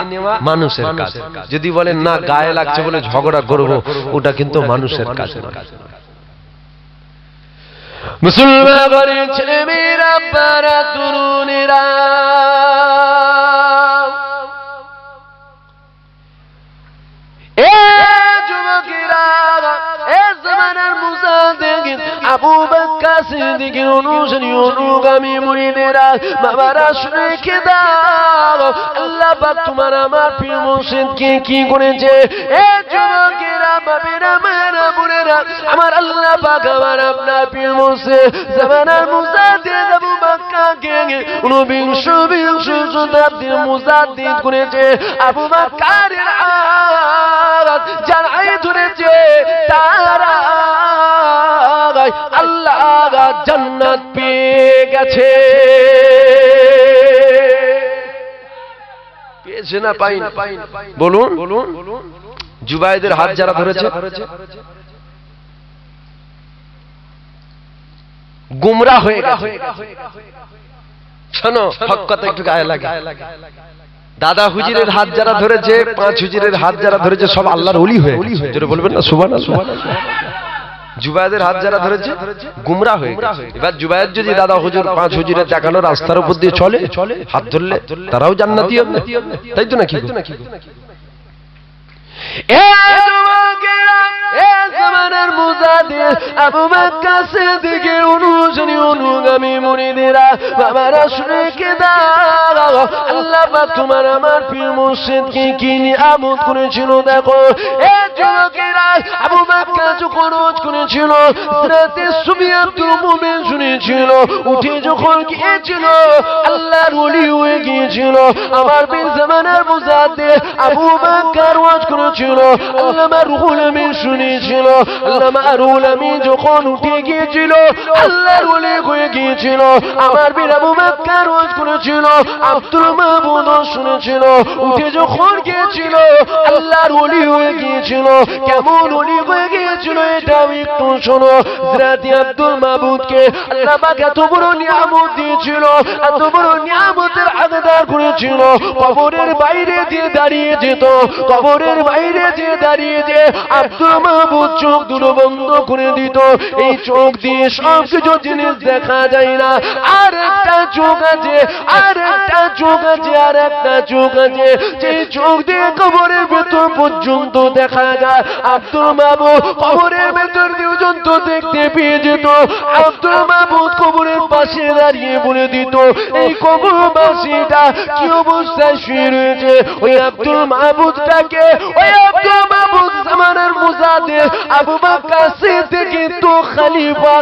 মানুষের কাজ। যদি বলেন না গায়ে লাগছে বলে ঝগড়া করব, ওটা কিন্তু মানুষের কাজ না। মুসলমান ঘরের ছেলেমেয়েরা, পাড়া তরুণেরা, এ যুবকেরা, এ জামানার মুজাদ্দিদ আবু বকর বকর সিদ্দিকের অনুসারী অনুগামী মুরিদেরা বাবারা শুনে রেখে দাও আল্লাহ পাক তোমার আমার পীর মুর্শিদকে কি করেছে এ যুবকেরা বাবেরা মায়েরা বোনেরা আমার আল্লাহ পাক আমার আপনার পীর মুর্শিদ জামানার মুজাদ্দিদ আবু বকরকে ঊনবিংশ শতাব্দীর মুজাদ্দিদ করেছে আবু বকরের আওয়াজ জানাই ধরেছে তারা আল্লাহ জান্নাত পেয়ে গেছে পেয়েছে না পাই না বলুন জুবাইদের হাত যারা ধরেছে গুমরাহ হয়ে গেছে শোনো হক কথা একটু গায়ে লাগে দাদা হুজুরের হাত যারা ধরেছে পাঁচ হুজুরের হাত যারা ধরেছে সব আল্লাহর ওলি হয়ে জোরে বলবেন না সুবহানাল্লাহ জুবায়েদের হাত যারা ধরেছে গুমরাহ হয়ে গেছে এবার জুবায়েদ যদি দাদা হুজুর পাঁচ হুজুরের দেখানো রাস্তার উপর দিয়ে চলে হাত ধরলে তারাও জান্নাতি হবে তাই তো নাকি এ যুবকেরা এ জামানার মুজাদ্দিদ আবু বকর সিদ্দিকের অনুসারী অনুগামী মুরিদেরা বাবারা শুনে কে দাও আল্লাহ পাক তোমার আমার পীর মুর্শিদকে কি নিয়ামত করেছিল দেখো এ যুবকেরা আবু বকর যখন হজ করেছিল সিরাতে সুফি আব্দুল মুমিন শুনেছিল উঠে যখন গিয়েছিল আল্লাহর ওলি হয়ে গিয়েছিল আমার পীর জামানার মুজাদ্দিদ আবু বকর হজ করেছিল আল্লামা রুহুল আমিন শুনেছিল আল্লামা রুহুল আমিন যখন উঠে গিয়েছিল আল্লাহর ওলি হয়ে গিয়েছিল আমার বীর আবু বকর হজ করেছিল আব্দুল মাহমুদ শুনেছিল উঠে যখন গিয়েছিল আল্লাহর ওলি হয়ে গিয়েছিল কেমন ওলি হয়ে গিয়েছিল এটা একটু শোনো হযরত আব্দুল মাহমুদকে আল্লাহ পাক এত বড় নিয়ামত দিয়েছিল এত বড় নিয়ামতের হকদার করেছিল কবরের বাইরে দিয়ে দাঁড়িয়ে যেত কবরের বাইরে যে দাঁড়িয়ে যে আব্দুল মাহমুদ চোখ দুটো বন্ধ করে দিত এই চোখ দিয়ে সব কিছু জিনিস দেখা যায় না আর একটা চোখ আছে আর একটা চোখ আছে আর একটা চোখ আছে যে চোখ দিয়ে কবরের ভেতর পর্যন্ত দেখা যায় আব্দুল মাহমুদ কবরের ভেতর পর্যন্ত দেখতে পেয়ে যেত আব্দুল মাহমুদ কবরের পাশে দাঁড়িয়ে বলে দিত এই কবরবাসীটা কি অবস্থায় শুয়ে রয়েছে ওই আব্দুল মাহমুদটাকে ওই আব্দুল মাহমুদ জামানার মুজাদ্দিদ আবু বকর সিদ্দিক কিন্তু খলিফা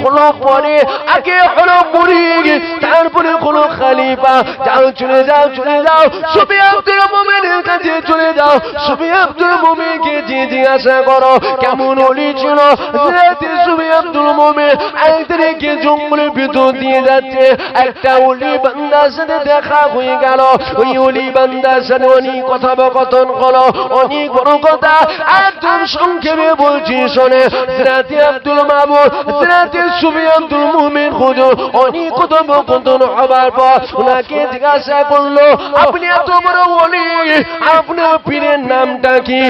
হলো পরে আগে হলো মুরিদ তারপরে হলো খলিফা যাও চলে যাও সুফি আব্দুল মুমিনের কাছে চলে যাও সুফি আব্দুল মুমিনকে জিজ্ঞাসা করো কেমন ওলি ছিল সুফি আব্দুল মুমিন একদিকে জঙ্গলের ভিতর দিয়ে যাচ্ছে একটা ওলি বান্দার সাথে দেখা হয়ে গেল ওই ওলি বান্দার সাথে অনেক কথোপকথন হলো অনেক বড় কথা একদম সংক্ষেপে বলছি শোনে সিরাতে আব্দুল মাহমুদ সিরাতে সুফি আব্দুল মুমিন হুজুর অনেক কথোপকথন হবার পর ওনাকে জিজ্ঞাসা করলো আপনি এত বড় ওলি আপনার পীরের নামটা কি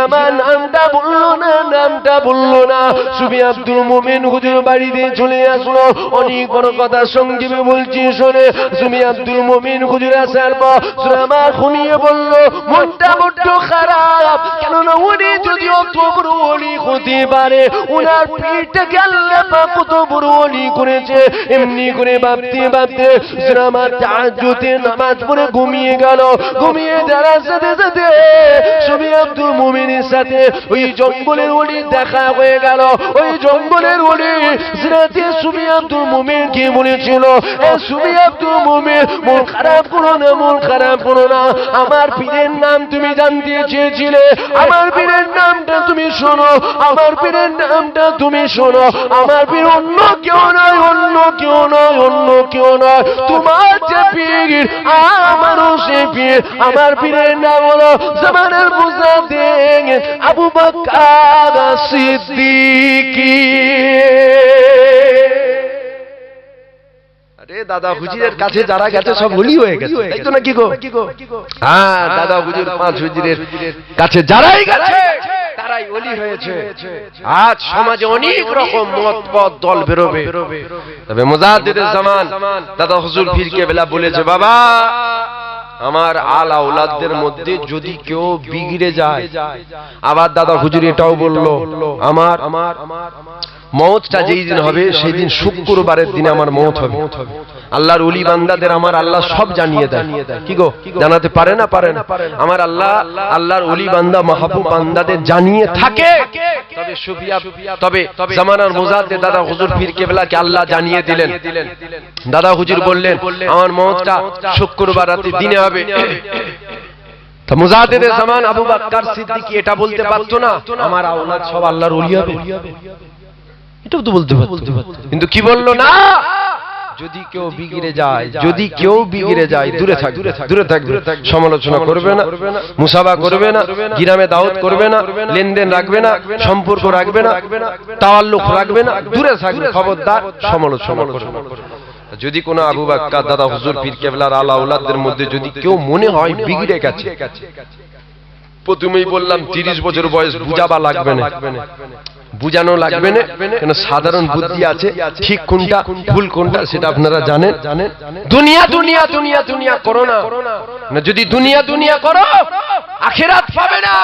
আমার নামটা বললো না সুফি আব্দুল মুমিন হুজুর বাড়িতে চলে আসলো অনেক বড় কথা সংক্ষেপে বলছি শোনে সুফি আব্দুল মুমিন হুজুর আসার পর আমার ঘুমিয়ে বলল মনটা বড্ড খারাপ কেননা উনি যদি অত বড় ওলি হতে পারে উনার পীরটাকে আল্লাহ পাক কত বড় ওলি করেছে এমনি করে ভাবতে আমার তাহাজ্জুদে নামাজ পড়ে ঘুমিয়ে গেল ঘুমিয়ে যাওয়ার সাথে সাথে সুফি আব্দুল মুমিনের সাথে ওই জঙ্গলের ওলি দেখা হয়ে গেল ওই জঙ্গলের ওলি সিরাতে সুফি আব্দুল মুমিন কি বলেছিল এ সুফি আব্দুল মুমিন মন খারাপ করো না আমার পীরের নাম তুমি জানতে চেয়েছিলে আমার পীরের নামটা তুমি শোনো আমার পীরের নামটা তুমি শোনো আমার পীর অন্য কেউ নয় তোমার যে পীর আমারও সে পীর আমার পীরের নাম হলো জামানার মুজাদ্দিদ আবু বকর সিদ্দিক দাদা হুজুরের কাছে যারা গেছে সব ওলি হয়ে গেছে তাই তো নাকি গো হ্যাঁ দাদা হুজুর পাঁচ হুজুরের কাছে যারাই গেছে তারাই ওলি হয়েছে আজ সমাজে অনেক রকম মতপথ দল বেরোবে তবে মুজাদ্দিদের জামান দাদা হুজুর পীর কেবলা বলেছে বাবা আমার আল আওলাদদের মধ্যে যদি কেউ বিগড়ে যায়, আবার দাদা হুজুর এটাও বলল আমার মওতটা যেই দিন হবে সেই দিন শুক্রবারের দিনে আমার মওত হবে। আল্লাহর ওলি বান্দাদের আমার আল্লাহ সব জানিয়ে দেয়। কি গো, জানাতে পারে না? পারে না। আমার আল্লাহ আল্লাহর ওলি বান্দা মাহবুব বান্দাদের জানিয়ে থাকে। তবে সুফিয়া, তবে জামানার মুজাদ্দিদ দাদা হুজুর পীর কেবলাকে আল্লাহ জানিয়ে দিলেন। দাদা হুজুর বললেন আমার মওতটা শুক্রবার রাতে দিনে হবে। তো মুজাদ্দিদে জামান আবু বকর সিদ্দিকী এটা বলতে পারতো না আমার আওলাদ সব আল্লাহর ওলি হবে? এটাও তো বলতে পারতো, কিন্তু কি বলল না, যদি কেউ বিগড়ে যায়, যদি কেউ বিগড়ে যায় দূরে থাক, দূরে থাকবে, সমালোচনা করবে না, মুসাবা করবে না, গিরামে দাওয়াত করবে না, লেনদেন রাখবে না, সম্পর্ক রাখবে না, তাওয়াল্লুক রাখবে না, দূরে থাকবে, খবরদার সমালোচনা করবে না। যদি কোনো আবু বকর দাদা হুজুর পীর কেবলার আলা আওলাদদের মধ্যে যদি কেউ মনে হয় বিগড়ে গেছে, প্রথমেই বললাম 30 বছর বয়স, বুঝাবা লাগবে না, বুঝানো লাগবে না, কেন সাধারণ বুদ্ধি আছে, ঠিক কোনটা ভুল কোনটা সেটা আপনারা জানেন। দুনিয়া দুনিয়া দুনিয়া দুনিয়া করো না, যদি দুনিয়া দুনিয়া করো আখিরাত পাবে না,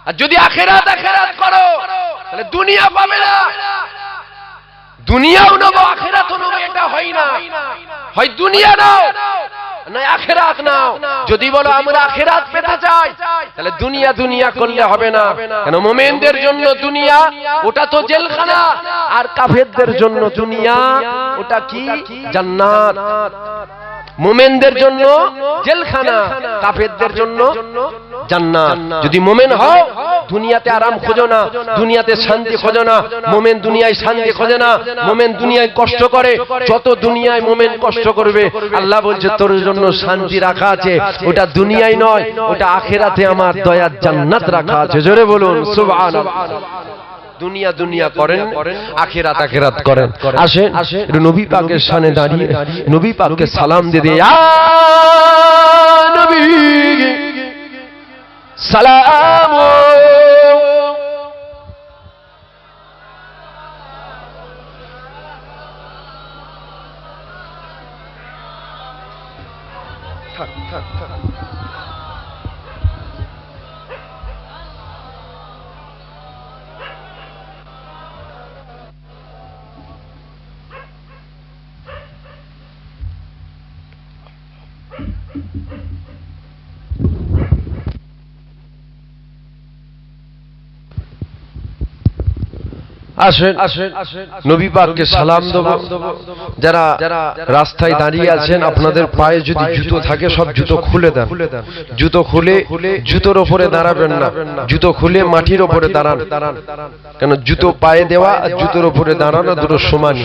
আর যদি আখিরাত আখিরাত করো তাহলে দুনিয়া পাবে না। দুনিয়াও নেব আখিরাতও নেব, এটা হয় না, হয় দুনিয়া নাও না আখিরাত নাও। যদি বলো আমরা আখিরাত পেতে চাই তাহলে দুনিয়া দুনিয়া করলে হবে না, কেন মুমিনদের জন্য দুনিয়া ওটা তো জেলখানা, আর কাফেরদের জন্য দুনিয়া ওটা কি জান্নাত। মুমিনদের জন্য জেলখানা, কাফেরদের জন্য জান্নাত। যদি মুমিন হও দুনিয়াতে আরাম খোঁজো না, দুনিয়াতে শান্তি খোঁজো না। মুমিন দুনিয়ায় শান্তি খোঁজে না, মুমিন দুনিয়ায় কষ্ট করে। যত দুনিয়ায় মুমিন কষ্ট করবে আল্লাহ বলছে তোর জন্য শান্তি রাখা আছে, ওটা দুনিয়ায় নয়, ওটা আখিরাতে আমার দয়ার জান্নাত রাখা আছে। জোরে বলুন সুবহানাল্লাহ। দুনিয়া দুনিয়া করেন, আখিরাত আখিরাত করেন। আসেন একটু নবী পাকের শানে দাঁড়িয়ে নবী পাককে সালাম দিয়ে দিই, ইয়া নবী সালাম। থাক থাক থাক। আসেন নবী পাককে সালাম দেব। যারা রাস্তায় দাঁড়িয়ে আছেন আপনাদের পায়ে যদি জুতো থাকে সব জুতো খুলে দেন, জুতো খুলে জুতোর ওপরে দাঁড়াবেন না, জুতো খুলে মাটির ওপরে দাঁড়ান, কেন জুতো পায়ে দেওয়া আর জুতোর ওপরে দাঁড়ানো দুটো সমান।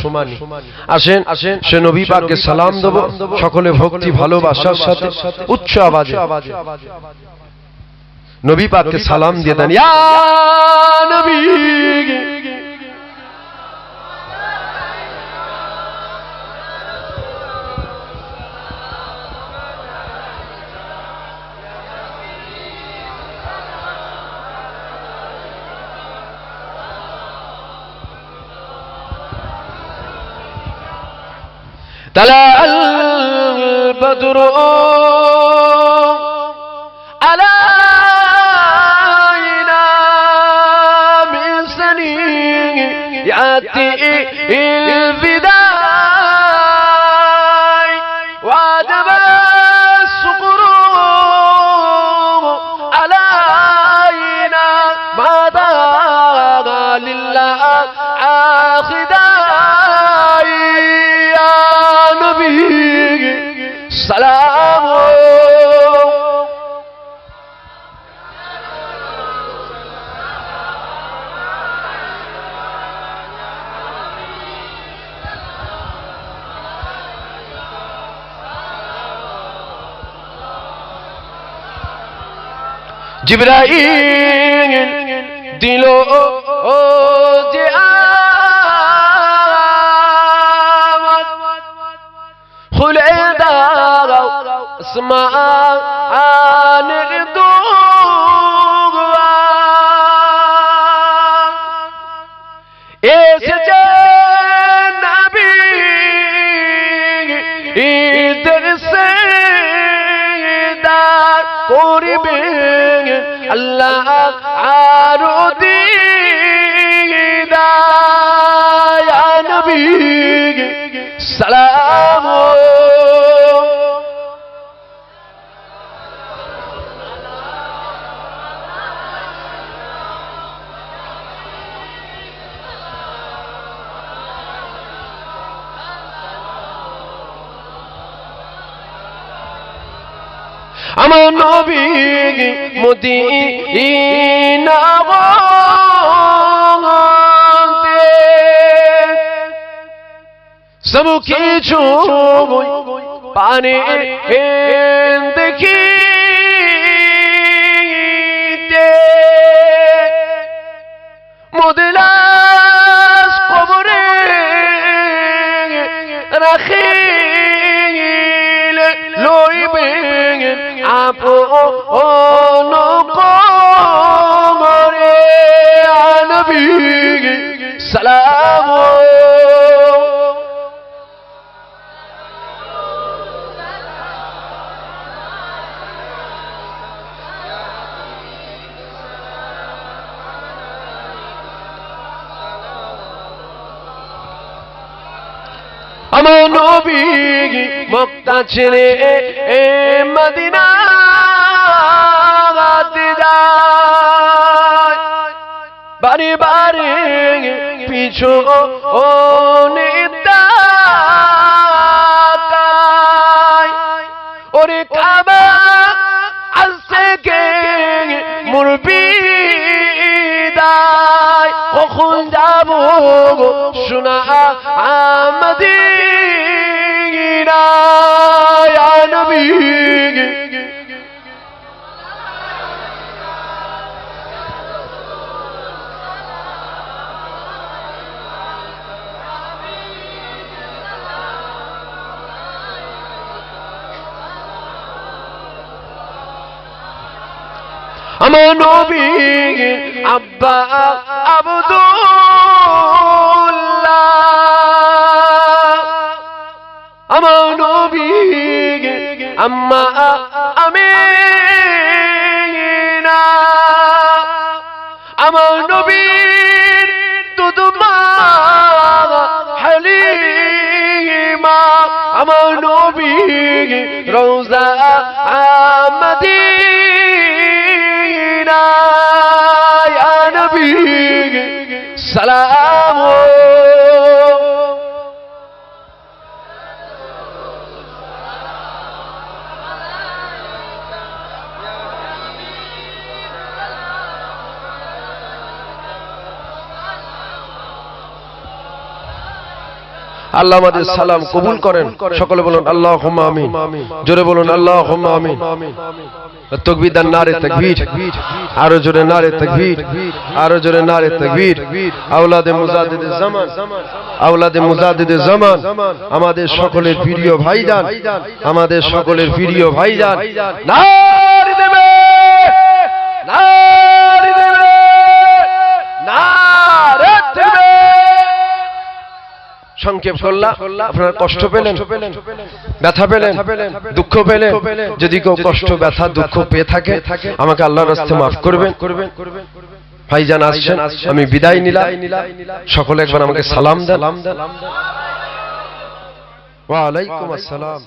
আসেন সে নবী পাককে সালাম দেব, সকলে ভক্তি ভালোবাসার সাথে উচ্চ আওয়াজে নবী পাককে সালাম দিয়ে দেন, ইয়া নবী طلع البدر علينا من ثنيات الوداع وجب الشكر علينا ما دام لله عاخدا সালাম। জিবরাইল দিল ও যে খুলে দাও আসমানের দুয়ার, এসেছে নবী ঈদের সে করবে আল্লাহ আরো দিদার ইয়া নবী সালাম আমার নবী মদিনা গতে সব কিছু পানে দেখিতে মদিনার কবরে রাখিলে লইবে আপন কবরে ইয়া নবী সালাম আমার নবী মক্কা ছেড়ে মদিনা যায় বারে বারে পিছু ও তাকায় ওরে কাবা আসছে কে মুরবিদায় কখন যাব শোনা মদিনা ইয়া নবী আমার নবী আব্বা আব্দুল্লাহ আমার নবী আম্মা আমিনা আমার নবীর দুধমা হালিমা আমার নবী রওজা মদিনা ইয়া নবী সালাম আল্লাহ আমাদের সালাম কবুল করেন সকলে বলুন আল্লাহুম্মা আমিন জোরে বলুন আল্লাহুম্মা আমিন তাকবীর দান নারে তাকবীর আরো জোরে নারে তাকবীর আরো জোরে নারে তাকবীর আওলাদে মুজাদ্দিদে জামান আওলাদে মুজাদ্দিদে জামান আমাদের সকলের প্রিয় ভাইজান আমাদের সকলের প্রিয় ভাইজান নারে দেবে নারে দেবে নারে দেবে সংক্ষেপ করলাম আপনারা কষ্ট পেলেন ব্যথা পেলেন দুঃখ পেলেন যদি কেউ কষ্ট ব্যথা দুঃখ পেয়ে থাকে আমাকে আল্লাহর রাস্তায় maaf করবেন ভাইজান আসছেন আমি বিদায় নিলাম সকলে একবার আমাকে সালাম দেন ওয়া আলাইকুম আসসালাম